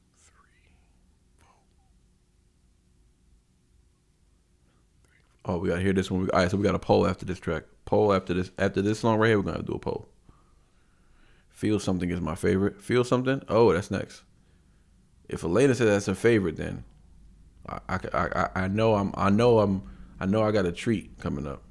4. Oh, we got to hear this one. All right, so we got a poll after this track. Poll after this song right here, we're going to do a poll. Feel Something is my favorite. Feel Something? Oh, that's next. If Elena said that's her favorite, then I know I got a treat coming up.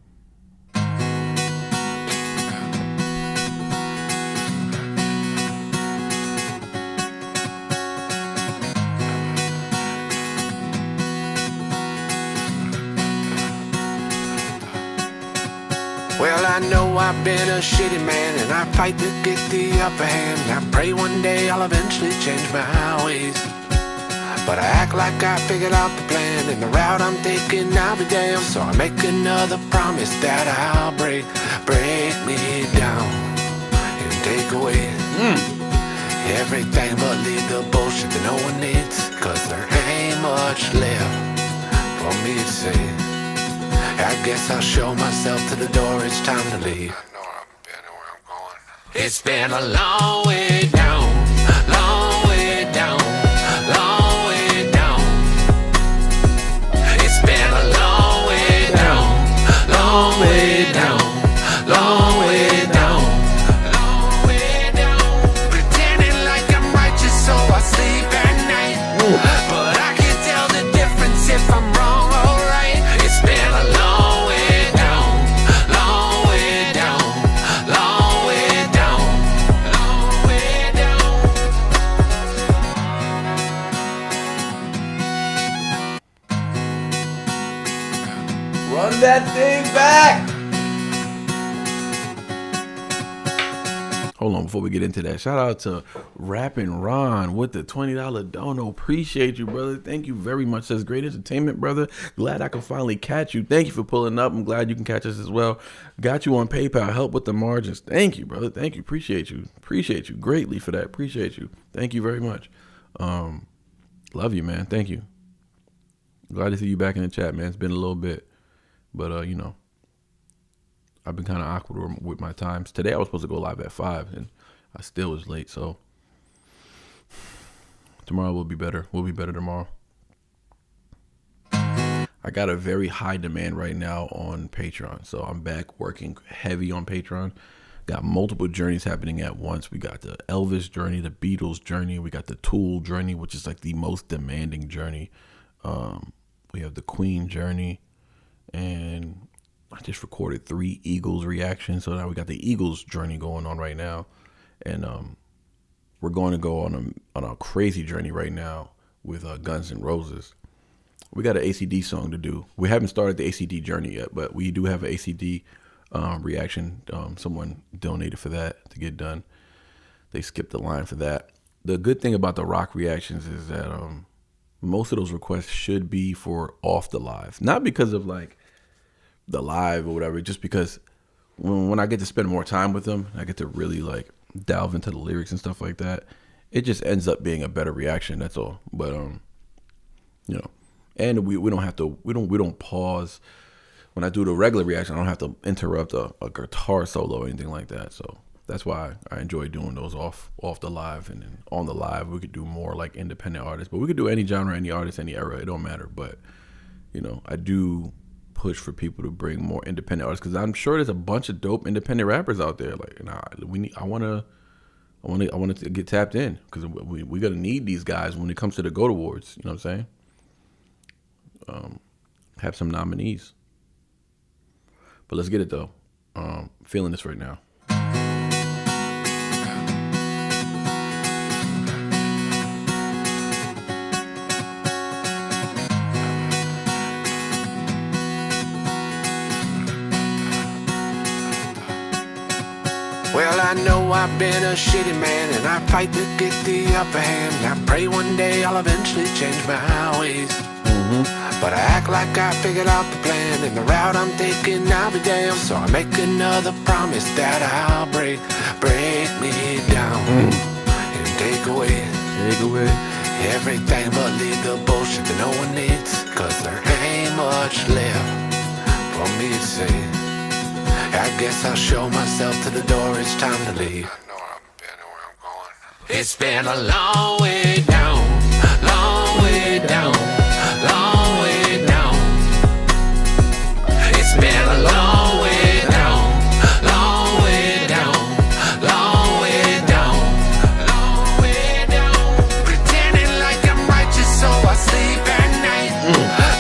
Well, I know I've been a shitty man, and I fight to get the upper hand. I pray one day I'll eventually change my ways, but I act like I figured out the plan, and the route I'm taking I'll be damned. So I make another promise that I'll break me down and take away everything but leave the bullshit that no one needs, 'cause there ain't much left for me to say. I guess I'll show myself to the door, it's time to leave. I know where I'm going. It's been a long way down, long way down, long way down. It's been a long way down, long way down, long way down, long way down. Pretending like I'm righteous so I sleep at night, but I can't tell the difference if I'm wrong or right. It's been a long way down, long way down, long way down, long way down. Run that thing back. Hold on, before we get into that, shout out to Rappin' Ron with the $20 dono. Appreciate you, brother. Thank you very much. That's great entertainment, brother. Glad I could finally catch you. Thank you for pulling up. I'm glad you can catch us as well. Got you on PayPal. Help with the margins. Thank you, brother. Thank you. Appreciate you. Appreciate you greatly for that. Appreciate you. Thank you very much. Love you, man. Thank you. Glad to see you back in the chat, man. It's been a little bit, but you know, I've been kind of awkward with my times. Today I was supposed to go live at 5, and I still was late. So tomorrow will be better. We'll be better tomorrow. I got a very high demand right now on Patreon, so I'm back working heavy on Patreon. Got multiple journeys happening at once. We got the Elvis journey, the Beatles journey. We got the Tool journey, which is like the most demanding journey. We have the Queen journey, and I just recorded 3 Eagles reactions. So now we got the Eagles journey going on right now. And we're going to go on a crazy journey right now with Guns N' Roses. We got an ACD song to do. We haven't started the ACD journey yet, but we do have an ACD reaction. Someone donated for that to get done. They skipped the line for that. The good thing about the rock reactions is that most of those requests should be for off the live, not because of like the live or whatever, just because when I get to spend more time with them, I get to really like delve into the lyrics and stuff like that. It just ends up being a better reaction. That's all. But you know, and we don't have to. We don't pause when I do the regular reaction. I don't have to interrupt a guitar solo or anything like that. So that's why I enjoy doing those off the live, and then on the live we could do more like independent artists. But we could do any genre, any artist, any era. It don't matter. But you know, I do push for people to bring more independent artists because I'm sure there's a bunch of dope independent rappers out there. Like, I want to get tapped in because we gonna need these guys when it comes to the GOAT Awards. You know what I'm saying? Have some nominees. But let's get it though. Feeling this right now. Well, I know I've been a shitty man, and I fight to get the upper hand. I pray one day I'll eventually change my ways. But I act like I figured out the plan, and the route I'm taking, I'll be damned. So I make another promise that I'll break me down, and take away everything but leave the bullshit that no one needs. Cause there ain't much left for me to say. I guess I'll show myself to the door, it's time to leave. I know I've been and where I'm going. It's been a long way down, long way down, long way down. It's been a long way down, long way down, long way down, long way down. Pretending like I'm righteous so I sleep at night.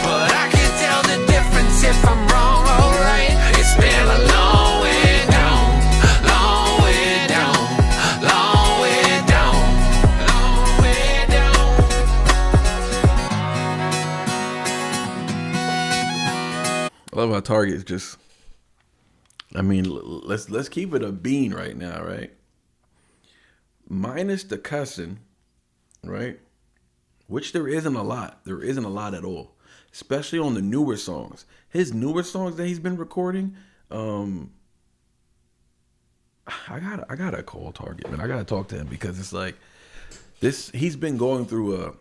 But I can tell the difference if I'm wrong or right. It's been a long I love how Target is just, I mean, let's keep it a bean right now, right? Minus the cussing, right? Which there isn't a lot. There isn't a lot at all, especially on the newer songs. His newer songs that he's been recording, I gotta call Target, man. I gotta talk to him because it's like this. He's been going through a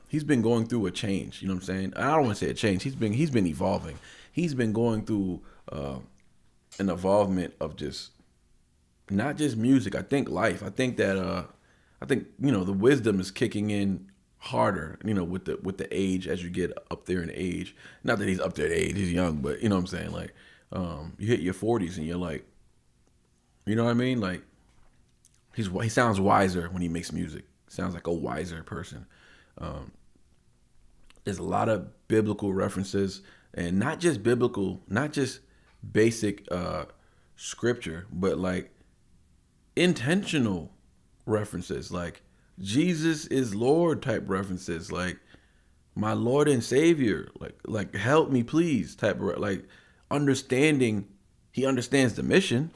change. You know what I'm saying? I don't want to say a change. He's been evolving. He's been going through an evolvement of just not just music. I think life. I think that you know, the wisdom is kicking in harder. You know, with the age as you get up there in age. Not that he's up there in age. He's young, but you know what I'm saying. Like you hit your 40s and you're like, you know what I mean? Like he sounds wiser when he makes music. Sounds like a wiser person. There's a lot of biblical references. And not just biblical, not just basic scripture, but like intentional references, like Jesus is Lord type references, like my Lord and Savior, like help me please type of, like understanding. He understands the mission.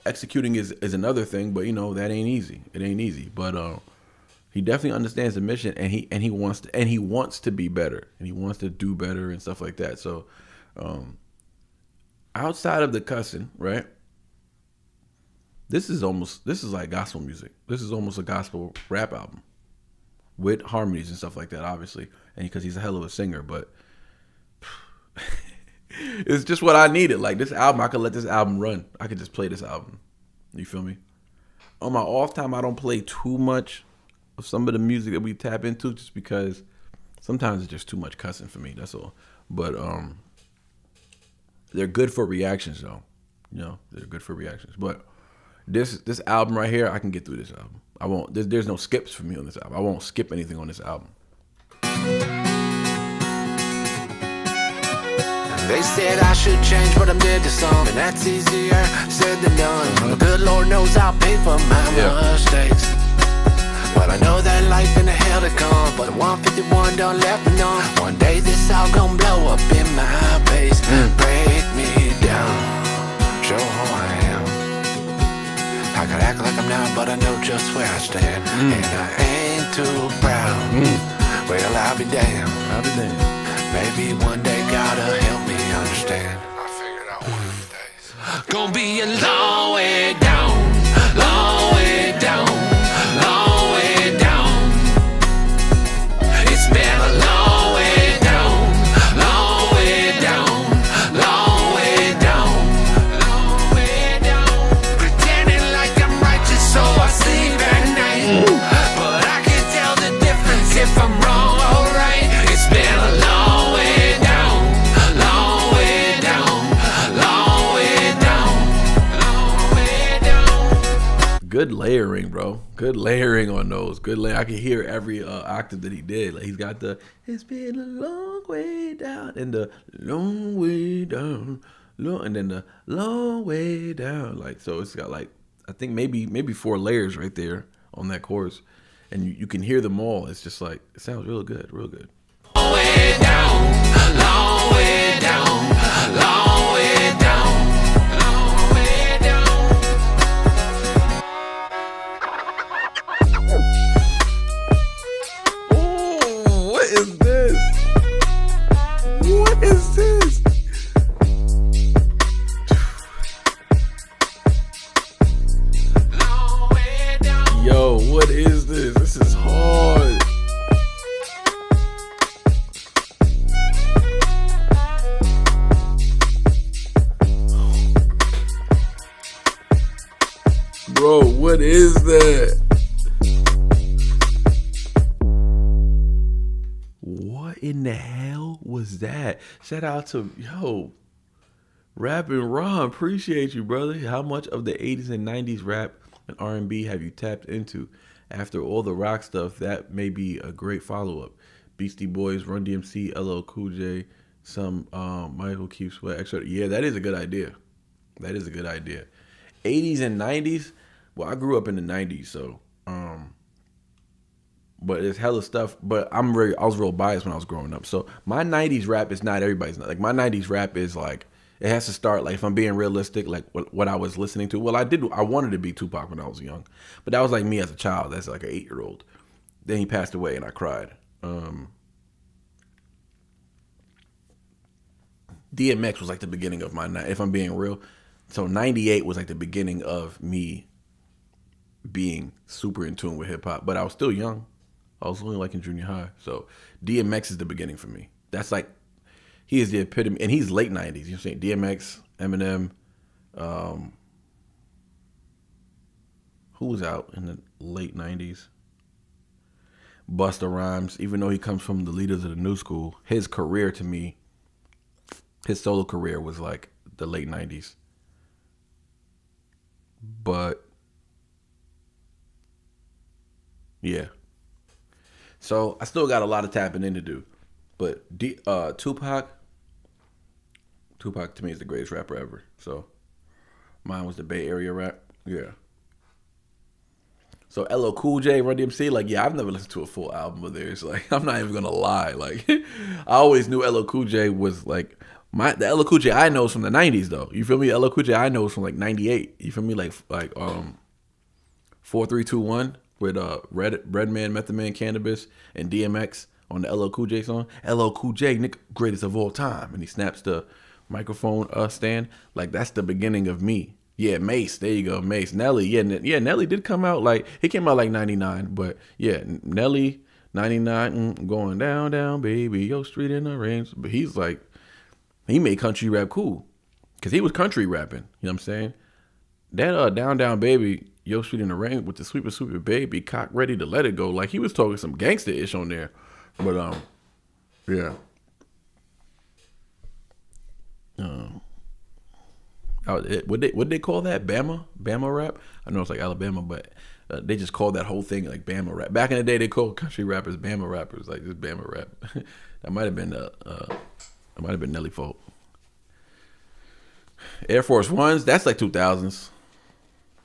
Executing is another thing, but you know that ain't easy. It ain't easy, but he definitely understands the mission, and he wants to be better, and he wants to do better and stuff like that. So, outside of the cussing, right? This is like gospel music. This is almost a gospel rap album with harmonies and stuff like that, obviously, and because he's a hell of a singer. But it's just what I needed. Like this album, I could let this album run. I could just play this album. You feel me? On my off time, I don't play too much of some of the music that we tap into, just because sometimes it's just too much cussing for me. That's all. But they're good for reactions, though. You know, they're good for reactions. But this album right here, I can get through this album. I won't. There's no skips for me on this album. I won't skip anything on this album. They said I should change, but I'm dead to some, and that's easier said than done. The good Lord knows I'll pay for my mistakes. But I know that life in the hell to come. But the 151 done left me numb. One day this all gon' blow up in my face. Break me down, show but I know just where I stand, and I ain't too proud. Well, I'll be damned. Maybe one day God'll help me understand. I figured out one of these days. Gonna be a long way down, long way down, long way down. It's been a long way down, long way down, long way down, long way down. Pretending like I'm righteous so I sleep at night, but I can tell the difference if I'm wrong or right. It's been a long way down, long way down, long way down, long way down. Good layering, bro. Good layering on those. Good layer. I can hear every octave that he did. Like he's got the "It's been a long way down" and the "long way down," and then the "long way down." Like so, it's got like I think maybe 4 layers right there on that chorus, and you can hear them all. It's just like it sounds real good, real good. Long way down, long way down, long way down, long way down. Oh, what is this? What is this? Long way down. Yo, what is this? This is hard. Bro, what is that? What in the hell was that? Shout out to, Rapping Ron. Appreciate you, brother. How much of the 80s and 90s rap and R&B have you tapped into? After all the rock stuff, that may be a great follow-up. Beastie Boys, Run DMC, LL Cool J, some Michael Keith Sweat, etc. Yeah, that is a good idea. That is a good idea. 80s and 90s. Well, I grew up in the 90s, so but there's hella stuff. But I was real biased when I was growing up. So my 90s rap is not everybody's. Like my 90s rap is like it has to start like if I'm being realistic, like what I was listening to. Well, I wanted to be Tupac when I was young, but that was like me as a child. That's like an 8-year-old. Then he passed away and I cried. DMX was like the beginning of my night. If I'm being real, so 98 was like the beginning of me being super in tune with hip hop, but I was still young. I was only like in junior high. So DMX is the beginning for me. That's like, he is the epitome, and he's late 90s. You know what I'm saying? DMX, Eminem, who was out in the late 90s? Busta Rhymes, even though he comes from the leaders of the new school, his career to me, his solo career was like the late 90s. But yeah. So I still got a lot of tapping in to do. But Tupac to me is the greatest rapper ever. So mine was the Bay Area rap. Yeah. So LL Cool J, Run DMC, like, yeah, I've never listened to a full album of theirs. Like, I'm not even going to lie. Like, I always knew LL Cool J was like, the LL Cool J I know is from the 90s, though. You feel me? LL Cool J I know is from like 98. You feel me? Like 4321 with Redman, Method Man, Cannabis, and DMX on the LL Cool J song. LL Cool J, Nick, greatest of all time. And he snaps the microphone stand. Like, that's the beginning of me. Yeah, Mace. There you go, Mace. Nelly. Yeah, Nelly did come out like, he came out like 99. But yeah, Nelly, 99, going down, down, baby, yo, street in the range. But he's like, he made country rap cool. Because he was country rapping. You know what I'm saying? That down, down, baby, yo, street in the rain with the sweeper, sweeper, baby, cock ready to let it go. Like, he was talking some gangster-ish on there. But, yeah. What they call that? Bama rap? I know it's like Alabama, but they just called that whole thing like Bama rap. Back in the day, they called country rappers Bama rappers, like just Bama rap. That might have been Nelly fault. Air Force Ones, that's like 2000s.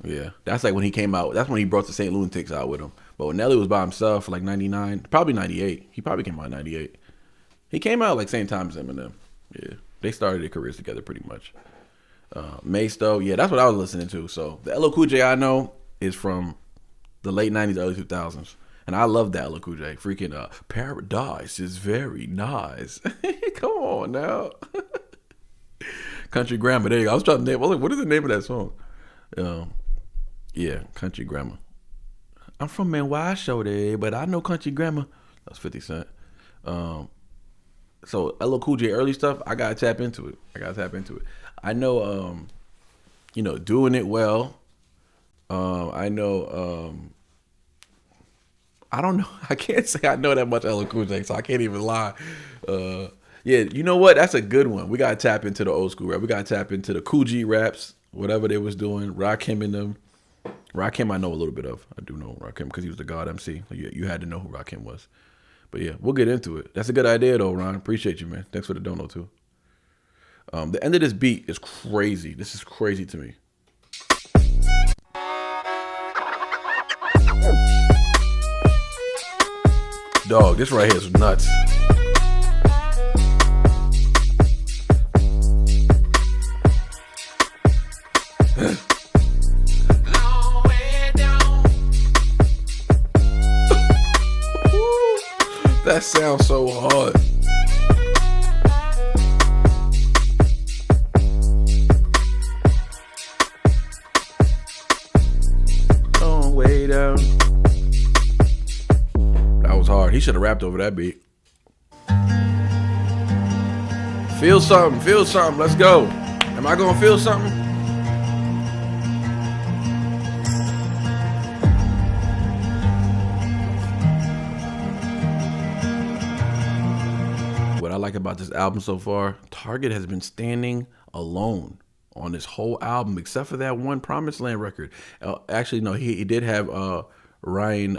Yeah, that's like when he came out. That's when he brought the St. Lunatics out with him. But when Nelly was by himself, like 99, probably 98. He probably came out in 98. He came out like same time as Eminem. Yeah, they started their careers together pretty much. Mace though, yeah, that's what I was listening to. So the LL Cool J I know is from the late 90s, early 2000s. And I love that LL Cool J. Freaking Paradise is very nice. Come on now. Country Grammar. There you go. I was trying to name. What is the name of that song? Yeah, Country Grammar. I'm from NY Shorty, but I know Country Grammar. That's 50 Cent. So LL Cool J early stuff, I gotta tap into it. I know, Doing It Well. I know. I don't know. I can't say I know that much LL Cool J, so I can't even lie. Yeah, you know what? That's a good one. We gotta tap into the old school rap. We gotta tap into the Cool G raps, whatever they was doing. Rakim and them. Rakim I know a little bit of. I do know Rakim because he was the God MC. You had to know who Rakim was. But yeah, we'll get into it. That's a good idea though, Ron. Appreciate you, man. Thanks for the dono too. The end of this beat is crazy. This is crazy to me. Dog, this right here is nuts. That sounds so hard. Long way down. That was hard. He should have rapped over that beat. Feel something. Feel something. Let's go. Am I gonna feel something? What I like about this album so far, Target has been standing alone on this whole album, except for that one Promised Land record. Actually, no, he did have Ryan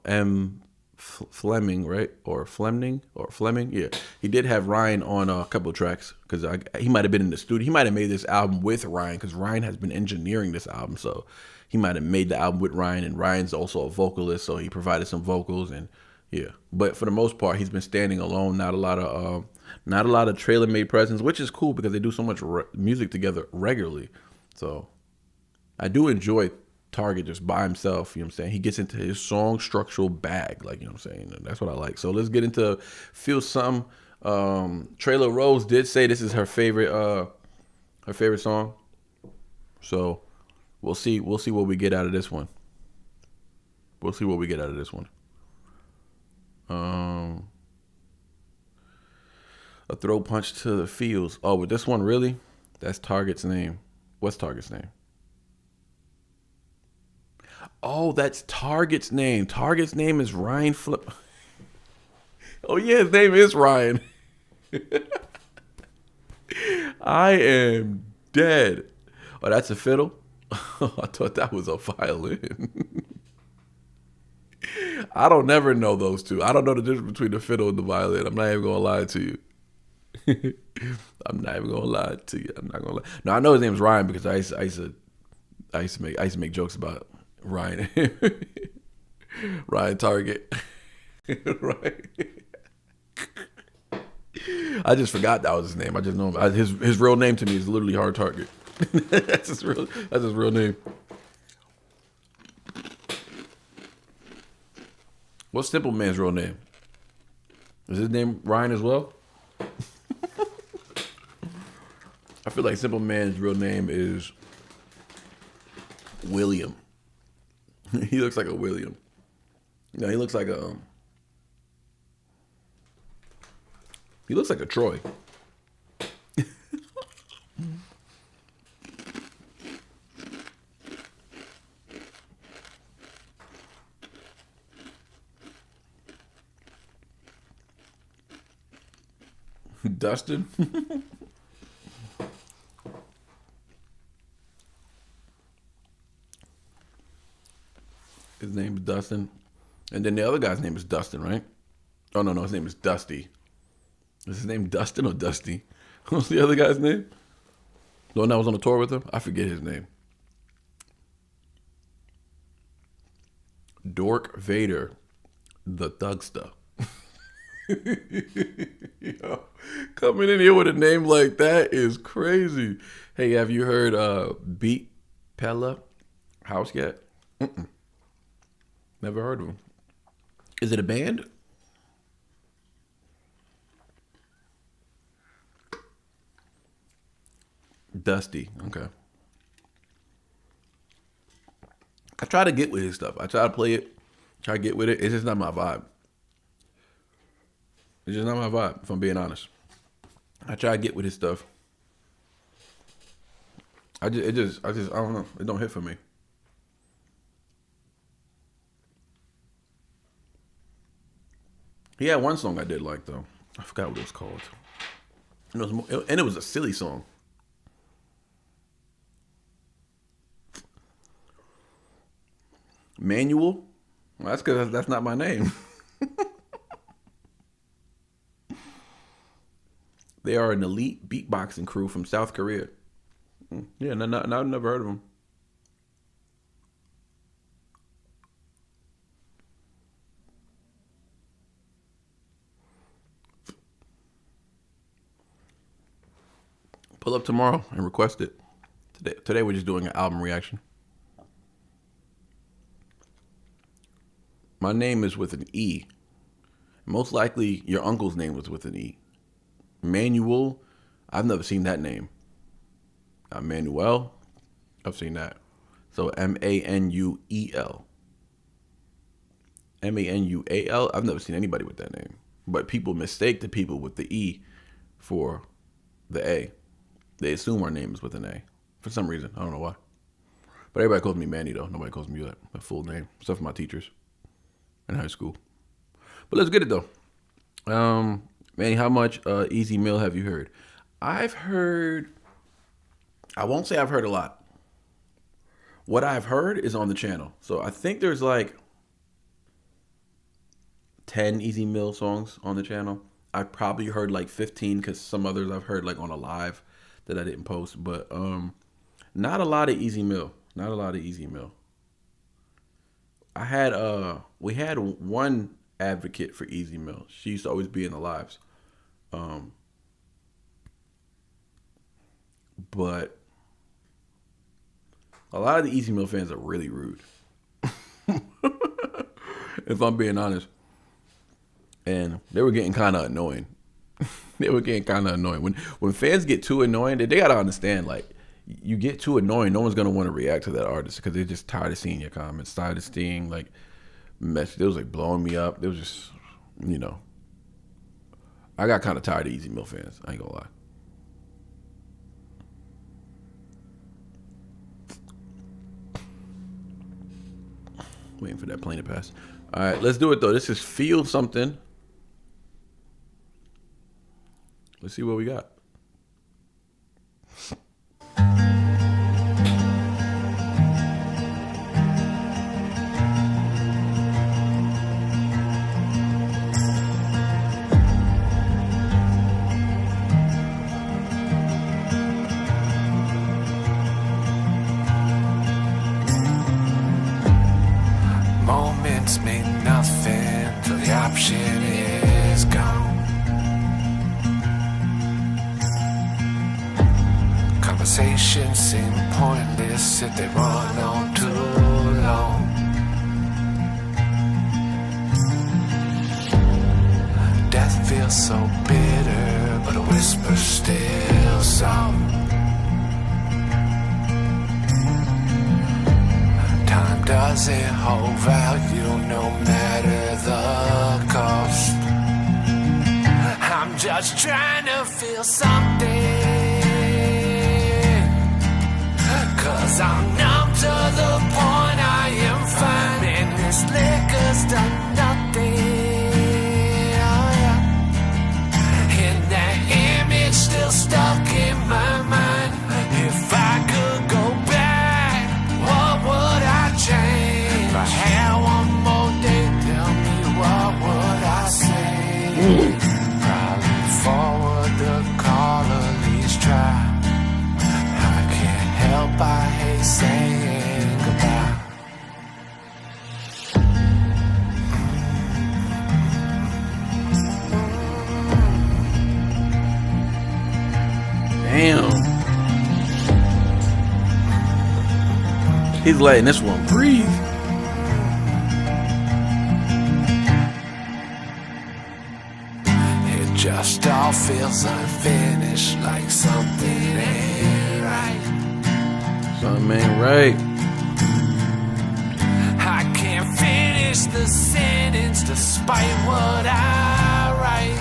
M. Fleming, right? Or Fleming? Yeah. He did have Ryan on a couple of tracks because he might have been in the studio. He might have made this album with Ryan because Ryan has been engineering this album. So he might have made the album with Ryan, and Ryan's also a vocalist, so he provided some vocals and yeah. But for the most part, he's been standing alone. Not a lot of TraylorMade presence, which is cool because they do so much music together regularly. So I do enjoy Target just by himself, you know what I'm saying? He gets into his song structural bag, like, you know what I'm saying? And that's what I like. So let's get into Feel Something. Trailer Rose did say this is her favorite song. So we'll see what we get out of this one. A throat punch to the feels. Oh, with this one, really? That's Target's name. What's Target's name? Oh, that's Target's name. Target's name is Ryan Flip. Oh, yeah, his name is Ryan. I am dead. Oh, that's a fiddle? I thought that was a violin. I don't never know those two. I don't know the difference between the fiddle and the violin. I'm not even going to lie to you. I'm not even going to lie to you. I'm not going to lie. No, I know his name is Ryan because I used to make jokes about Ryan. Ryan Target. Right. I just forgot that was his name. I just know his real name to me is literally Hard Target. That's his real name. What's Simple Man's real name? Is his name Ryan as well? I feel like Simple Man's real name is William. He looks like a William. No, he looks like a Troy. Dustin. His name is Dustin. And then the other guy's name is Dustin, right? Oh, no, his name is Dusty. Is his name Dustin or Dusty? What's the other guy's name? The one that was on the tour with him? I forget his name. Dork Vader, the Thugster. Yo, coming in here with a name like that is crazy. Hey, have you heard Beat Pella House yet? Never heard of him. Is it a band? Dusty. Okay. I try to get with his stuff. I try to play it. Try to get with it. It's just not my vibe. It's just not my vibe, if I'm being honest. I try to get with his stuff. I don't know. It don't hit for me. He had one song I did like, though. I forgot what it was called. And it was a silly song. Manual? Well, that's because that's not my name. They are an elite beatboxing crew from South Korea. Yeah, no, I've never heard of them. Pull up tomorrow and request it. Today we're just doing an album reaction. My name is with an E. Most likely your uncle's name was with an E. Manuel, I've never seen that name. Manuel, I've seen that. So Manuel. Manual, I've never seen anybody with that name. But people mistake the people with the E for the A. They assume our name is with an A. For some reason, I don't know why. But everybody calls me Manny though. Nobody calls me that, my full name. Except for my teachers in high school. But let's get it though. Manny, how much Easy Meal have you heard? I've heard, I won't say I've heard a lot. What I've heard is on the channel. So I think there's like 10 Easy Meal songs on the channel. I probably heard like 15 because some others I've heard like on a live that I didn't post. But not a lot of Easy Meal. Not a lot of Easy Meal. We had one advocate for Easy Meal. She used to always be in the lives. But a lot of the Easy Meal fans are really rude. If I'm being honest. And they were getting kind of annoying. When fans get too annoying, they got to understand, like, you get too annoying, no one's going to want to react to that artist because they're just tired of seeing your comments, tired of seeing, like, messages. It was, like, blowing me up. It was just, you know. I got kind of tired of Easy Meal fans. I ain't going to lie. Waiting for that plane to pass. All right, let's do it, though. This is Feel Something. Let's see what we got. Moments mean nothing till the option is gone. Conversations seem pointless if they run on too long. Death feels so bitter, but a whisper still soft. Time doesn't hold value no matter the cost. I'm just trying to feel something. 'Cause I'm numb to the point I am fine. And this liquor's done nothing. Oh, yeah. And that image still stuck in my mind. If I could go back, what would I change? If I had one more day, tell me what would I say? Probably forward the call, at least try. I hate saying goodbye. Damn. He's letting this one breathe. all feels unfinished, like something ain't right. Something ain't right. I can't finish the sentence despite what I write.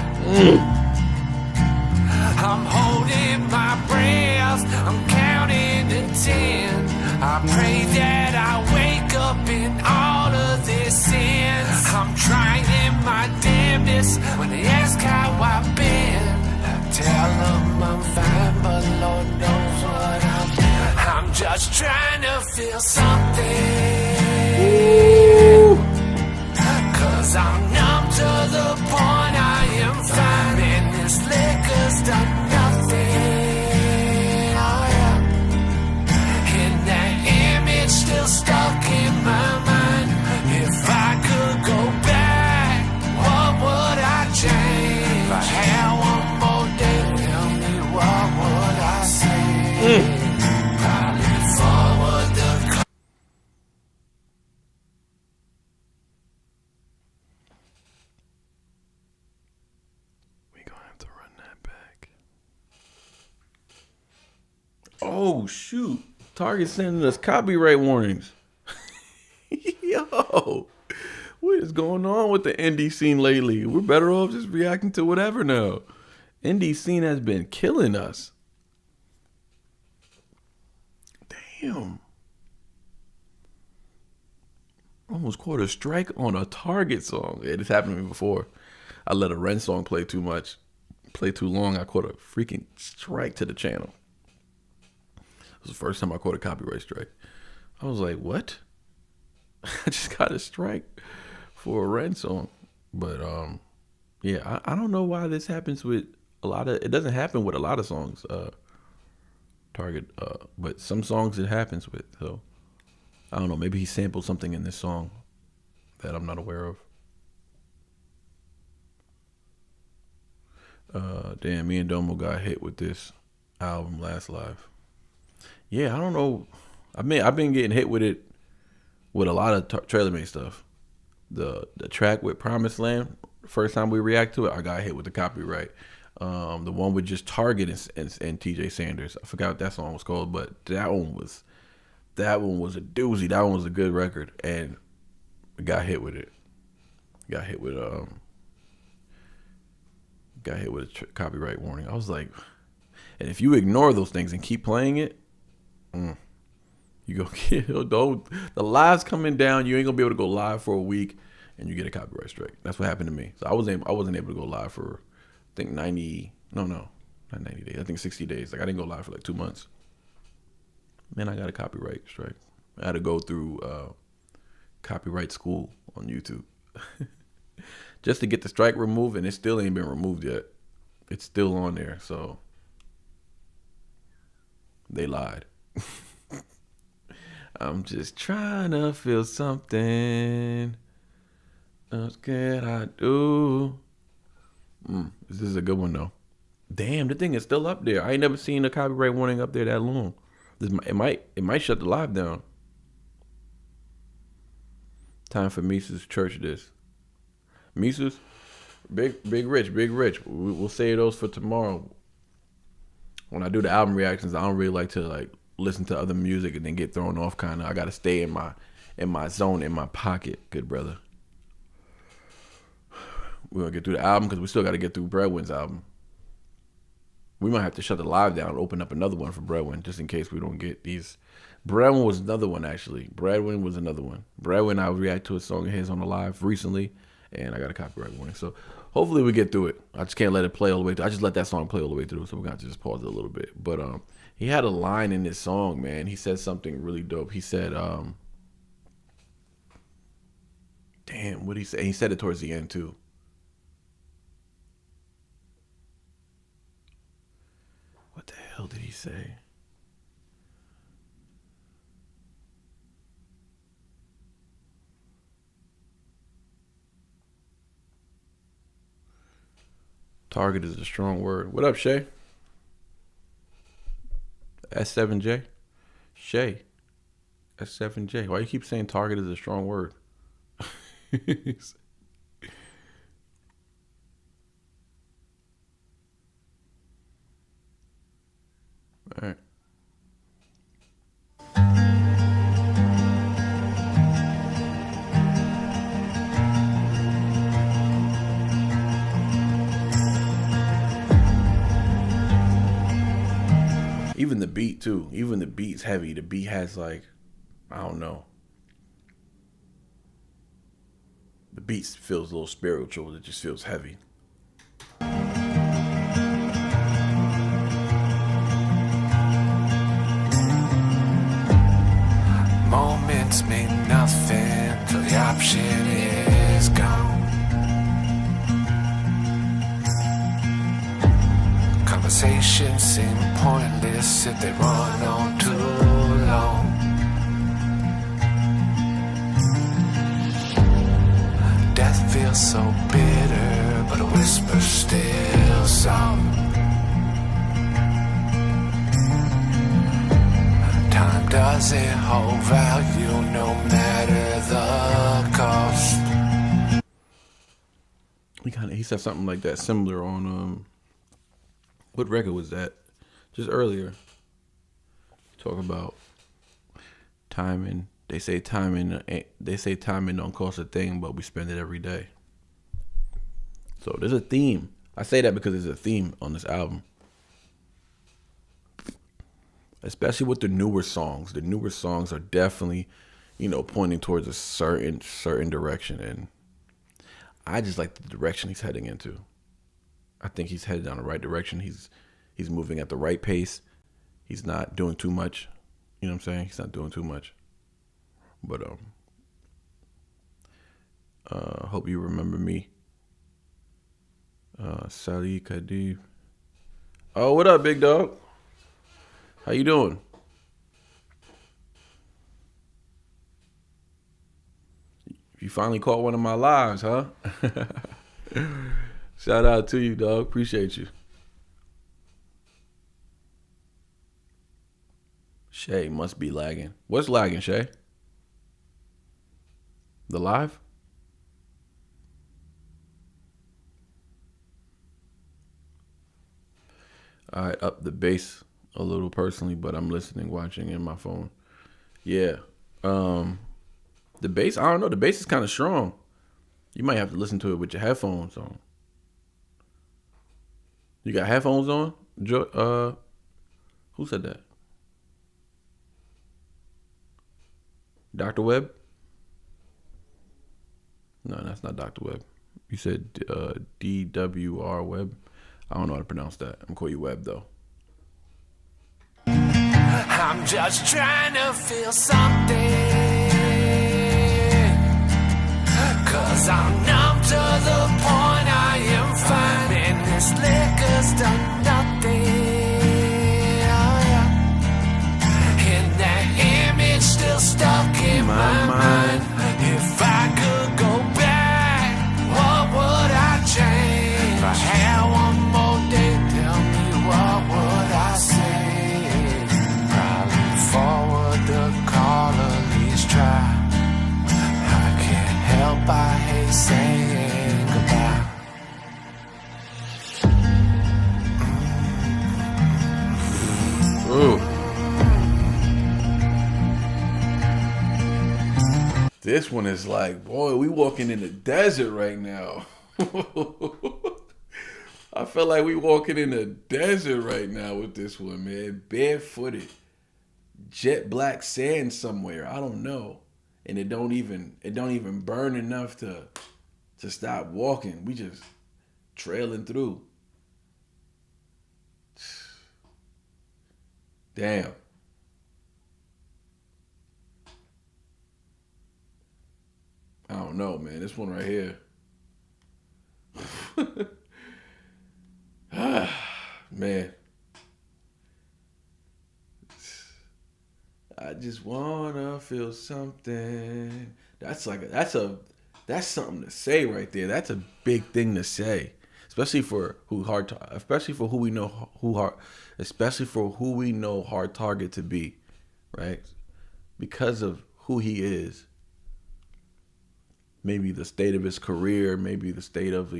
I'm holding my breath, I'm counting to 10. I pray that I wake up in all of this sins. I'm trying my damnedest when they ask how I've been. I tell them I'm fine, but Lord knows what I'm just trying to feel something. Cause I'm numb to the point I am fine. And this liquor's done nothing. Oh yeah. And that image still stuck in my mind. If I could go back, what would I change? If I had one more day, tell me what would I say? Probably forward the We gonna have to run that back. Oh shoot! Target sending us copyright warnings. Yo, what is going on with the indie scene lately? We're better off just reacting to whatever now. Indie scene has been killing us. Damn. Almost caught a strike on a Target song. It has happened to me before. I let a Ren song play too much, play too long. I caught a freaking strike to the channel. It was the first time I caught a copyright strike. I was like, what? I just got a strike for a Ren song. But yeah, I don't know why this happens with a lot of, it doesn't happen with a lot of songs, Target, but some songs it happens with. So I don't know, maybe he sampled something in this song that I'm not aware of. Damn, me and Domo got hit with this album last live. Yeah, I don't know. I've been getting hit with it with a lot of TraylorMade stuff. The track with Promised Land, the first time we react to it, I got hit with the copyright. The one with just Target and TJ Sanders, I forgot what that song was called, but that one was a doozy. That one was a good record, and we got hit with it. Got hit with a copyright warning. I was like, and if you ignore those things and keep playing it, you go get the live's coming down. You ain't gonna be able to go live for a week, and you get a copyright strike. That's what happened to me. So I wasn't able to go live for, I think not 90 days. I think 60 days. Like I didn't go live for like 2 months. Man, I got a copyright strike. I had to go through copyright school on YouTube just to get the strike removed, and it still ain't been removed yet. It's still on there, so they lied. I'm just trying to feel something. What can I do? This is a good one though. Damn, the thing is still up there. I ain't never seen a copyright warning up there that long. It might shut the live down. Time for Mises Church this. Mises, big rich. We'll save those for tomorrow. When I do the album reactions, I don't really like to listen to other music and then get thrown off. Kind of, I gotta stay in my zone, in my pocket. Good brother. We're gonna get through the album because we still gotta get through Breadwin's album. We might have to shut the live down and open up another one for Breadwin just in case we don't get these. Breadwin was another one actually. Breadwin was another one. Breadwin, I react to a song of his on the live recently, and I got a copyright warning. So hopefully we get through it. I just can't let it play all the way through. I just let that song play all the way through, so we're gonna have to just pause it a little bit. But he had a line in this song, man. He said something really dope. He said, damn, what'd he say? He said it towards the end too. What the hell did he say? Target is a strong word. What up, Shay? S7J? Shay. S7J. Why you keep saying target is a strong word? Even the beat too. Even the beat's heavy. The beat has like, I don't know. The beat feels a little spiritual. It just feels heavy. Moments mean nothing till the option is gone. Conversations seem pointless if they run on too long. Death feels so bitter, but a whisper still song. Time doesn't hold value no matter the cost. He said something like that similar on what record was that? Just earlier. Talk about timing. They say timing don't cost a thing, but we spend it every day. So there's a theme. I say that because there's a theme on this album. Especially with the newer songs. The newer songs are definitely, pointing towards a certain direction. And I just like the direction he's heading into. I think he's headed down the right direction. He's moving at the right pace. He's not doing too much. You know what I'm saying? He's not doing too much. But hope you remember me. Sally Kadib. Oh, what up, big dog? How you doing? You finally caught one of my lives, huh? Shout out to you, dog. Appreciate you. Shay must be lagging. What's lagging, Shay? The live? I up the bass a little personally, but I'm listening, watching in my phone. Yeah. The bass, I don't know. The bass is kind of strong. You might have to listen to it with your headphones on. You got headphones on? Who said that? Dr. Webb? No, that's not Dr. Webb. You said DWR Webb. I don't know how to pronounce that. I'm gonna call you Webb though. I'm just trying to feel something, 'cause I'm numb to the point I am fine, and this liquor's done nothing. Oh, yeah. And that image still stuck in my mind. If I could go back, what would I change? If I had one more day, tell me what would I say? Probably forward the call, at least try. I can't help, I hate saying goodbye. Ooh. This one is like, boy, we walking in the desert right now. I feel like we walking in the desert right now with this one, man. Barefooted. Jet black sand somewhere. I don't know. And it don't even burn enough to stop walking. We just trailing through. Damn. I don't know, man. This one right here. Man. I just wanna feel something. That's something to say right there. That's a big thing to say. Especially for who we know Hard Target to be, right? Because of who he is. Maybe the state of his career, maybe the state of,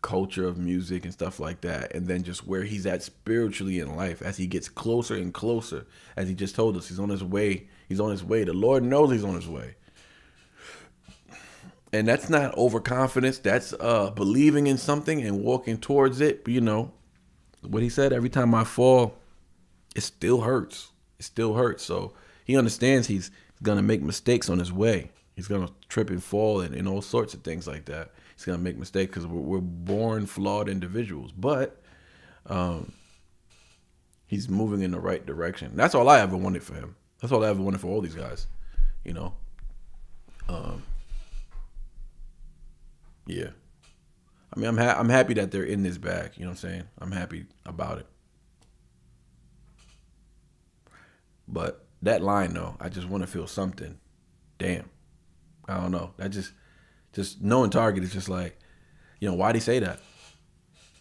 culture of music and stuff like that, and then just where he's at spiritually in life as he gets closer and closer. As he just told us, he's on his way. The Lord knows he's on his way. And that's not overconfidence. That's believing in something and walking towards it. what he said, every time I fall, it still hurts. It still hurts. So he understands he's going to make mistakes on his way. He's going to trip and fall and all sorts of things like that. He's going to make mistakes because we're born flawed individuals. But he's moving in the right direction. That's all I ever wanted for him. That's all I ever wanted for all these guys, you know. Yeah. I mean, I'm happy that they're in this bag. You know what I'm saying? I'm happy about it. But that line, though, I just want to feel something. Damn. I don't know. That just knowing Target is just like, you know, why'd he say that?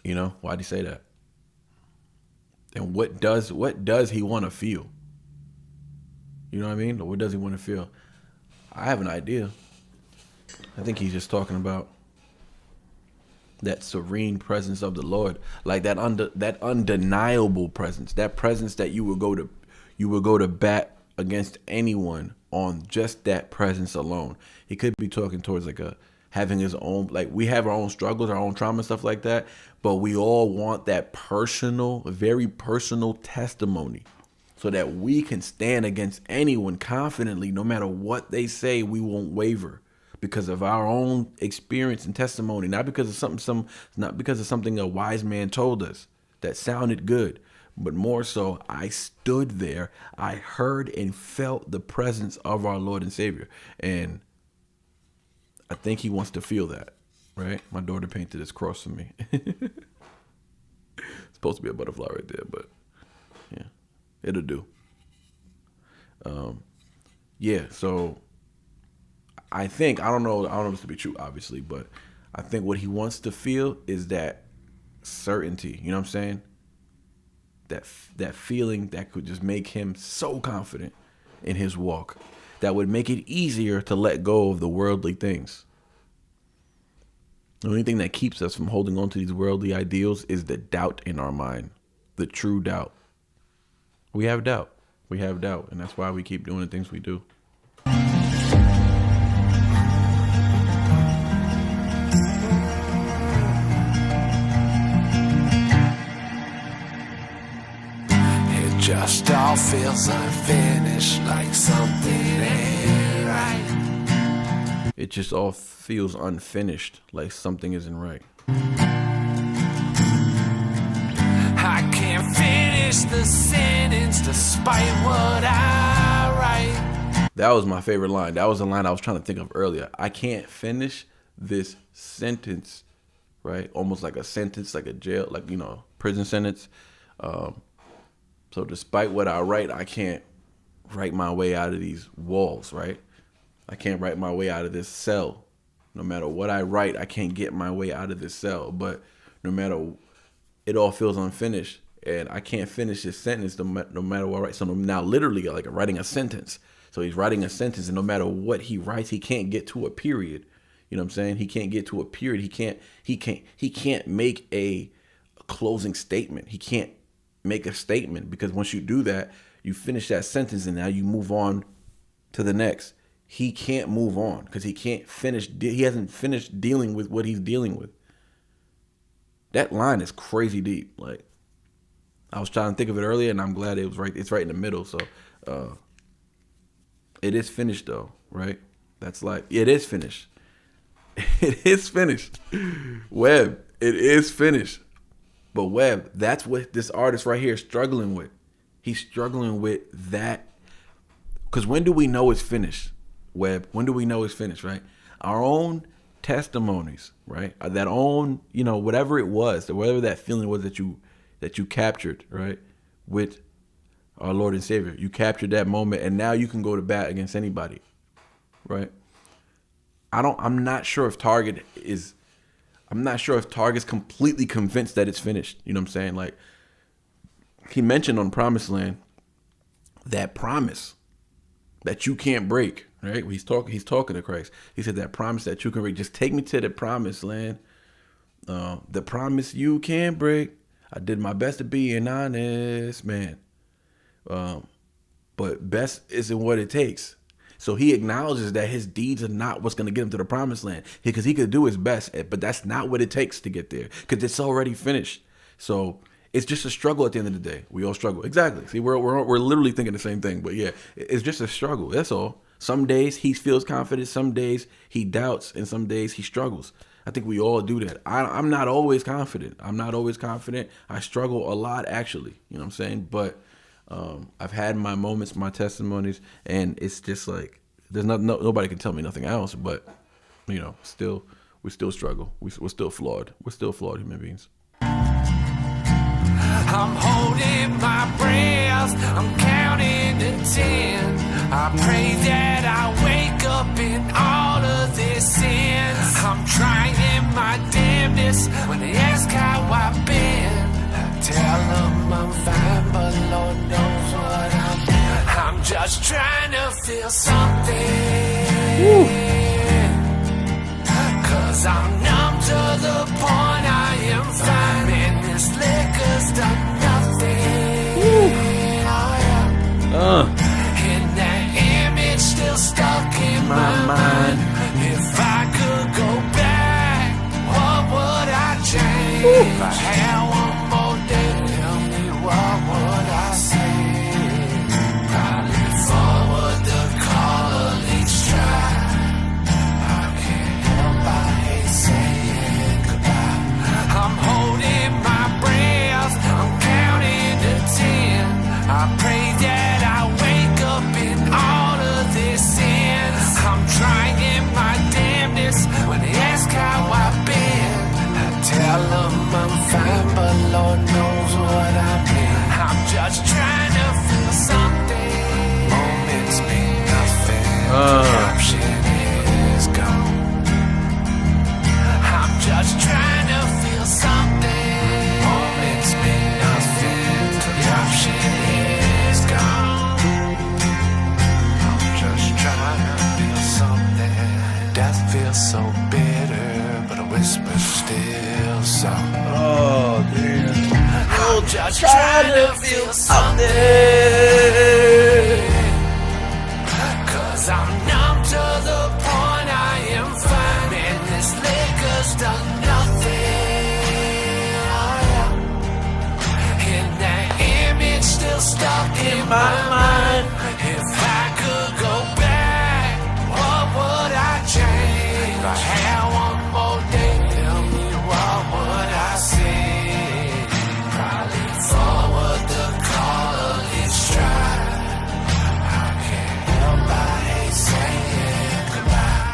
You know, why'd he say that? And what does he want to feel? You know what I mean? Or what does he want to feel? I have an idea. I think he's just talking about that serene presence of the Lord, like that undeniable presence, that presence that you would go to bat against anyone on just that presence alone. He could be talking towards like having his own, like we have our own struggles, our own trauma, stuff like that, but we all want that personal, very personal testimony so that we can stand against anyone confidently. No matter what they say, we won't waver because of our own experience and testimony, not because of something a wise man told us that sounded good, but more so, I stood there, I heard and felt the presence of our Lord and Savior. And I think he wants to feel that, right? My daughter painted this cross for me. It's supposed to be a butterfly right there, but yeah, it'll do. Yeah, so I think, I don't know this to be true, obviously, but I think what he wants to feel is that certainty, you know what I'm saying? That feeling that could just make him so confident in his walk, that would make it easier to let go of the worldly things. The only thing that keeps us from holding on to these worldly ideals is the doubt in our mind, the true doubt. We have doubt, and that's why we keep doing the things we do. Just all feels unfinished, like something ain't right. It just all feels unfinished, like something isn't right. I can't finish the sentence despite what I write. That was my favorite line. That was the line I was trying to think of earlier. I can't finish this sentence, right? Almost like a sentence, like a jail, like, you know, prison sentence. So despite what I write, I can't write my way out of these walls, right? I can't write my way out of this cell. No matter what I write, I can't get my way out of this cell. But no matter, it all feels unfinished. And I can't finish this sentence no matter what I write. So now literally like writing a sentence. So he's writing a sentence, and no matter what he writes, he can't get to a period. You know what I'm saying? He can't get to a period. He can't make a closing statement. He can't make a statement, because once you do that, you finish that sentence and now you move on to the next. He can't move on because he hasn't finished dealing with what he's dealing with. That line is crazy deep. Like, I was trying to think of it earlier, and I'm glad it's right in the middle. So it is finished though, right? That's like, it is finished. It is finished. Webb, it is finished. But Webb, that's what this artist right here is struggling with. He's struggling with that. Because when do we know it's finished, Webb? When do we know it's finished, right? Our own testimonies, right? That own, you know, whatever it was, whatever that feeling was that you captured, right? With our Lord and Savior. You captured that moment, and now you can go to bat against anybody, right? I'm not sure if Target's completely convinced that it's finished. You know what I'm saying? Like, he mentioned on Promised Land, that promise that you can't break, right? He's talking to Christ. He said that promise that you can break. Just take me to the Promised Land. The promise you can't break. I did my best to be an honest man. But best isn't what it takes. So he acknowledges that his deeds are not what's going to get him to the Promised Land, because he could do his best, but that's not what it takes to get there, because it's already finished. So it's just a struggle at the end of the day. We all struggle. Exactly. See, we're literally thinking the same thing. But yeah, it's just a struggle. That's all. Some days he feels confident. Some days he doubts. And some days he struggles. I think we all do that. I'm not always confident. I struggle a lot, actually. You know what I'm saying? But I've had my moments, my testimonies, and it's just like there's nobody can tell me nothing else. But you know, we still struggle. We're still flawed. We're still flawed human beings. I'm holding my breath, I'm counting to 10. I pray that I wake up in all of this sins. I'm trying my damnedest when they ask how I've been. I tell them I'm fine, but Lord knows what I'm doing. I'm just trying to feel something. Cause I'm numb to the point I am fine. And this liquor's done nothing. And that image still stuck in my mind. If I could go back, what would I change? If I had one more day, tell me what would I say? Probably forward the call of each try. I'm holding my breath, I'm counting to 10. I pray that I wake up in all of this sins. I'm trying my damnedest when they ask how I've been. I tell them I'm fine, but Lord knows what I've been. I'm just trying to feel something. Moments mean nothing. Option is gone. I'm just trying to feel something. Moments mean nothing. The option is gone. I'm just trying to feel something. Death feels so bitter, but a whisper still soft. Oh, damn. I'm just trying to feel something. Cause I'm numb to the point I am fine. And this liquor's done nothing. And that image still stuck in my mind. If I could go back, what would I change? If I had one more day, tell me what would I say? Probably forward the call of each try. I can't help I hate saying goodbye.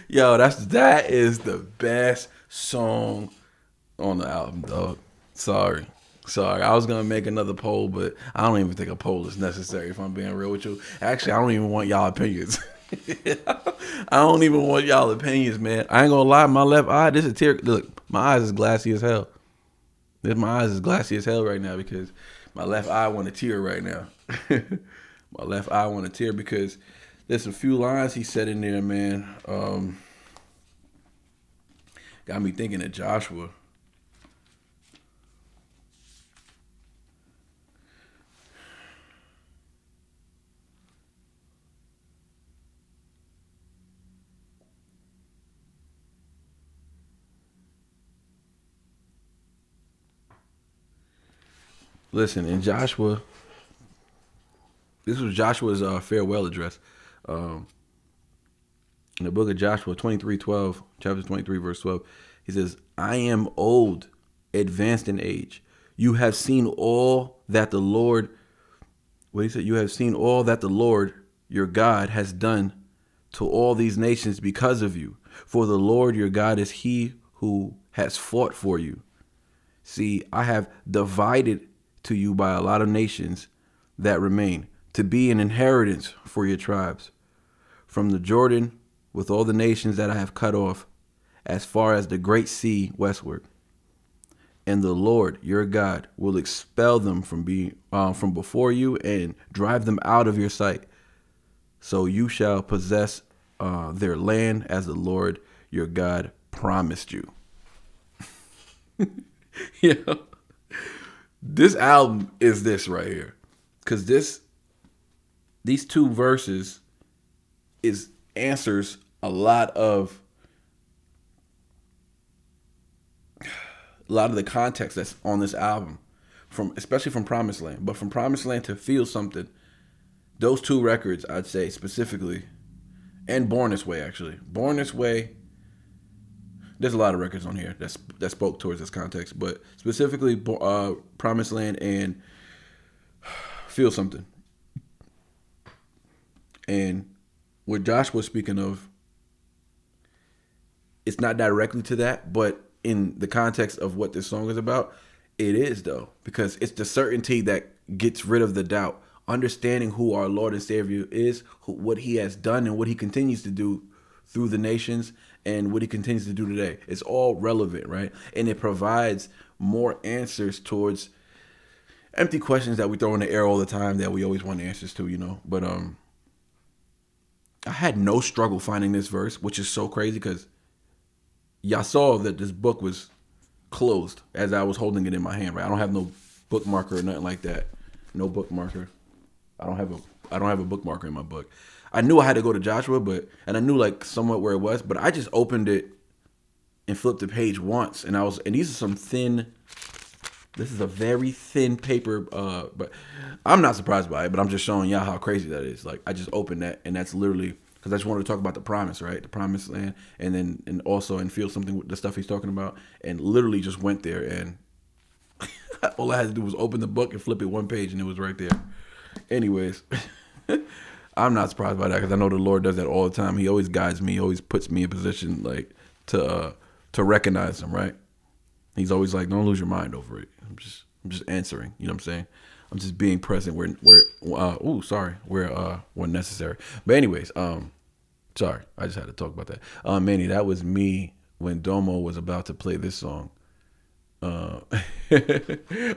Yo, that is the best song on the album, dog. Sorry. I was gonna make another poll, but I don't even think a poll is necessary if I'm being real with you. Actually, I don't even want y'all opinions. I don't even want y'all opinions, man. I ain't gonna lie, my left eye, this is tear. Look, my eyes is glassy as hell. My eyes is glassy as hell right now because my left eye want to tear right now. My left eye want to tear because there's a few lines he said in there, man. Got me thinking of Joshua. Listen, in Joshua, this was Joshua's farewell address. In the book of Joshua 23:12, chapter 23, verse 12, he says, I am old, advanced in age. You have seen all that the Lord, you have seen all that the Lord, your God, has done to all these nations because of you. For the Lord, your God, is he who has fought for you. See, I have divided to you by a lot of nations that remain, to be an inheritance for your tribes. From the Jordan, with all the nations that I have cut off, as far as the great sea westward. And the Lord, your God, will expel them from before you and drive them out of your sight. So you shall possess their land as the Lord, your God, promised you. Yeah. This album is this right here. Because these two verses is answers a lot of the context that's on this album, especially from Promised Land. But from Promised Land to Feel Something, those two records, I'd say specifically, and Born This Way, actually. Born This Way, there's a lot of records on here that spoke towards this context, but specifically Promised Land and Feel Something. And what Josh was speaking of, it's not directly to that, but in the context of what this song is about, it is though, because it's the certainty that gets rid of the doubt. Understanding who our Lord and Savior is, what he has done and what he continues to do through the nations and what he continues to do today. It's all relevant, right? And it provides more answers towards empty questions that we throw in the air all the time that we always want answers to, you know? But I had no struggle finding this verse, which is so crazy because y'all saw that this book was closed as I was holding it in my hand, right? I don't have no bookmarker or nothing like that. No bookmarker. I don't have a bookmarker in my book. I knew I had to go to Joshua, and I knew like somewhat where it was, but I just opened it and flipped the page once, and these are some thin. This is a very thin paper, but I'm not surprised by it. But I'm just showing y'all how crazy that is. Like I just opened that, and that's literally because I just wanted to talk about the promise, right? The Promised Land, and also Feel Something with the stuff he's talking about, and literally just went there, and all I had to do was open the book and flip it one page, and it was right there. Anyways, I'm not surprised by that because I know the Lord does that all the time. He always guides me. He always puts me in position like to recognize him, right? He's always like, don't lose your mind over it. I'm just answering. You know what I'm saying? I'm just being present where when necessary. But anyways, sorry, I just had to talk about that. Manny, that was me when Domo was about to play this song. Oh,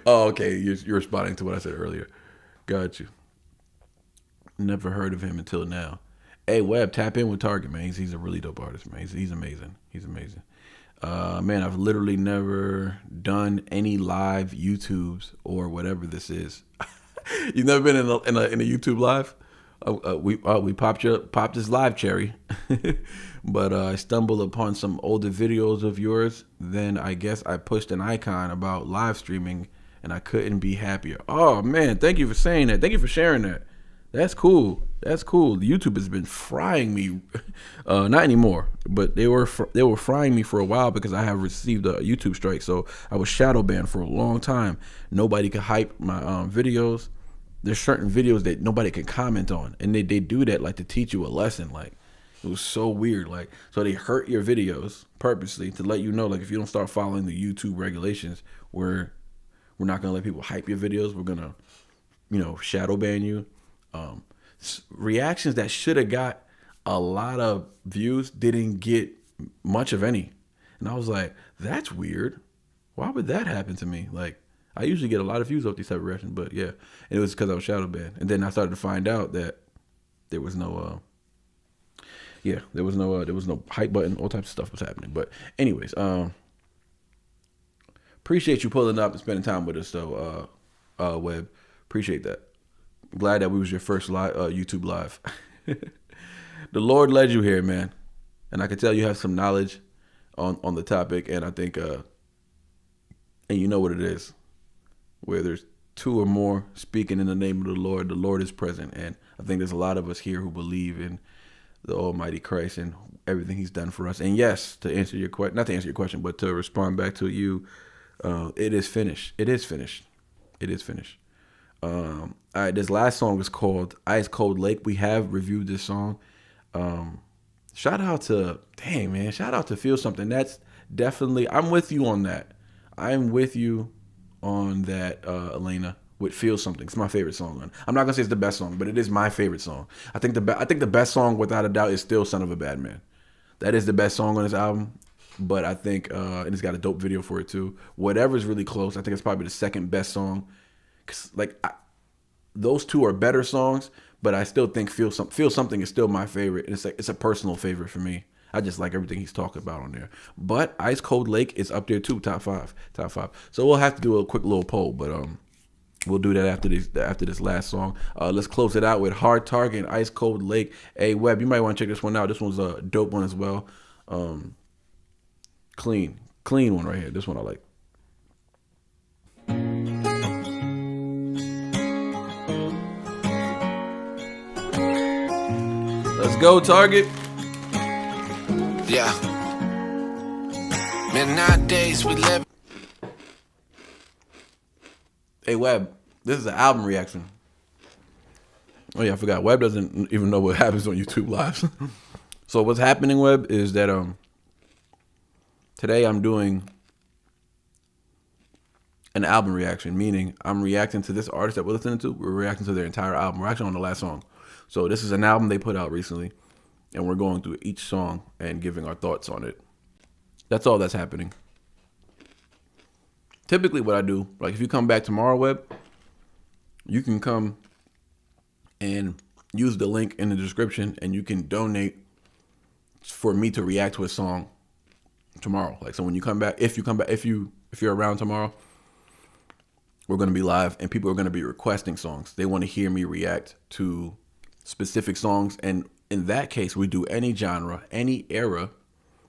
okay. You're responding to what I said earlier. Got you. Never heard of him until now. Hey, Webb, tap in with Target, man. He's a really dope artist, man. He's amazing. He's amazing. Man, I've literally never done any live YouTubes or whatever this is. You've never been in a YouTube live? We popped this live cherry, but I stumbled upon some older videos of yours. Then I guess I pushed an icon about live streaming, and I couldn't be happier. Oh man, thank you for saying that. Thank you for sharing that. That's cool. That's cool. YouTube has been frying me, not anymore, but they were frying me for a while because I have received a YouTube strike. So I was shadow banned for a long time. Nobody could hype my videos. There's certain videos that nobody can comment on, and they do that like to teach you a lesson. Like it was so weird. Like so they hurt your videos purposely to let you know like if you don't start following the YouTube regulations, we're not gonna let people hype your videos. We're gonna shadow ban you. Reactions that should have got a lot of views didn't get much of any, and I was like, that's weird. Why would that happen to me? Like I usually get a lot of views off these type of reactions, but yeah, and it was because I was shadow banned, and then I started to find out that there was no hype button. All types of stuff was happening. But anyways, appreciate you pulling up and spending time with us though, Webb. Appreciate that. Glad that we was your first live, YouTube live. The Lord led you here, man, and I can tell you have some knowledge on the topic, and I think and you know what it is. Where there's two or more speaking in the name of the Lord is present, and I think there's a lot of us here who believe in the Almighty Christ and everything He's done for us. And yes, to answer your question, not to answer your question, but to respond back to you, it is finished. It is finished. It is finished. All right, this last song is called Ice Cold Lake. We have reviewed this song. Shout out to Feel Something. That's definitely, I'm with you on that. I'm with you on that, Elena, with Feel Something. It's my favorite song. I'm not gonna say it's the best song, but it is my favorite song. I think the best song, without a doubt, is still Son of a Bad Man. That is the best song on this album. But I think, and it's got a dope video for it too. Whatever's really close, I think it's probably the second best song. Cause those two are better songs, but I still think Feel Something is still my favorite. And it's a personal favorite for me. I just like everything he's talking about on there. But Ice Cold Lake is up there too, top five. So we'll have to do a quick little poll. But We'll do that after this last song. Let's close it out with Hard Target and Ice Cold Lake. Hey, Webb, you might want to check this one out. This one's a dope one as well. Clean one right here. This one I like. Let's go, Target. Yeah. Midnight days we live. Hey, Webb, this is an album reaction. Oh, yeah, I forgot. Webb doesn't even know what happens on YouTube Lives. So what's happening, Webb, is that today I'm doing an album reaction, meaning I'm reacting to this artist that we're listening to. We're reacting to their entire album. We're actually on the last song. So this is an album they put out recently, and we're going through each song and giving our thoughts on it. That's all that's happening. Typically what I do, like if you come back tomorrow, Webb, you can come and use the link in the description and you can donate for me to react to a song tomorrow. Like, so when you come back, if you're around tomorrow, we're going to be live and people are going to be requesting songs. They want to hear me react to specific songs. And in that case, we do any genre, any era,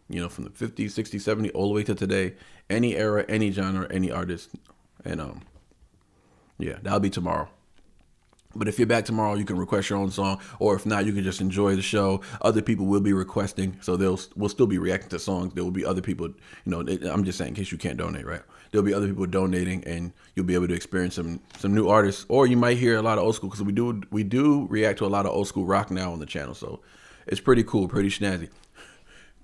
you know, from the 50s, 60s, 70s, all the way to today, any era, any genre, any artist. And yeah, that'll be tomorrow. But if you're back tomorrow, you can request your own song, or if not, you can just enjoy the show. Other people will be requesting, so we'll still be reacting to songs. There will be other people, you know, I'm just saying in case you can't donate, right? There'll be other people donating, and you'll be able to experience some new artists, or you might hear a lot of old school, because we do react to a lot of old school rock now on the channel, so it's pretty cool, pretty snazzy.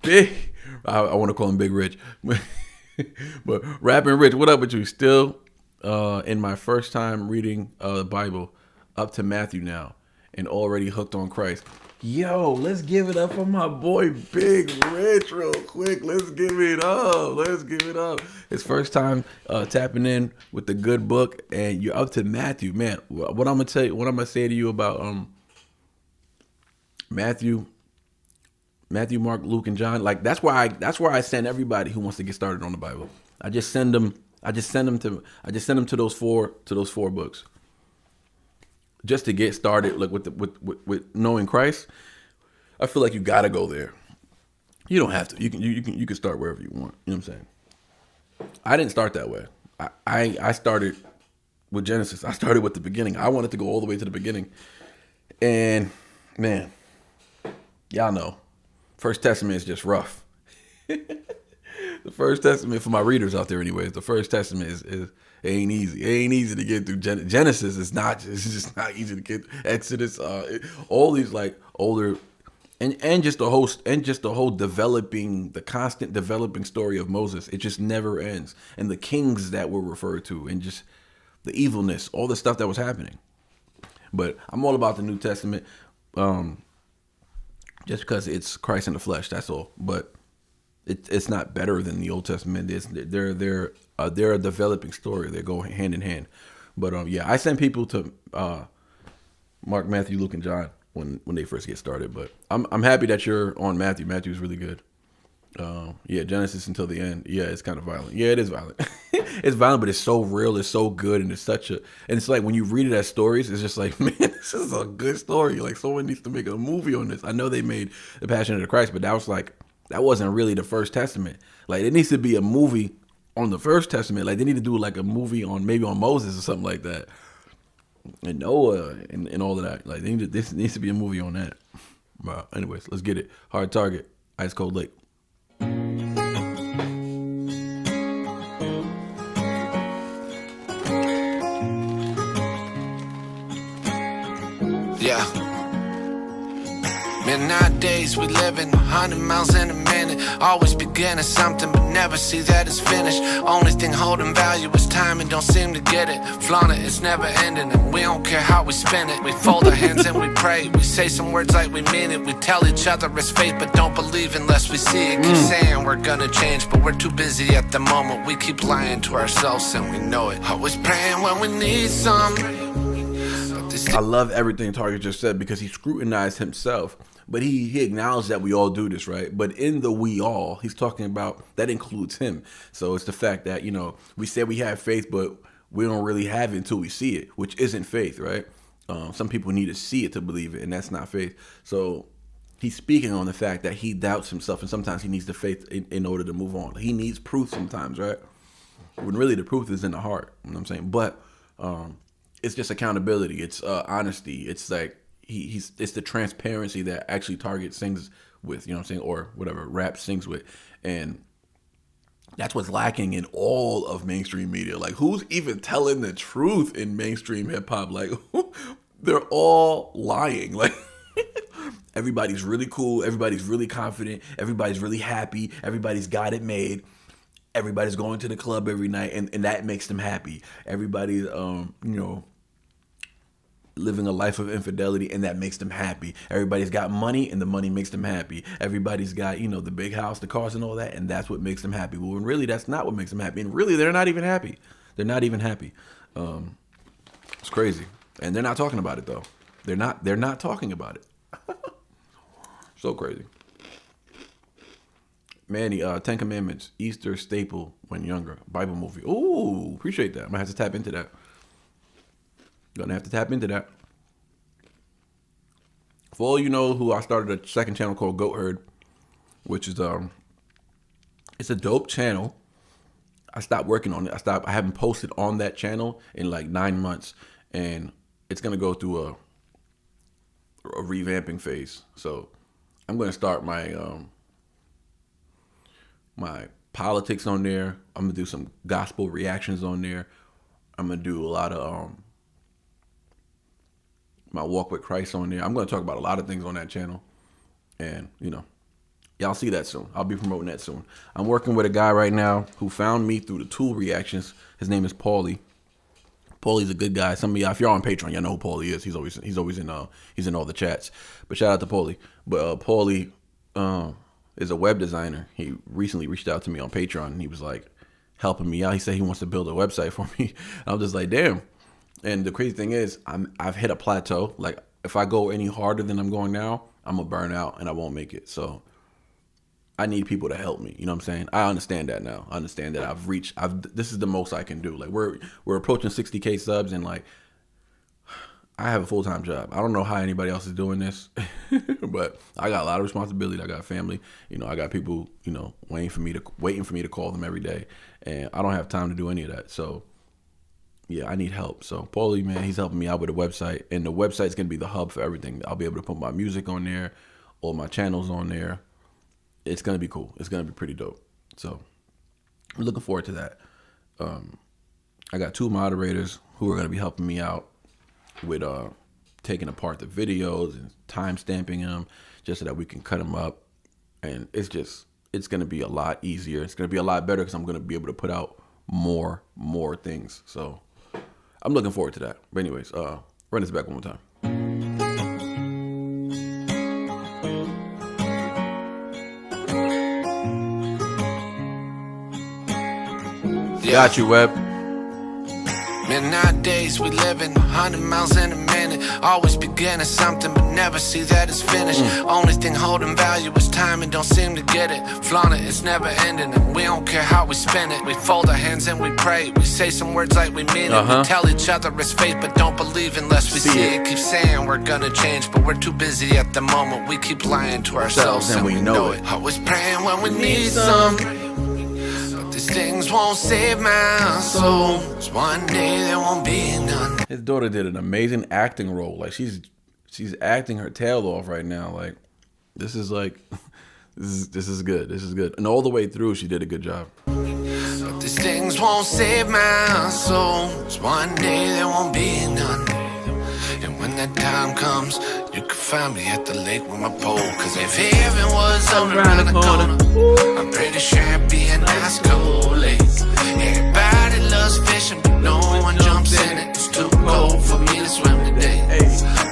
Big, I want to call him Big Rich, but Rapping Rich, what up with you? Still in my first time reading the Bible, up to Matthew now, and already hooked on Christ. Yo, let's give it up for my boy Big Rich real quick. Let's give it up. Let's give it up. His first time tapping in with the good book, and you're up to Matthew, man. What I'm gonna tell you, what I'm gonna say to you about Matthew, Mark, Luke, and John. Like that's why I send everybody who wants to get started on the Bible. I just send them to those four books. Just to get started, like with knowing Christ, I feel like you gotta go there. You don't have to. You can start wherever you want. You know what I'm saying? I didn't start that way. I started with Genesis. I started with the beginning. I wanted to go all the way to the beginning, and man, y'all know, First Testament is just rough. The First Testament, for my readers out there, anyways, the First Testament is it ain't easy. It ain't easy to get through. Genesis is not. It's just not easy to get. Exodus, all these like older, and just the whole developing, the constant developing story of Moses. It just never ends, and the kings that were referred to, and just the evilness, all the stuff that was happening. But I'm all about the New Testament, just because it's Christ in the flesh. That's all. But it's not better than the Old Testament. They're a developing story. They go hand in hand. But yeah, I send people to Mark, Matthew, Luke, and John when they first get started. But I'm happy that you're on Matthew. Matthew's really good. Yeah, Genesis until the end. Yeah, it's kind of violent. Yeah, it is violent. It's violent, but it's so real. It's so good, and it's like when you read it as stories, it's just like, man, this is a good story. Like someone needs to make a movie on this. I know they made The Passion of the Christ, but that wasn't really the First Testament. Like it needs to be a movie on the First Testament. Like they need to do like a movie on Moses or something like that, and Noah and all of that. Like this needs to be a movie on that. But anyways, let's get it. Hard Target, Ice Cold Lake. Yeah. Midnight days we live in 100 miles in a minute. Always beginning something but never see that it's finished. Only thing holding value is time and don't seem to get it. Flaunt it, it's never ending and we don't care how we spin it. We fold our hands and we pray. We say some words like we mean it. We tell each other it's fate but don't believe unless we see it. Keep saying we're gonna change but we're too busy at the moment. We keep lying to ourselves and we know it. Always praying when we need some. I love everything Target just said because he scrutinized himself. But he acknowledged that we all do this, right? But in the we all, he's talking about, that includes him. So it's the fact that, you know, we say we have faith, but we don't really have it until we see it, which isn't faith, right? Some people need to see it to believe it, and that's not faith. So he's speaking on the fact that he doubts himself, and sometimes he needs the faith in order to move on. He needs proof sometimes, right? When really the proof is in the heart. You know what I'm saying? But it's just accountability. It's honesty. It's like it's the transparency that actually Target sings with, you know what I'm saying, or whatever rap sings with, and that's what's lacking in all of mainstream media. Like, who's even telling the truth in mainstream hip hop? Like, they're all lying. Like, everybody's really cool. Everybody's really confident. Everybody's really happy. Everybody's got it made. Everybody's going to the club every night, and that makes them happy. Everybody's, living a life of infidelity, and that makes them happy. Everybody's got money, and the money makes them happy. Everybody's got, the big house, the cars, and all that, and that's what makes them happy. Well, when really that's not what makes them happy, and really they're not even happy. They're not even happy. It's crazy, and they're not talking about it though. They're not talking about it. So crazy. Manny, 10 Commandments, Easter staple when younger, Bible movie. Ooh, appreciate that. I might have to tap into that. Gonna have to tap into that. For all you know, who I started a second channel called Goat Herd, which is it's a dope channel. I stopped working on it. I haven't posted on that channel in like 9 months, and it's gonna go through a revamping phase. So I'm gonna start my my politics on there. I'm gonna do some gospel reactions on there. I'm gonna do a lot of my walk with Christ on there. I'm going to talk about a lot of things on that channel. And, y'all see that soon. I'll be promoting that soon. I'm working with a guy right now who found me through the Tool reactions. His name is Paulie. Paulie's a good guy. Some of y'all, if you're on Patreon, y'all know who Paulie is. He's always in all the chats. But shout out to Paulie. But Paulie is a web designer. He recently reached out to me on Patreon, and he was like helping me out. He said he wants to build a website for me. I'm just like, damn. And the crazy thing is, I've hit a plateau. Like, if I go any harder than I'm going now, I'm gonna burn out and I won't make it. So I need people to help me. You know what I'm saying? I understand that now. I understand that this is the most I can do. Like, we're approaching 60K subs, and like, I have a full-time job. I don't know how anybody else is doing this, but I got a lot of responsibility. I got a family. I got people, waiting for me to call them every day, and I don't have time to do any of that. So yeah, I need help. So Paulie, man, he's helping me out with a website, and the website's gonna be the hub for everything. I'll be able to put my music on there, all my channels on there. It's gonna be cool. It's gonna be pretty dope. So I'm looking forward to that. I got 2 moderators who are gonna be helping me out with taking apart the videos and time stamping them, just so that we can cut them up. And it's gonna be a lot easier. It's gonna be a lot better because I'm gonna be able to put out more things. So I'm looking forward to that. But anyways, run this back one more time. Yeah. Got you, Web. Man, nowadays we living 100 miles in a minute. Always beginning something, but never see that it's finished. Only thing holding value is time and don't seem to get it. Flaunt it, it's never ending, and we don't care how we spend it. We fold our hands and we pray. We say some words like we mean it. We tell each other it's faith, but don't believe unless we see it. Keep saying we're gonna change, but we're too busy at the moment. We keep lying to ourselves and we know it. Always praying when we need some. These things won't save my soul. One day there won't be none. His daughter did an amazing acting role. Like, she's acting her tail off right now. Like, this is good. This is good. And all the way through, she did a good job. But these things won't save my soul. One day there won't be none. And when that time comes, you can find me at the lake with my pole. Cause if heaven was around the corner, I'm pretty sure it'd be a nice cold lake. Everybody loves fishing, but no one jumps in it. It's too cold for me to swim today.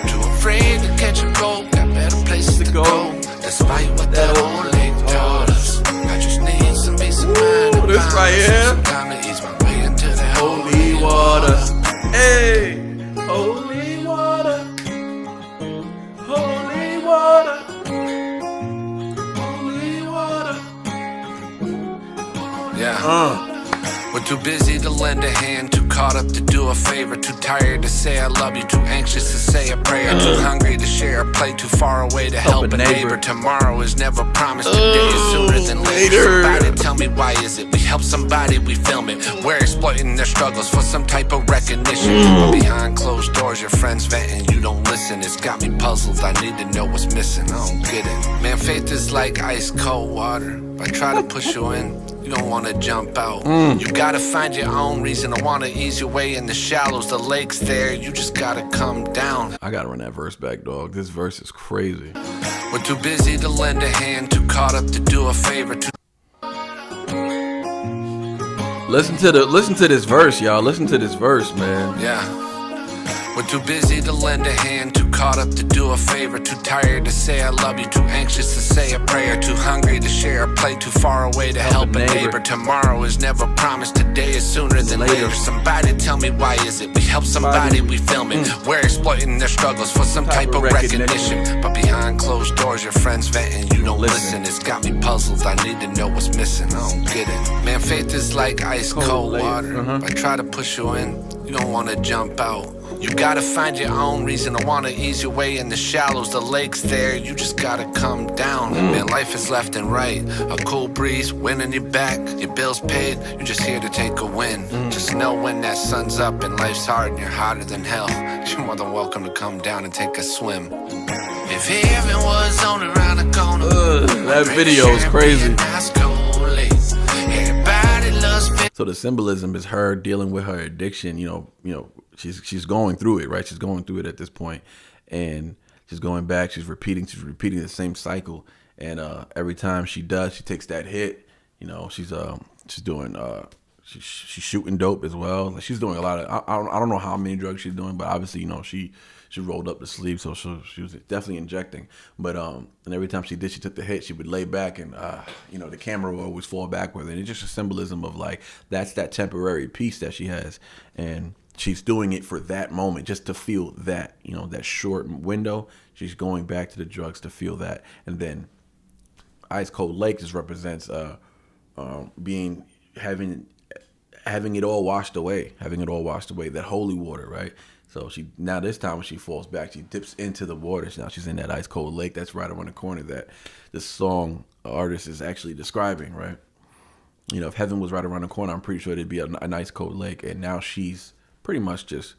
Too afraid to catch a cold, got better places to go. Despite what that old lake taught us, I just need some peace of mind. This right here, some time to ease my way into the holy water. Hey, holy water, holy water, holy water. Yeah. We're too busy to lend a hand, too caught up to do a favor, too tired to say I love you, too anxious to say a prayer, too hungry to share a plate, too far away to help a neighbor. Tomorrow is never promised, today is sooner than later. Somebody tell me why is it we help somebody, we film it. We're exploiting their struggles for some type of recognition. But behind closed doors, your friends venting, you don't listen. It's got me puzzled, I need to know what's missing. I don't get it. Man, faith is like ice cold water. If I try to push you in, you don't wanna jump out. You gotta find your own reason. I wanna ease your way in the shallows. The lake's there, you just gotta come down. I gotta run that verse back, dog. This verse is crazy. We're too busy to lend a hand, too caught up to do a favor. Listen to this verse, y'all. Listen to this verse, man. Yeah. We're too busy to lend a hand, too caught up to do a favor, too tired to say I love you, too anxious to say a prayer, too hungry to share a plate, too far away to help a neighbor. Tomorrow is never promised, today is sooner than later. Somebody tell me why is it we help somebody, we film it. We're exploiting their struggles for some type of recognition. But behind closed doors, your friends venting, you don't listen. It's got me puzzled, I need to know what's missing. I don't get it. Man, faith is like ice cold water. If I try to push you in, you don't wanna jump out. You gotta find your own reason. I wanna ease your way in the shallows. The lake's there, you just gotta come down. Man, life is left and right. A cool breeze, wind in your back. Your bills paid, you're just here to take a win. Just know when that sun's up and life's hard and you're hotter than hell, you're more than welcome to come down and take a swim. If heaven was only around the corner, that video is crazy. Everybody loves fit. So the symbolism is her dealing with her addiction. You know, she's going through it, right? She's going through it at this point, and she's going back. She's repeating the same cycle, and every time she does, she takes that hit. You know, she's doing she's shooting dope as well. Like, she's doing a lot of I don't know how many drugs she's doing, but obviously, you know, she rolled up the sleeve, so she was definitely injecting. But and every time she took the hit, she would lay back, and you know, the camera would always fall backward, and it's just a symbolism of like that's that temporary peace that she has, and she's doing it for that moment, just to feel that, you know, that short window. She's going back to the drugs to feel that, and then Ice Cold Lake just represents having it all washed away, that holy water, right? So now this time when she falls back, she dips into the water. Now she's in that ice cold lake that's right around the corner that the song artist is actually describing, right? You know, if heaven was right around the corner, I'm pretty sure there'd be a nice cold lake. And now she's pretty much just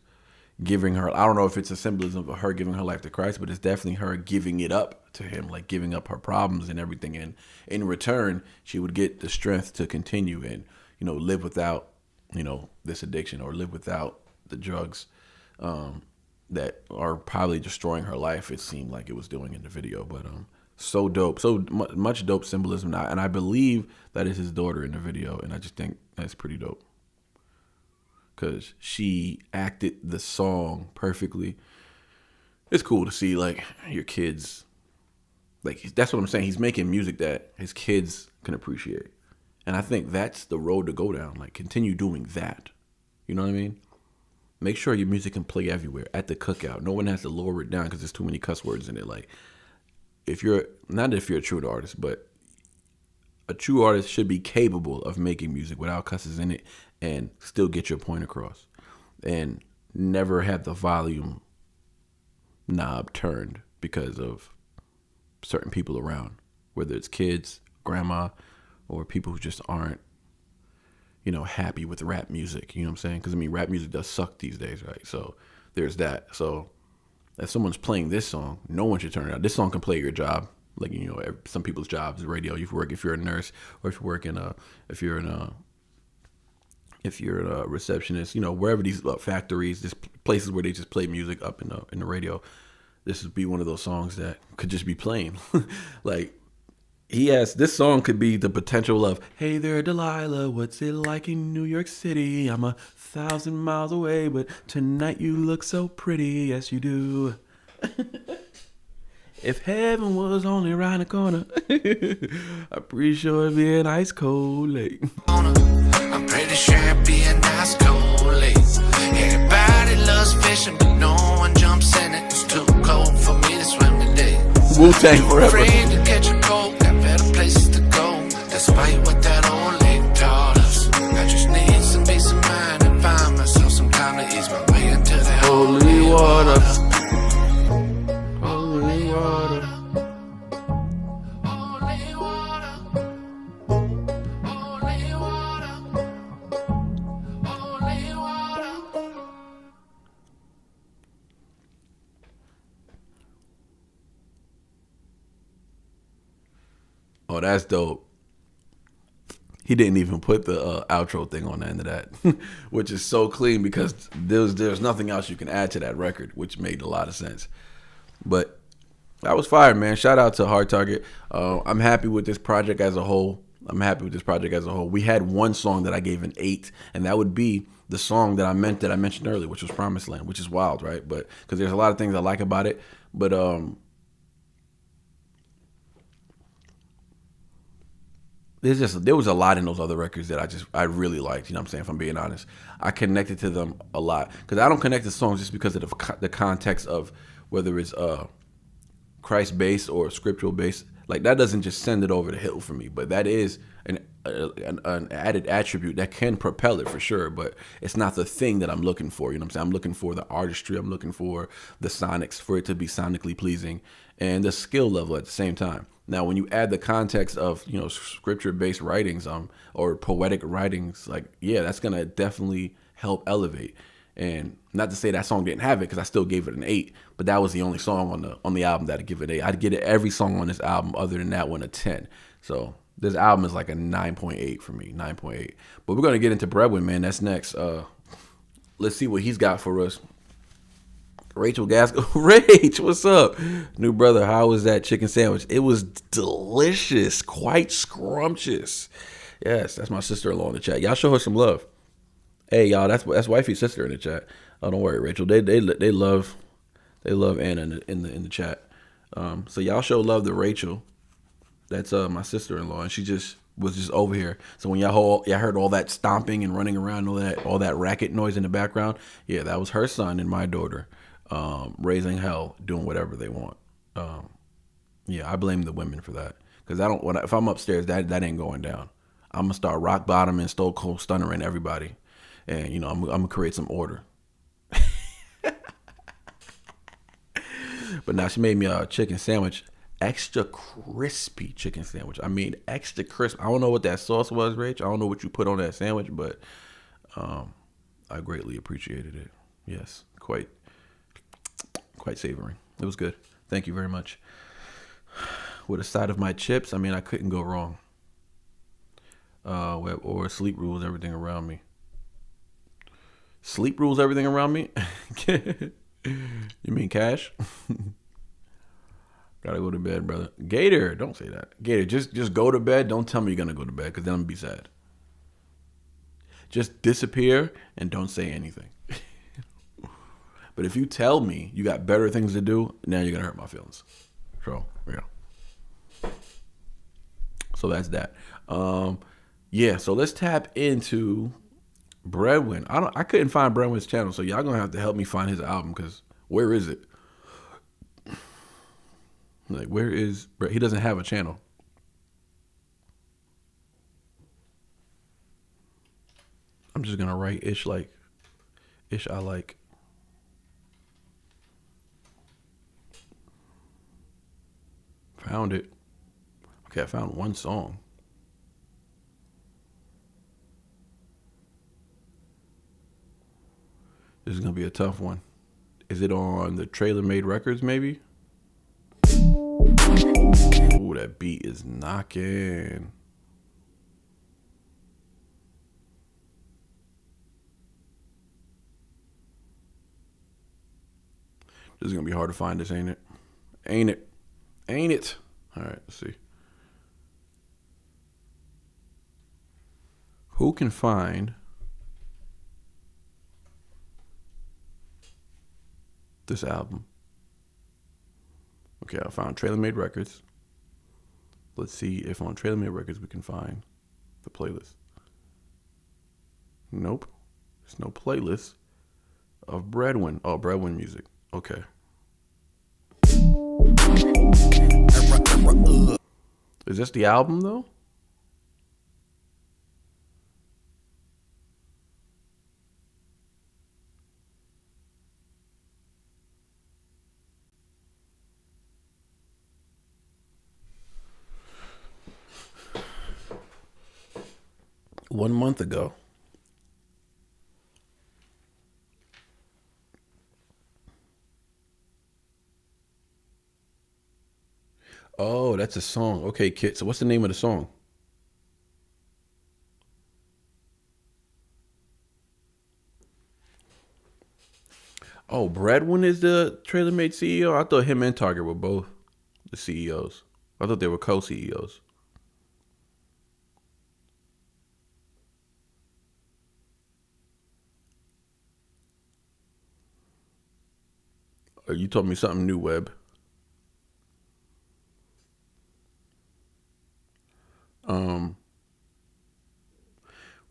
giving her, I don't know if it's a symbolism of her giving her life to Christ, but it's definitely her giving it up to him, like giving up her problems and everything. And in return, she would get the strength to continue and, you know, live without, you know, this addiction, or live without the drugs that are probably destroying her life. It seemed like it was doing in the video, but so dope, so much dope symbolism. And I believe that is his daughter in the video, and I just think that's pretty dope because she acted the song perfectly. It's cool to see like your kids, like that's what I'm saying. He's making music that his kids can appreciate, and I think that's the road to go down. Like, continue doing that. You know what I mean? Make sure your music can play everywhere. At the cookout, no one has to lower it down because there's too many cuss words in it. Like, if you're a true artist, but a true artist should be capable of making music without cusses in it and still get your point across, and never have the volume knob turned because of certain people around, whether it's kids, grandma, or people who just aren't, you know, happy with rap music. You know what I'm saying? Because I mean, rap music does suck these days, right? So there's that. So if someone's playing this song, no one should turn it out. This song can play your job. Like, you know, some people's jobs is radio. You can work if you're a nurse, or if you work in if you're a receptionist, you know, wherever these factories, just places where they just play music up in the radio. This would be one of those songs that could just be playing. Like, this song could be the potential of, hey there, Delilah, what's it like in New York City? I'm 1,000 miles away, but tonight you look so pretty, yes you do. If heaven was only around the corner, I'm pretty sure it'd be an ice cold lake. I'm pretty sure it'd be a nice cold lake. Everybody loves fishing, but no one jumps in it. It's too cold for me to swim today. Wu-Tang forever. Afraid to catch a cold, got better places to go. Despite what that old lake taught us, I just need Oh, that's dope. He didn't even put the outro thing on the end of that, which is so clean because there's nothing else you can add to that record, which made a lot of sense. But that was fire, man. Shout out to Hard Target. I'm happy with this project as a whole. We had one song that I gave an 8, and that would be the song that I mentioned earlier, which was Promised Land, which is wild, right? But because there's a lot of things I like about it, but there was a lot in those other records that I really liked. You know what I'm saying? If I'm being honest, I connected to them a lot because I don't connect to songs just because of the context of whether it's Christ based or scriptural based. Like that doesn't just send it over the hill for me, but that is an added attribute that can propel it for sure. But it's not the thing that I'm looking for. You know what I'm saying? I'm looking for the artistry. I'm looking for the sonics, for it to be sonically pleasing, and the skill level at the same time. Now, when you add the context of, you know, scripture-based writings, or poetic writings, like, yeah, that's gonna definitely help elevate. And not to say that song didn't have it, because I still gave it an 8, but that was the only song on the album that I'd give it an 8. I'd give it every song on this album other than that one a 10. So this album is like a 9.8 for me, 9.8. But we're gonna get into Breadwin, man. That's next. Let's see what he's got for us. Rachel Gaskell. Rach, what's up? New brother, how was that chicken sandwich? It was delicious, quite scrumptious. Yes, that's my sister-in-law in the chat. Y'all show her some love. Hey, y'all, that's wifey's sister in the chat. Oh, don't worry, Rachel. They love Anna in the chat. So y'all show love to Rachel. That's my sister-in-law, and she was just over here. So when y'all heard all that stomping and running around, all that racket noise in the background, yeah, that was her son and my daughter. Raising hell, doing whatever they want. Yeah, I blame the women for that because if I'm upstairs, that ain't going down. I'm gonna start rock bottom and Stone Cold Stunnering everybody, and you know I'm gonna create some order. But now she made me a chicken sandwich, extra crispy chicken sandwich. I mean, extra crisp. I don't know what that sauce was, Rach. I don't know what you put on that sandwich, but I greatly appreciated it. Yes, quite savory. It was good. Thank you very much. With a side of my chips, I mean, I couldn't go wrong. Or sleep rules everything around me. Sleep rules everything around me? You mean cash? Gotta go to bed, brother. Gator, don't say that. Gator, just go to bed. Don't tell me you're gonna go to bed, because then I'm gonna be sad. Just disappear and don't say anything. But if you tell me you got better things to do, now you're gonna hurt my feelings. So yeah. So that's that. Yeah. So let's tap into Breadwin. I couldn't find Breadwin's channel, so y'all gonna have to help me find his album, because where is it? Like, where is he? Doesn't have a channel. I'm just gonna write ish I like. Found it. Okay, I found one song. This is gonna be a tough one. Is it on the TraylorMade Records, maybe? Ooh, that beat is knocking. This is gonna be hard to find this, ain't it? Ain't it? All right, let's see. Who can find this album? Okay, I found TraylorMade Records. Let's see if on TraylorMade Records we can find the playlist. Nope. There's no playlist of Breadwin. Oh, Breadwin music. Okay. Is this the album, though? One month ago. Oh, that's a song. Okay, Kit. So what's the name of the song? Oh, Breadwin is the TraylorMade CEO? I thought him and Target were both the CEOs. I thought they were co-CEOs. You told me something new, Webb.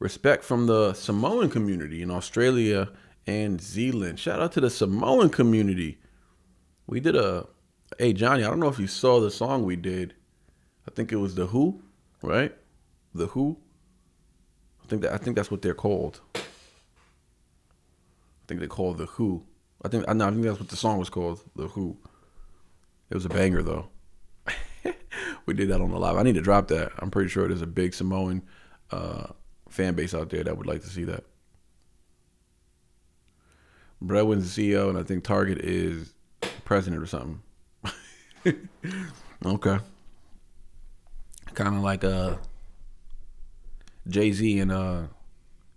Respect from the Samoan community in Australia and Zealand. Shout out to the Samoan community. We did hey Johnny, I don't know if you saw the song we did. I think it was The Who, right? The Who. I think that's what they're called. I think they're called The Who. I think that's what the song was called, The Who. It was a banger though. We did that on the live. I need to drop that. I'm pretty sure there's a big Samoan fan base out there that would like to see that. Breadwin's the CEO, and I think Target is president or something. Okay. Kind of like Jay-Z and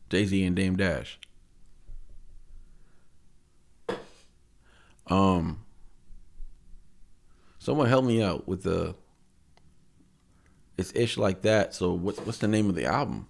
Dame Dash. Someone help me out with it's ish like that. So what's the name of the album?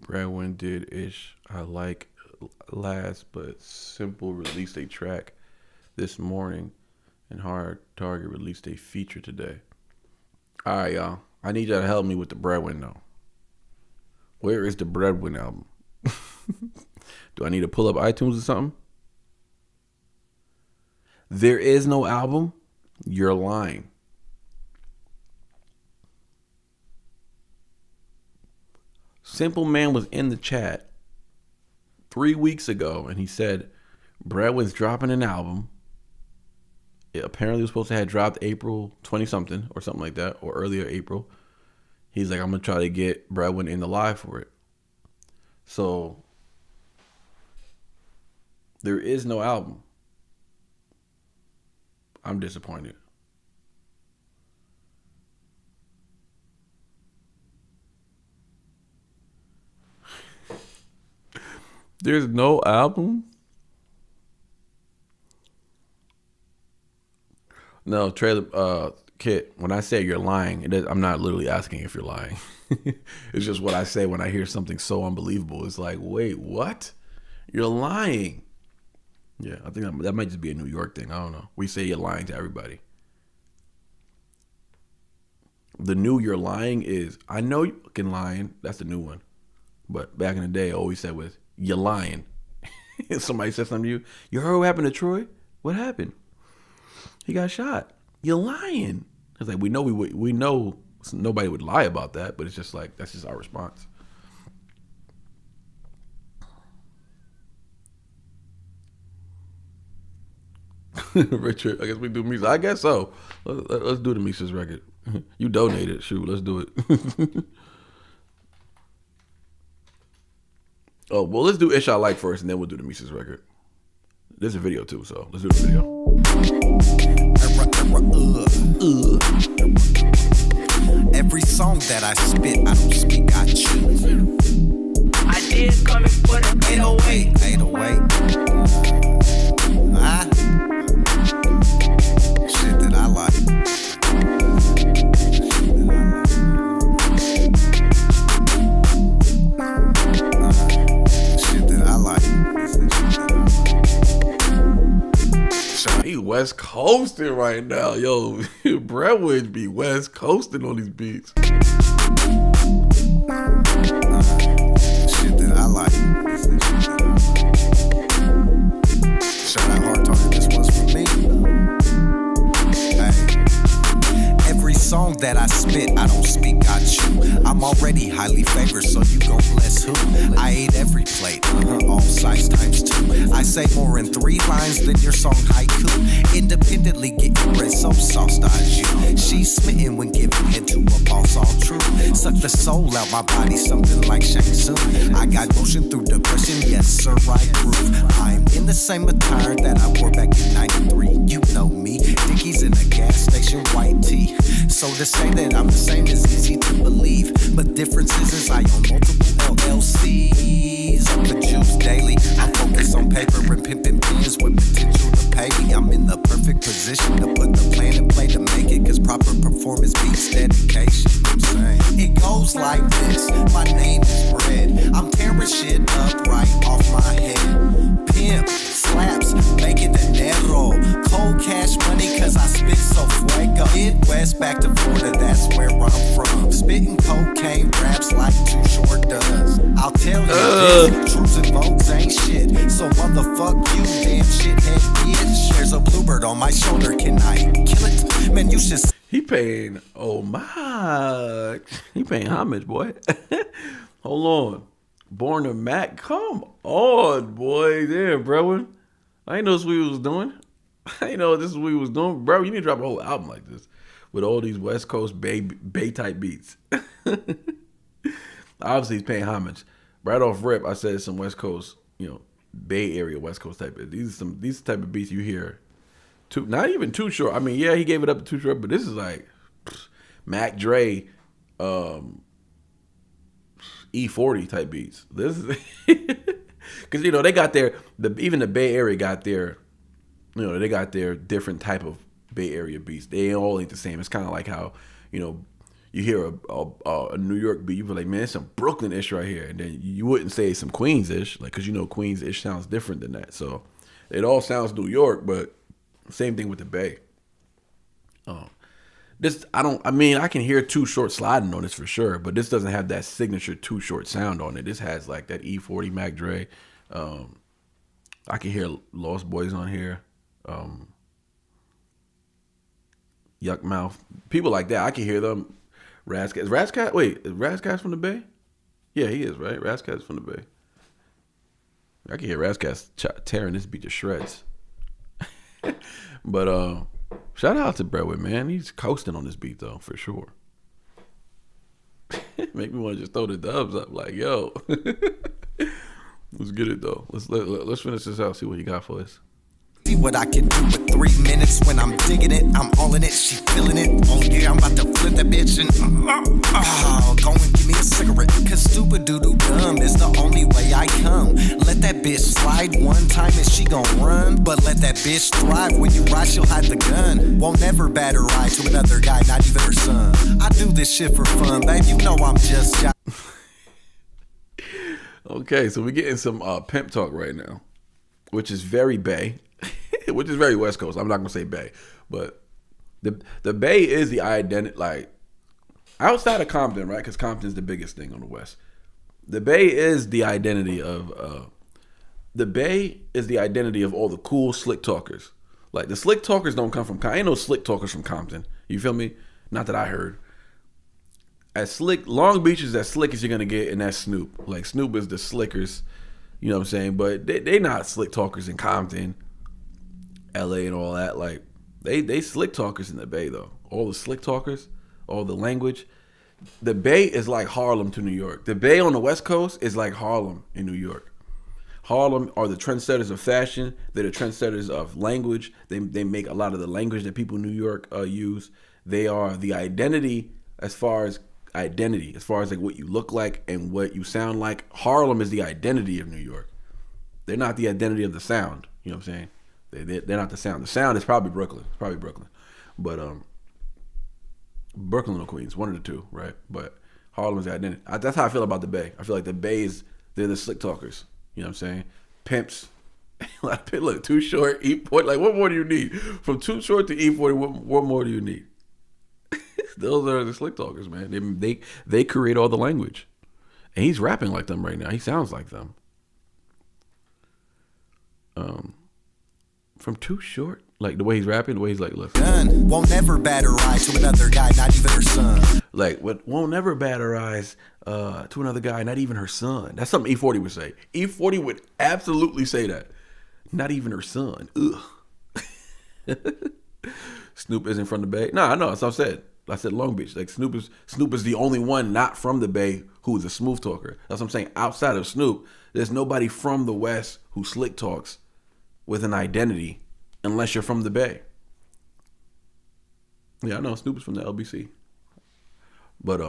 Breadwin did ish I like last, but Simple released a track this morning, and Hard Target released a feature today. All right, y'all. I need y'all to help me with the Breadwin though. Where is the Breadwin album? Do I need to pull up iTunes or something? There is no album? You're lying. Simple Man was in the chat 3 weeks ago, and he said Breadwin's dropping an album. It apparently was supposed to have dropped April 20-something or something like that, or earlier April. He's like, I'm going to try to get Breadwin in the live for it. So there is no album. I'm disappointed. There's no album? No, Trailer Kit, when I say you're lying, I'm not literally asking if you're lying. It's just what I say when I hear something so unbelievable. It's like, wait, what? You're lying. Yeah, I think that might just be a New York thing. I don't know. We say you're lying to everybody. The new you're lying is, I know you're fucking lying. That's the new one. But back in the day, I always said was, you're lying. Somebody said something to you. You heard what happened to Troy? What happened? He got shot. You're lying. It's like we know nobody would lie about that, but it's just like that's just our response. Richard, I guess we do Mises. I guess so. Let's do the Mises record. You donated. Shoot, let's do it. Oh, well, let's do Ish I Like first, and then we'll do the Mises record. There's a video, too, so let's do the video. Every song that I spit, I don't speak, I choose. I did coming for the 808. 808. Shit that I like. He West Coasting right now. Yo, Breadwin be West Coasting on these beats. Shit that I like. Shout out Hard Target, this one's for me. Hey. Every song that I spit, I don't speak, already highly favored, so you gon' bless who? I ate every plate, all size times 2. I say more in 3 lines than your song haiku. Independently get your bread so sauced as you. She's smitten when giving head to a boss, all true. Suck the soul out my body, something like Shang Tsung. I got motion through depression, yes sir, I groove. I'm in the same attire that I wore back in 93. You know me, Dickies in a gas station, white tee. So to say that I'm the same is easy to believe, but difference is I own multiple LLCs. I produce daily, I focus on paper and pimping pins with potential to pay me. I'm in the perfect position to put the plan in play to make it, cause proper performance beats dedication. I'm saying it goes like this. My name is Bread. I'm tearing shit up right off my head. Pimp, slaps, making dinero. Cold cash money cause I spit so fuego. Midwest back to Florida, that's where I'm from. Spitting cocaine raps like Too Short does. I'll tell you this, truths and votes ain't shit. So motherfuck you, damn shithead bitch. There's a bluebird on my shoulder, can I kill it? Man, you should... He paying homage. He paying homage, boy. Hold on. Born to Mac, come on, boy. Damn, bro. I ain't know this what we was doing. I ain't know this is what we was doing. Bro, you need to drop a whole album like this with all these West Coast Bay type beats. Obviously, he's paying homage. Right off rip, I said some West Coast, Bay Area West Coast type of. These type of beats you hear. Not even Too Short. I mean, yeah, he gave it up to Too Short, but this is like Mac Dre, E40 type beats. This is because they got even the Bay Area got their, they got their different type of Bay Area beats. They all ain't the same. It's kind of like how you hear a New York beat, you be like, man, it's some Brooklyn-ish right here, and then you wouldn't say some Queens-ish, like because Queens-ish sounds different than that. So it all sounds New York, but same thing with the Bay. I can hear Too Short sliding on this for sure, but this doesn't have that signature Too Short sound on it. This has like that E40 Mac Dre. I can hear Lost Boys on here. Yuck Mouth. People like that. I can hear them. Razcat. Is Razcat from the Bay? Yeah, he is, right? Razcat's from the Bay. I can hear Razcat tearing this beat to shreds. But shout out to Breadwin, man. He's coasting on this beat though, for sure. Make me want to just throw the dubs up, like, yo. Let's get it though. Let's finish this out. See what you got for us. See what I can do with 3 minutes when I'm digging it. I'm all in it, she feeling it. Oh yeah, I'm about to flip that bitch and go and give me a cigarette. Cause stupid doo-doo dumb is the only way I come. Let that bitch slide one time and she gon' run. But let that bitch thrive. When you ride, she'll hide the gun. Won't never bat her eye to another guy, not even her son. I do this shit for fun, babe. You know I'm just... Okay, so we're getting some pimp talk right now, which is very Bay. Which is very West Coast. I'm not gonna say Bay, but the Bay is the identity, like outside of Compton, right? Because Compton's the biggest thing on the West. The Bay is the identity of all the cool slick talkers. Like the slick talkers don't come from Compton. Ain't no slick talkers from Compton. You feel me? Not that I heard. Long Beach is as slick as you're gonna get, and that's Snoop. Like Snoop is the slickers. You know what I'm saying? But they not slick talkers in Compton, LA and all that. Like they slick talkers in the Bay though. All the slick talkers, all the language. The Bay is like Harlem to New York. The Bay on the West Coast is like Harlem in New York. Harlem are the trendsetters of fashion. They're the trendsetters of language. They make a lot of the language that people in New York use. They are the identity as far as like what you look like and what you sound like. Harlem is the identity of New York. They're not the identity of the sound. You know what I'm saying? They're not the sound. The sound is probably Brooklyn. It's probably Brooklyn. But Brooklyn or Queens, one of the two, right? But Harlem is the identity. That's how I feel about the Bay. I feel like the Bay they're the slick talkers. You know what I'm saying? Pimps. Look, Too Short, E40. Like, what more do you need? From Too Short to E40, what more do you need? Those are the slick talkers, man. They create all the language. And he's rapping like them right now. He sounds like them. From Too Short, Like the way he's rapping, the way he's like, look. Done. Won't never bat her eye to another guy, not even her son. Like, what won't never bat her eyes to another guy, not even her son. That's something E40 would say. E40 would absolutely say that. Not even her son. Ugh. Snoop isn't from the Bay. No, I know. That's what I said. I said Long Beach. Like Snoop is the only one not from the Bay who is a smooth talker. That's what I'm saying. Outside of Snoop, there's nobody from the West who slick talks with an identity unless you're from the Bay. Yeah, I know Snoop is from the LBC. But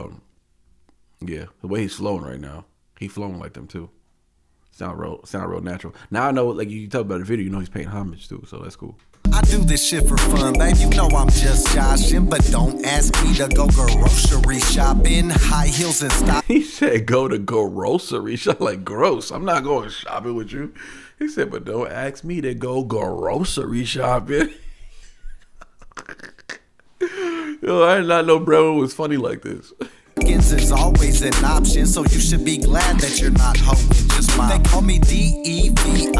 yeah, the way he's flowing right now, he flowing like them too. Sound real natural. Now I know, like you can tell by the video, you know he's paying homage too, so that's cool. I do this shit for fun, babe. You know I'm just joshing, but don't ask me to go grocery shopping. High heels and style. He said go to grocery shop. Like, gross. I'm not going shopping with you. He said, but don't ask me to go grocery shopping. Yo, I did not know Breadwin was funny like this. Is always an option, so you should be glad that you're not hoeing just mine. They call me Deville.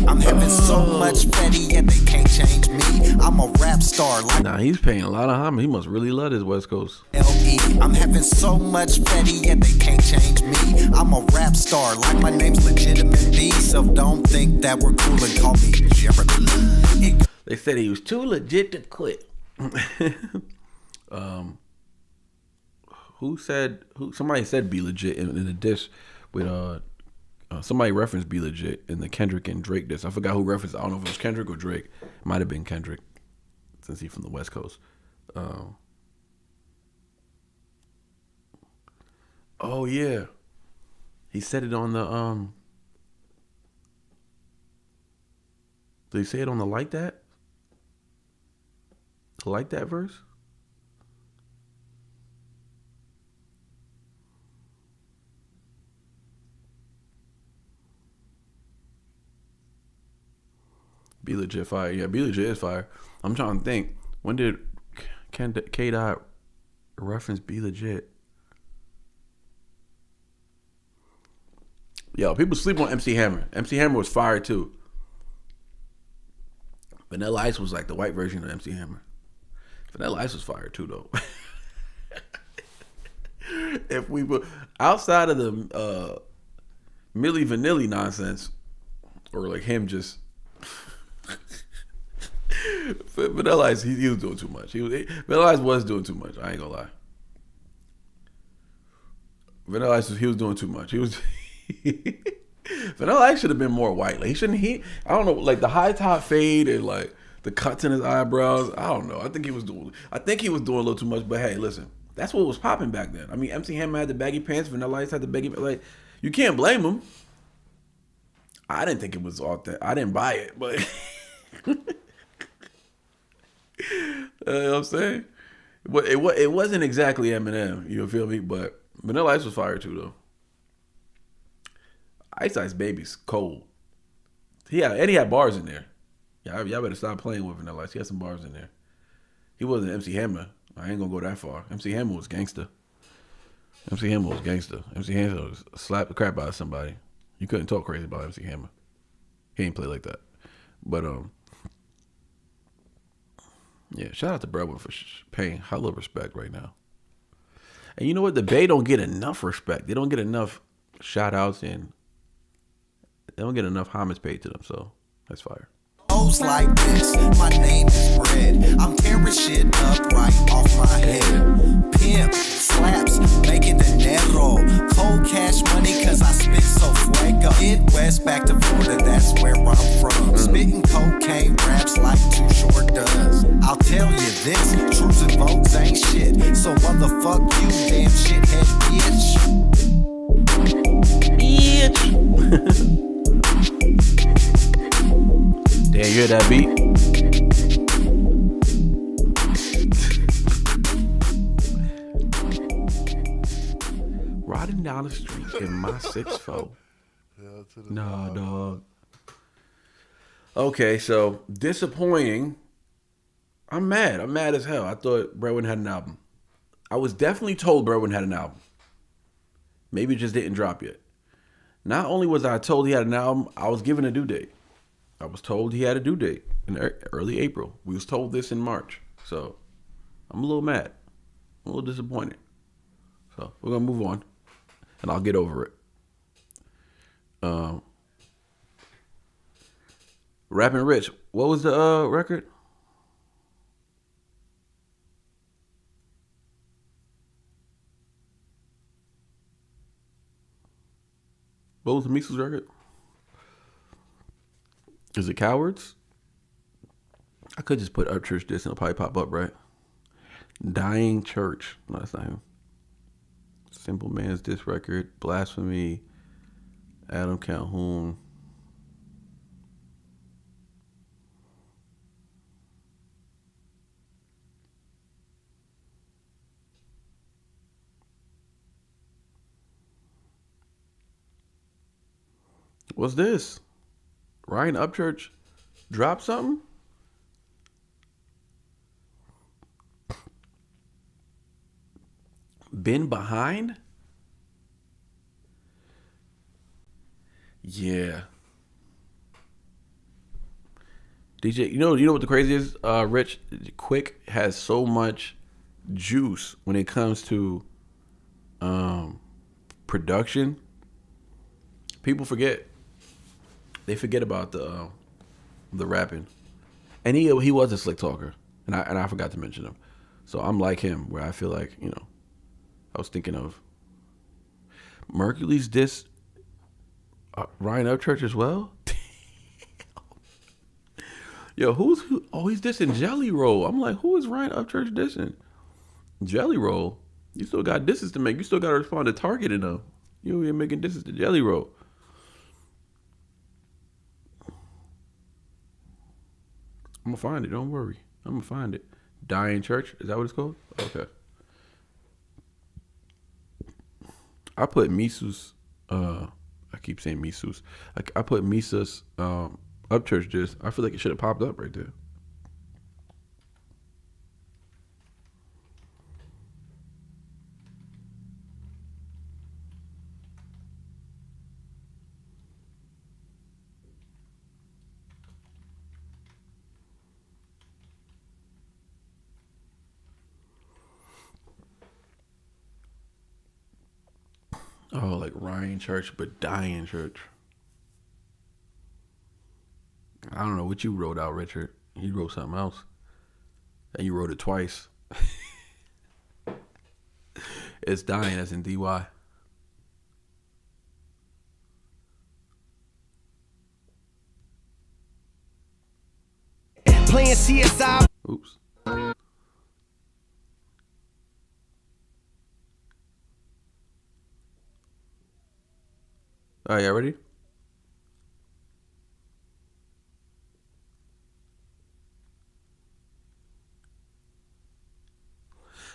I'm having so much fatty and they can't change me. I'm a rap star like Nah, he's paying a lot of homage. He must really love his West Coast. LE. I'm having so much fatty and they can't change me. I'm a rap star like my name's legitimate B, so don't think that we're cool and call me Jeremy. They said he was too legit to quit. Somebody said be legit in a diss with somebody referenced be legit in the Kendrick and Drake diss. I forgot who referenced it. I don't know if it was Kendrick or Drake. It might have been Kendrick since he's from the West Coast. Oh yeah, he said it on the did he say it on the like that verse? Be legit fire. Yeah, be legit is fire. I'm trying to think. When did K-Dot reference be legit? Yo, people sleep on MC Hammer. MC Hammer was fire too. Vanilla Ice was like the white version of MC Hammer. Vanilla Ice was fire too though. If we were outside of the Milli Vanilli nonsense, or like him just Vanilla Ice, he was doing too much. Vanilla Ice was doing too much. I ain't gonna lie. Vanilla Ice he was doing too much. He was Vanilla Ice should have been more white. Like I don't know, like the high top fade and like the cuts in his eyebrows. I don't know. I think he was doing a little too much. But hey, listen, that's what was popping back then. I mean, MC Hammer had the baggy pants. Vanilla Ice had the baggy, like, you can't blame him. I didn't think it was authentic. I didn't buy it, but you know what I'm saying? It wasn't exactly Eminem, you feel me? But Vanilla Ice was fire too, though. Ice Ice Baby's cold. He had bars in there. Y'all better stop playing with Vanilla Ice. He had some bars in there. He wasn't MC Hammer. I ain't gonna go that far. MC Hammer was gangster. MC Hammer was slap the crap out of somebody. You couldn't talk crazy about MC Hammer. He ain't play like that. But yeah, shout out to Breadwin for paying hella respect right now. And you know what? The Bay don't get enough respect. They don't get enough shout outs and they don't get enough homage paid to them. So that's fire. Like this, my name is Bread. I'm tearing shit up right off my head. Pimp, slaps, making dinero. Cold cash money cause I spit so fuego. Midwest back to Florida, that's where I'm from. Spitting cocaine raps like Too Short does. I'll tell you this, truths and vogues ain't shit. So motherfuck you, damn shithead bitch. Damn, you hear that beat? Riding down the street in my 6'4". Nah, dog. Okay, so disappointing. I'm mad. I'm mad as hell. I thought Breadwin had an album. I was definitely told Breadwin had an album. Maybe it just didn't drop yet. Not only was I told he had an album, I was given a due date. I was told he had a due date in early April. We was told this in March. So I'm a little mad. I'm a little disappointed. So we're going to move on. And I'll get over it. Rapping Rich. What was the record? What was the Mises record? Is it Cowards? I could just put Up Church Diss and it'll probably pop up, right? Dying Church. No, that's not him. Simple Man's Diss record. Blasphemy. Adam Calhoun. What's this? Ryan Upchurch dropped something? Been behind? Yeah. DJ, you know what the crazy is? Rich Quick has so much juice when it comes to production. People forget. They forget about the rapping, and he was a slick talker, and I forgot to mention him. So I'm like him, where I feel like I was thinking of Mercury's diss Ryan Upchurch as well. Yo, who's who? Oh, he's dissing Jelly Roll. I'm like, who is Ryan Upchurch dissing? Jelly Roll. You still got disses to make. You still got to respond to Target enough. You ain't making disses to Jelly Roll. I'm gonna find it. Don't worry. I'm gonna find it. Dying Church. Is that what it's called? Okay. I put Mises. I keep saying Mises. I put Mises Upchurch Diss. I feel like it should have popped up right there. Oh, like Ryan Church, but Dying Church. I don't know what you wrote out, Richard. You wrote something else. And you wrote it twice. It's dying as in DY. Playing CSI. Oops. All right, y'all ready?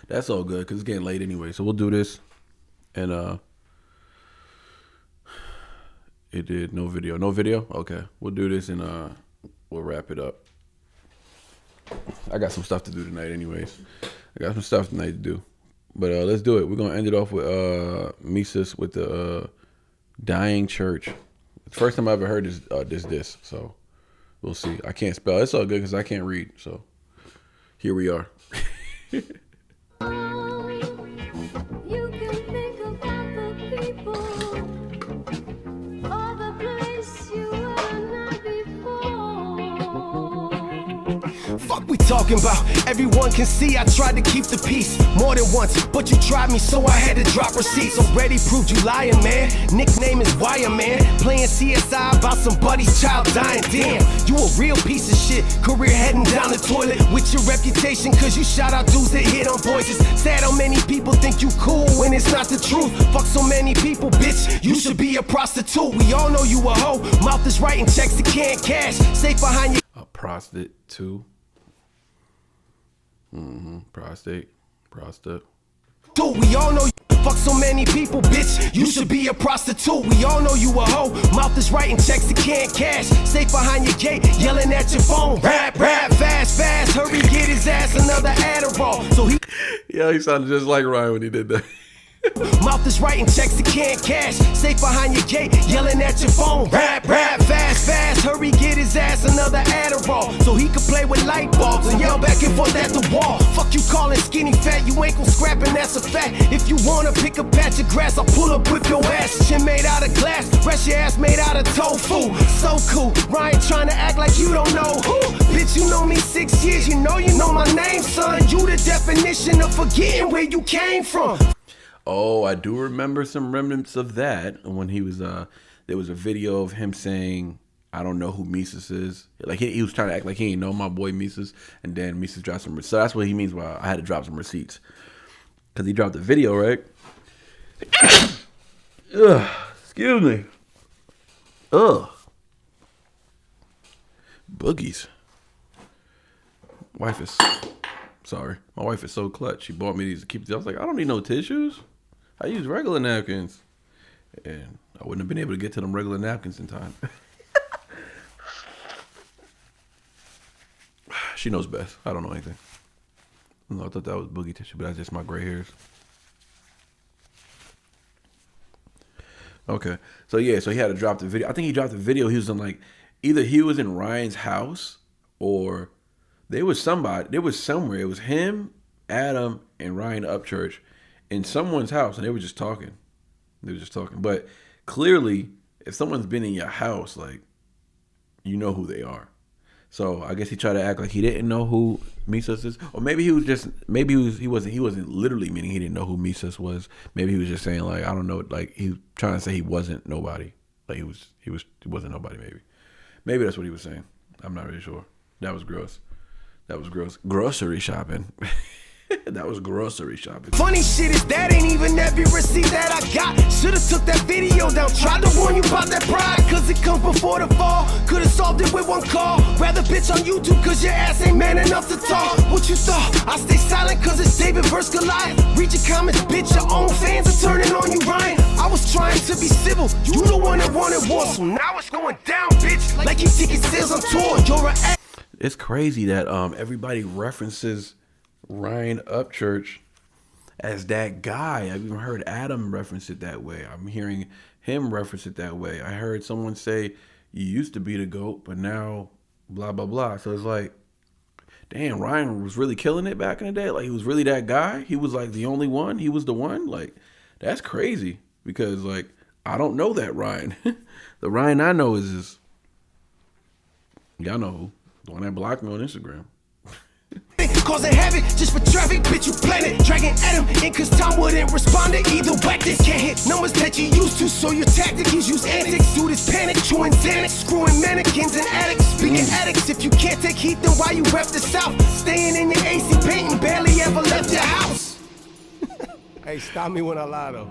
That's all good because it's getting late anyway. So we'll do this. And it did no video. No video? Okay. We'll do this and we'll wrap it up. I got some stuff to do tonight anyways. I got some stuff tonight to do. But let's do it. We're gonna end it off with Mises with the Dying Church. The first time I ever heard this. So we'll see. I can't spell. It's all good because I can't read. So here we are. You can think about the people or the place you were not before. Fuck we talking about? Everyone can see I tried to keep the peace more than once, but you tried me, so I had to drop receipts. Already proved you lying, man. Nickname is Wire Man. Playing CSI about somebody's child dying. Damn, you a real piece of shit. Career heading down the toilet with your reputation, cause you shout out dudes that hit on voices. Sad how many people think you cool when it's not the truth. Fuck so many people, bitch. You should be a prostitute. We all know you a hoe. Mouth is writing checks that can't cash. Safe behind you. A prostitute. Prostate. Dude, we all know you fuck so many people, bitch. You should be a prostitute. We all know you a hoe. Mouth is writing checks that can't cash. Safe behind your gate, yelling at your phone. Rap, fast. Hurry, get his ass another Adderall. So he Yeah, he sounded just like Ryan when he did that. Mouth is writing checks and can't cash. Safe behind your gate, yelling at your phone. Rap, fast, hurry, get his ass another Adderall, so he can play with light bulbs and yell back and forth at the wall. Fuck you calling skinny fat, you ain't gon' scrap and that's a fact. If you wanna pick a patch of grass, I'll pull up with your ass. Chin made out of glass, rest your ass made out of tofu. So cool, Ryan trying to act like you don't know who. Bitch, you know me 6 years, you know my name, son. You the definition of forgetting where you came from. Oh, I do remember some remnants of that when he was there was a video of him saying, I don't know who Mises is. Like he was trying to act like he ain't know my boy Mises, and then Mises dropped some. So that's what he means by I had to drop some receipts, because he dropped the video, right? Ugh, excuse me. Ugh. Boogies. My wife is so clutch. She bought me these to keep these. I was like, I don't need no tissues. I use regular napkins. And I wouldn't have been able to get to them regular napkins in time. She knows best. I don't know anything. No, I thought that was boogie tissue, but that's just my gray hairs. Okay. So yeah, so he had to drop the video. I think he dropped the video. He was in like, either he was in Ryan's house or there was somebody, there was somewhere. It was him, Adam, and Ryan Upchurch in someone's house, and they were just talking. But clearly, if someone's been in your house, like, you know who they are. So I guess he tried to act like he didn't know who Mises is, or maybe he wasn't literally meaning he didn't know who Mises was. Maybe he was just saying like, I don't know, like he was trying to say he wasn't nobody, like he wasn't nobody. Maybe that's what he was saying. I'm not really sure. That was gross. Grocery shopping. That was grocery shopping. Funny shit is that ain't even every receipt that I got. Should've took that video down, tried to warn you about that pride, cause it comes before the fall. Could've solved it with one call. Rather bitch on YouTube cause your ass ain't man enough to talk. What you thought? I stay silent cause it's David versus Goliath. Read your comments, bitch, your own fans are turning on you, Ryan. I was trying to be civil, you the one that wanted war, so now it's going down, bitch, like you ticket sales on tour. You're a ass. It's crazy that everybody references Ryan Upchurch as that guy. I've even heard Adam reference it that way. I'm hearing him reference it that way. I heard someone say, you used to be the GOAT, but now blah, blah, blah. So it's like, damn, Ryan was really killing it back in the day. Like, he was really that guy. He was like the only one. He was the one. Like, that's crazy because, like, I don't know that Ryan. The Ryan I know is y'all know who. The one that blocked me on Instagram. Causing havoc just for traffic, bitch, you plan it. Dragging at him in cause Tom wouldn't respond. Either whack this can't hit numbers that you used to, so your tactic is use antics. Do this panic, chewing Xanax, screwing mannequins and addicts. Speaking addicts, if you can't take heat, then why you rep the South? Staying in your AC painting, barely ever left your house. Hey, stop me when I lie though.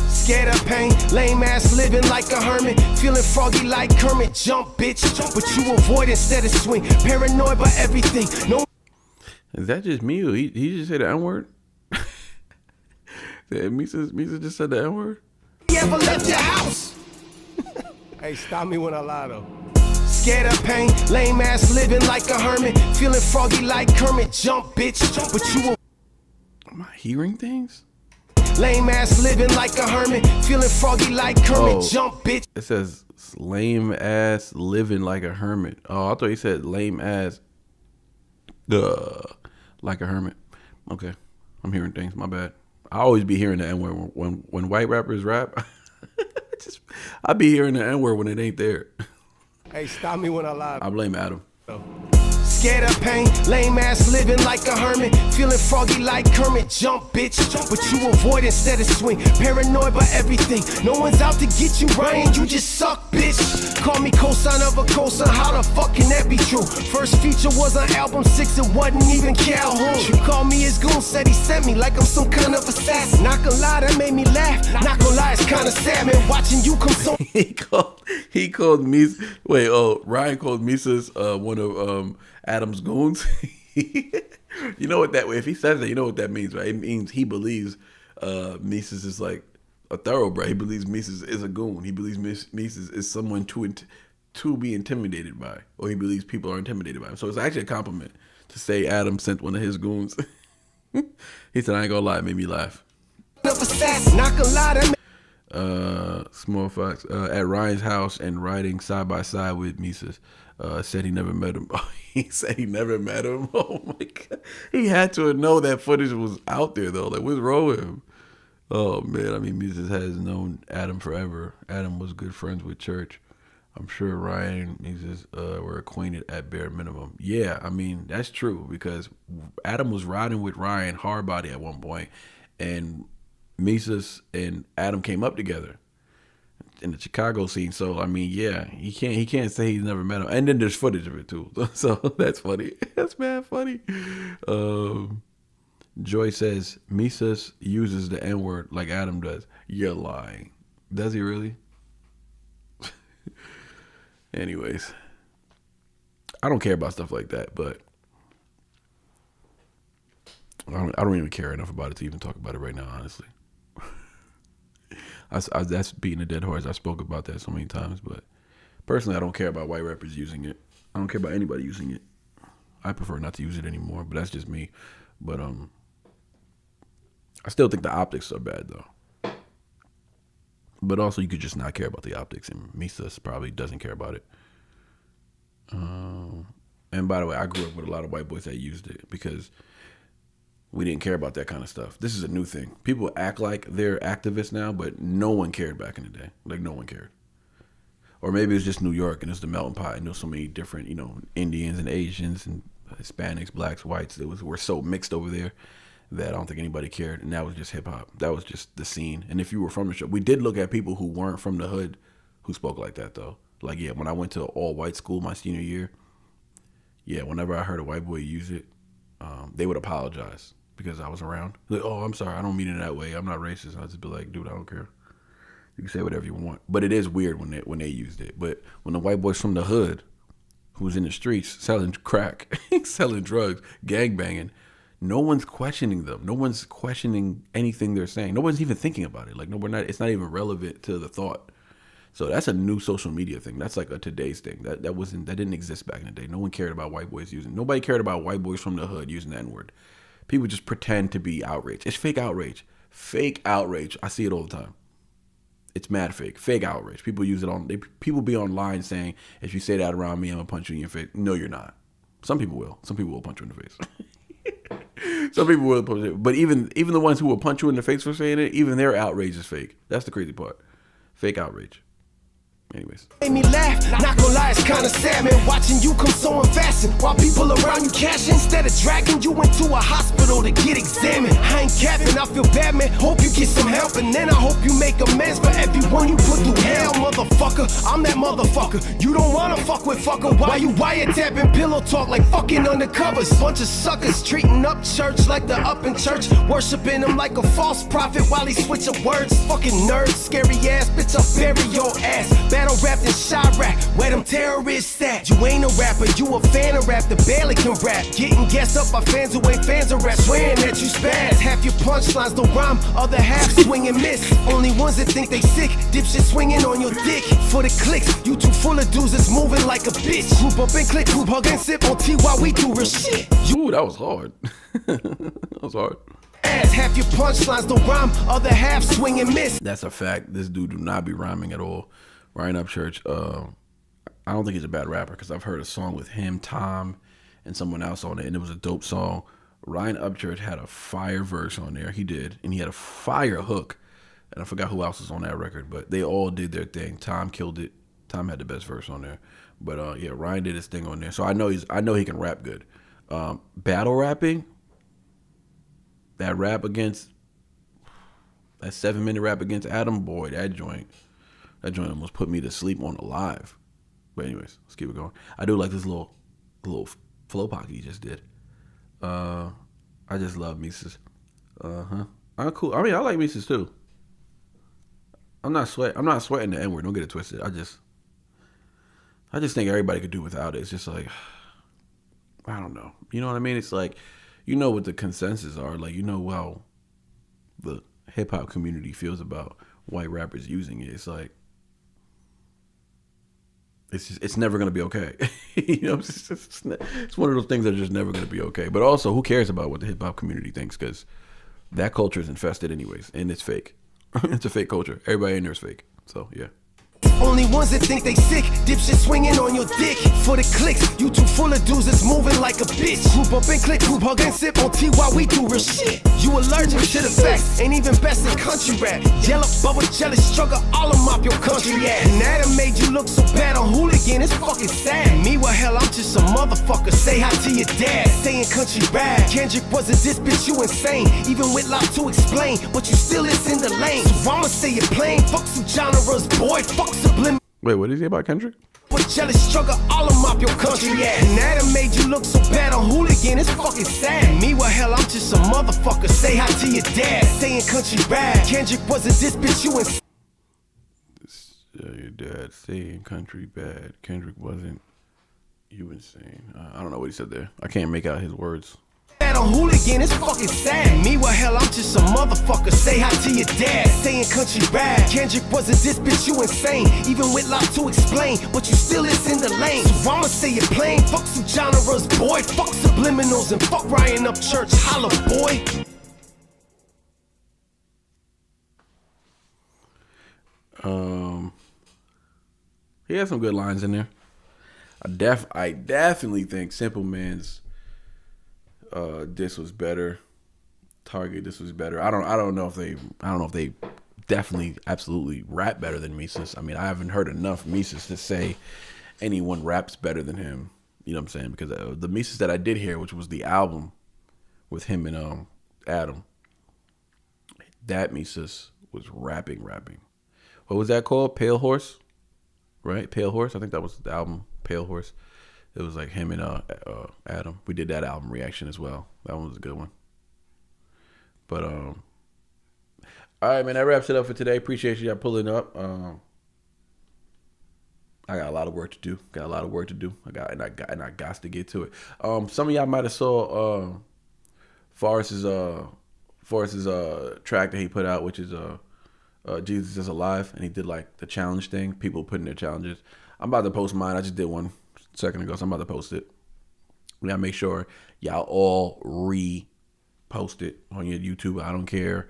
Scared of pain, lame ass living like a hermit, feeling froggy like Kermit. Jump, bitch, but you avoid instead of swing. Paranoid by everything. No. Is that just me or he just said the N-word? Mises just said the N-word? You ever left your house? Hey, stop me when I lie though. Scared of pain, lame ass living like a hermit, feeling froggy like Kermit. Jump, bitch, but you. Am I hearing things? Lame ass living like a hermit, feeling froggy like Kermit. Oh, jump, bitch. It says lame ass living like a hermit. Oh, I thought he said lame ass like a hermit. Okay, I'm hearing things. My bad. I always be hearing the N-word when white rappers rap. I be hearing the N-word when it ain't there. Hey, stop me when I lie. I blame Adam. Scared of pain, lame ass living like a hermit, feeling froggy like Kermit. Jump, bitch, but you avoid instead of swing. Paranoid by everything. No one's out to get you, Ryan. You just suck, bitch. Call me cosign of a cosign. How the fuck can that be true? First feature was on album 6. It wasn't even Calhoun. You call me his goon, said he sent me like I'm some kind of assassin. Not gonna lie, that made me laugh. Not gonna lie, it's kinda sad, man. Watching you come so. He called Mises. Wait, Ryan called Mises one of Adam's goons. You know what that way? If he says that, you know what that means, right? It means he believes Mises is like a thoroughbred. He believes Mises is a goon. He believes Mises is someone to be intimidated by, or he believes people are intimidated by him. So it's actually a compliment to say Adam sent one of his goons. He said, I ain't gonna lie, it made me laugh. Not gonna lie to me. Small Fox at Ryan's house and riding side by side with Mises. Said he never met him. He said he never met him. Oh my god, he had to know that footage was out there though. Like, what's wrong with him? Oh man, I mean, Mises has known Adam forever. Adam was good friends with Church. I'm sure Ryan and Mises were acquainted at bare minimum. Yeah, I mean, that's true because Adam was riding with Ryan hard body at one point, and Mises and Adam came up together in the Chicago scene. So I mean, yeah, he can't say he's never met him. And then there's footage of it too. So that's funny. That's mad funny. Joy says Mises uses the N-word like Adam does. You're lying. Does he really? Anyways, I don't care about stuff like that, but I don't even care enough about it to even talk about it right now, honestly. That's beating a dead horse. I spoke about that so many times, but personally, I don't care about white rappers using it. I don't care about anybody using it. I prefer not to use it anymore, but that's just me. But I still think the optics are bad though. But also, you could just not care about the optics, and Mises probably doesn't care about it. And by the way, I grew up with a lot of white boys that used it because we didn't care about that kind of stuff. This is a new thing. People act like they're activists now, but no one cared back in the day. Like, no one cared. Or maybe it was just New York, and it's the melting pot, and there's so many different, Indians and Asians and Hispanics, blacks, whites. We're so mixed over there that I don't think anybody cared, and that was just hip hop. That was just the scene. And if you were from the show, we did look at people who weren't from the hood who spoke like that though. Like, yeah, when I went to all white school my senior year, yeah, whenever I heard a white boy use it, they would apologize because I was around. Like, oh, I'm sorry, I don't mean it that way. I'm not racist. I'd just be like, dude, I don't care. You can say whatever you want. But it is weird when they used it. But when the white boys from the hood, who was in the streets selling crack, selling drugs, gangbanging, no one's questioning them. No one's questioning anything they're saying. No one's even thinking about it. Like, no, it's not even relevant to the thought. So that's a new social media thing. That's like a today's thing. That didn't exist back in the day. No one cared about white boys using. Nobody cared about white boys from the hood using the N-word. People just pretend to be outraged. It's fake outrage. Fake outrage. I see it all the time. It's mad fake. Fake outrage. People use it people be online saying, if you say that around me, I'm gonna punch you in your face. No, you're not. Some people will. Some people will punch you in the face. Some people will punch it. But even the ones who will punch you in the face for saying it, even their outrage is fake. That's the crazy part. Fake outrage. Anyways. Made me laugh, not gonna lie, it's kinda sad, man. Watching you come so invested while people around you cashing instead of dragging you into a hospital to get examined. I ain't capping, I feel bad, man. Hope you get some help, and then I hope you make amends for everyone you put through hell, motherfucker. I'm that motherfucker. You don't wanna fuck with fucker. Why you wiretapping pillow talk like fucking undercovers? Bunch of suckers treating up church like they're up in church, worshiping him like a false prophet while he switch up words. Fucking nerds, scary ass bitch, I'll bury your ass. Battle rapped in Chirac, where them terrorists at? You ain't a rapper, you a fan of rap that barely can rap. Getting gassed up by fans who ain't fans of rap, swearing that you spaz. Half your punchlines don't rhyme, other half swing and miss. Only ones that think they sick, dipshit swinging on your dick. For the clicks, you too full of dudes that's moving like a bitch. Group up and click, group hug and sip on tea while we do real shit. Ooh, that was hard. That was hard. Half your punchlines don't rhyme, other half swing and miss. That's a fact. This dude do not be rhyming at all. Ryan Upchurch, I don't think he's a bad rapper because I've heard a song with him, Tom, and someone else on it, and it was a dope song. Ryan Upchurch had a fire verse on there. He did, and he had a fire hook, and I forgot who else was on that record, but they all did their thing. Tom killed it. Tom had the best verse on there, but yeah, Ryan did his thing on there. So I know he can rap good. Battle rapping, that 7-minute rap against Adam, boy, that joint almost put me to sleep on the live. But anyways, let's keep it going. I do like this little flow pocket he just did. I just love Mises. I'm cool. I mean, I like Mises too. I'm not sweating the N-word. Don't get it twisted. I just think everybody could do without it. It's just like, I don't know. You know what I mean? It's like, you know what the consensus are. Like, you know how the hip hop community feels about white rappers using it. It's like, it's never gonna be okay. You know, it's one of those things that are just never gonna be okay. But also, who cares about what the hip hop community thinks? Because that culture is infested anyways, and it's fake. It's a fake culture. Everybody in there is fake. So yeah. Only ones that think they sick, dipshit swinging on your dick. For the clicks, you too full of dudes that's moving like a bitch. Group up and click, group hug and sip on tea while we do real shit. You allergic to the facts, ain't even best in country rap. Yellow, bubble, jealous, struggle, all of mop your country ass. And that made you look so bad on hooligan, it's fucking sad. Me, well hell, I'm just a motherfucker, say hi to your dad. Saying country rap, Kendrick wasn't this bitch, you insane. Even with lot to explain, but you still is in the lane. So I'ma say it plain, fuck some genres, boy, fuck subliminal. Wait, what did he say about Kendrick? With jealous struggle, all of mop your country ass. And that made you look so bad on hooligan, it's fucking sad. Me, well hell, I'm just a motherfucker, say hi to your dad. Saying country rap, Kendrick wasn't this bitch, you insane. Your dad saying country bad. Kendrick wasn't you insane. I don't know what he said there. I can't make out his words. On hooligan, it's fucking sad. Me, well hell, I'm just a motherfucker, say hi to your dad. Saying country rap, Kendrick wasn't this bitch, you insane. Even with lot to explain, but you still is in the lane. So I'ma say it plain, fuck some genres, boy. Fuck subliminals and fuck Ryan up church, holla, boy. He has some good lines in there. I definitely think Simple Man's this was better. Target, this was better. I don't know if they definitely absolutely rap better than Mises. I mean, I haven't heard enough Mises to say anyone raps better than him. You know what I'm saying? Because the Mises that I did hear, which was the album with him and Adam, that Mises was rapping. What was that called? Pale Horse, right? Pale Horse. I think that was the album, Pale Horse. It was like him and Adam. We did that album reaction as well. That one was a good one. But all right, man. That wraps it up for today. Appreciate you pulling up. I got a lot of work to do. I got to get to it. Some of y'all might have saw Forrest's track that he put out, which is Jesus is Alive, and he did like the challenge thing. People putting their challenges. I'm about to post mine. I just did one second ago, so I'm about to post it. We gotta make sure y'all all repost it on your YouTube. I don't care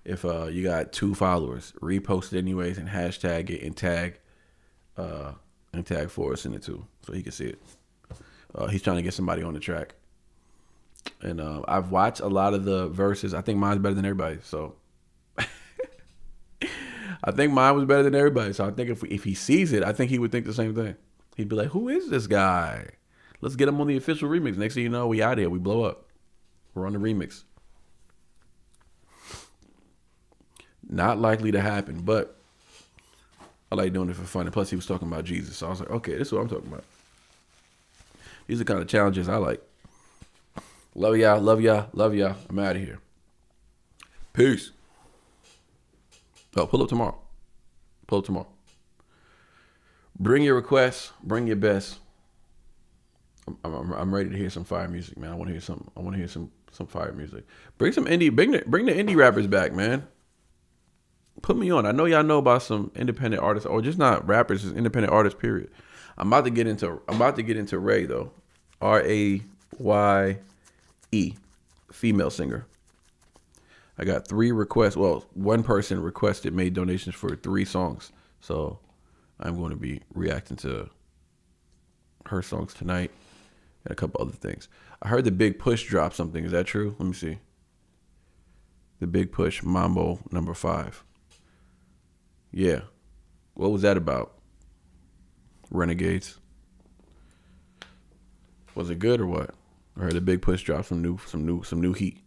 if you got 2 followers. Repost it anyways and hashtag it and tag Forrest in it too, so he can see it. He's trying to get somebody on the track, and I've watched a lot of the verses. I think mine's better than everybody, so I think mine was better than everybody. So I think if he sees it, I think he would think the same thing. He'd be like, who is this guy? Let's get him on the official remix. Next thing you know, we out here. We blow up. We're on the remix. Not likely to happen, but I like doing it for fun. And plus, he was talking about Jesus. So I was like, okay, this is what I'm talking about. These are the kind of challenges I like. Love y'all. I'm out of here. Peace. Oh, pull up tomorrow. Bring your requests. Bring your best. I'm ready to hear some fire music, man. I want to hear some fire music. Bring some indie. Bring the indie rappers back, man. Put me on. I know y'all know about some independent artists, or just not rappers, just independent artists. Period. I'm about to get into Ray though. Raye, female singer. I got 3 requests. Well, one person made donations for 3 songs. So I'm going to be reacting to her songs tonight and a couple other things. I heard the Big Push drop something. Is that true? Let me see. The Big Push, Mambo number 5. Yeah. What was that about? Renegades. Was it good or what? I heard the Big Push drop some new heat.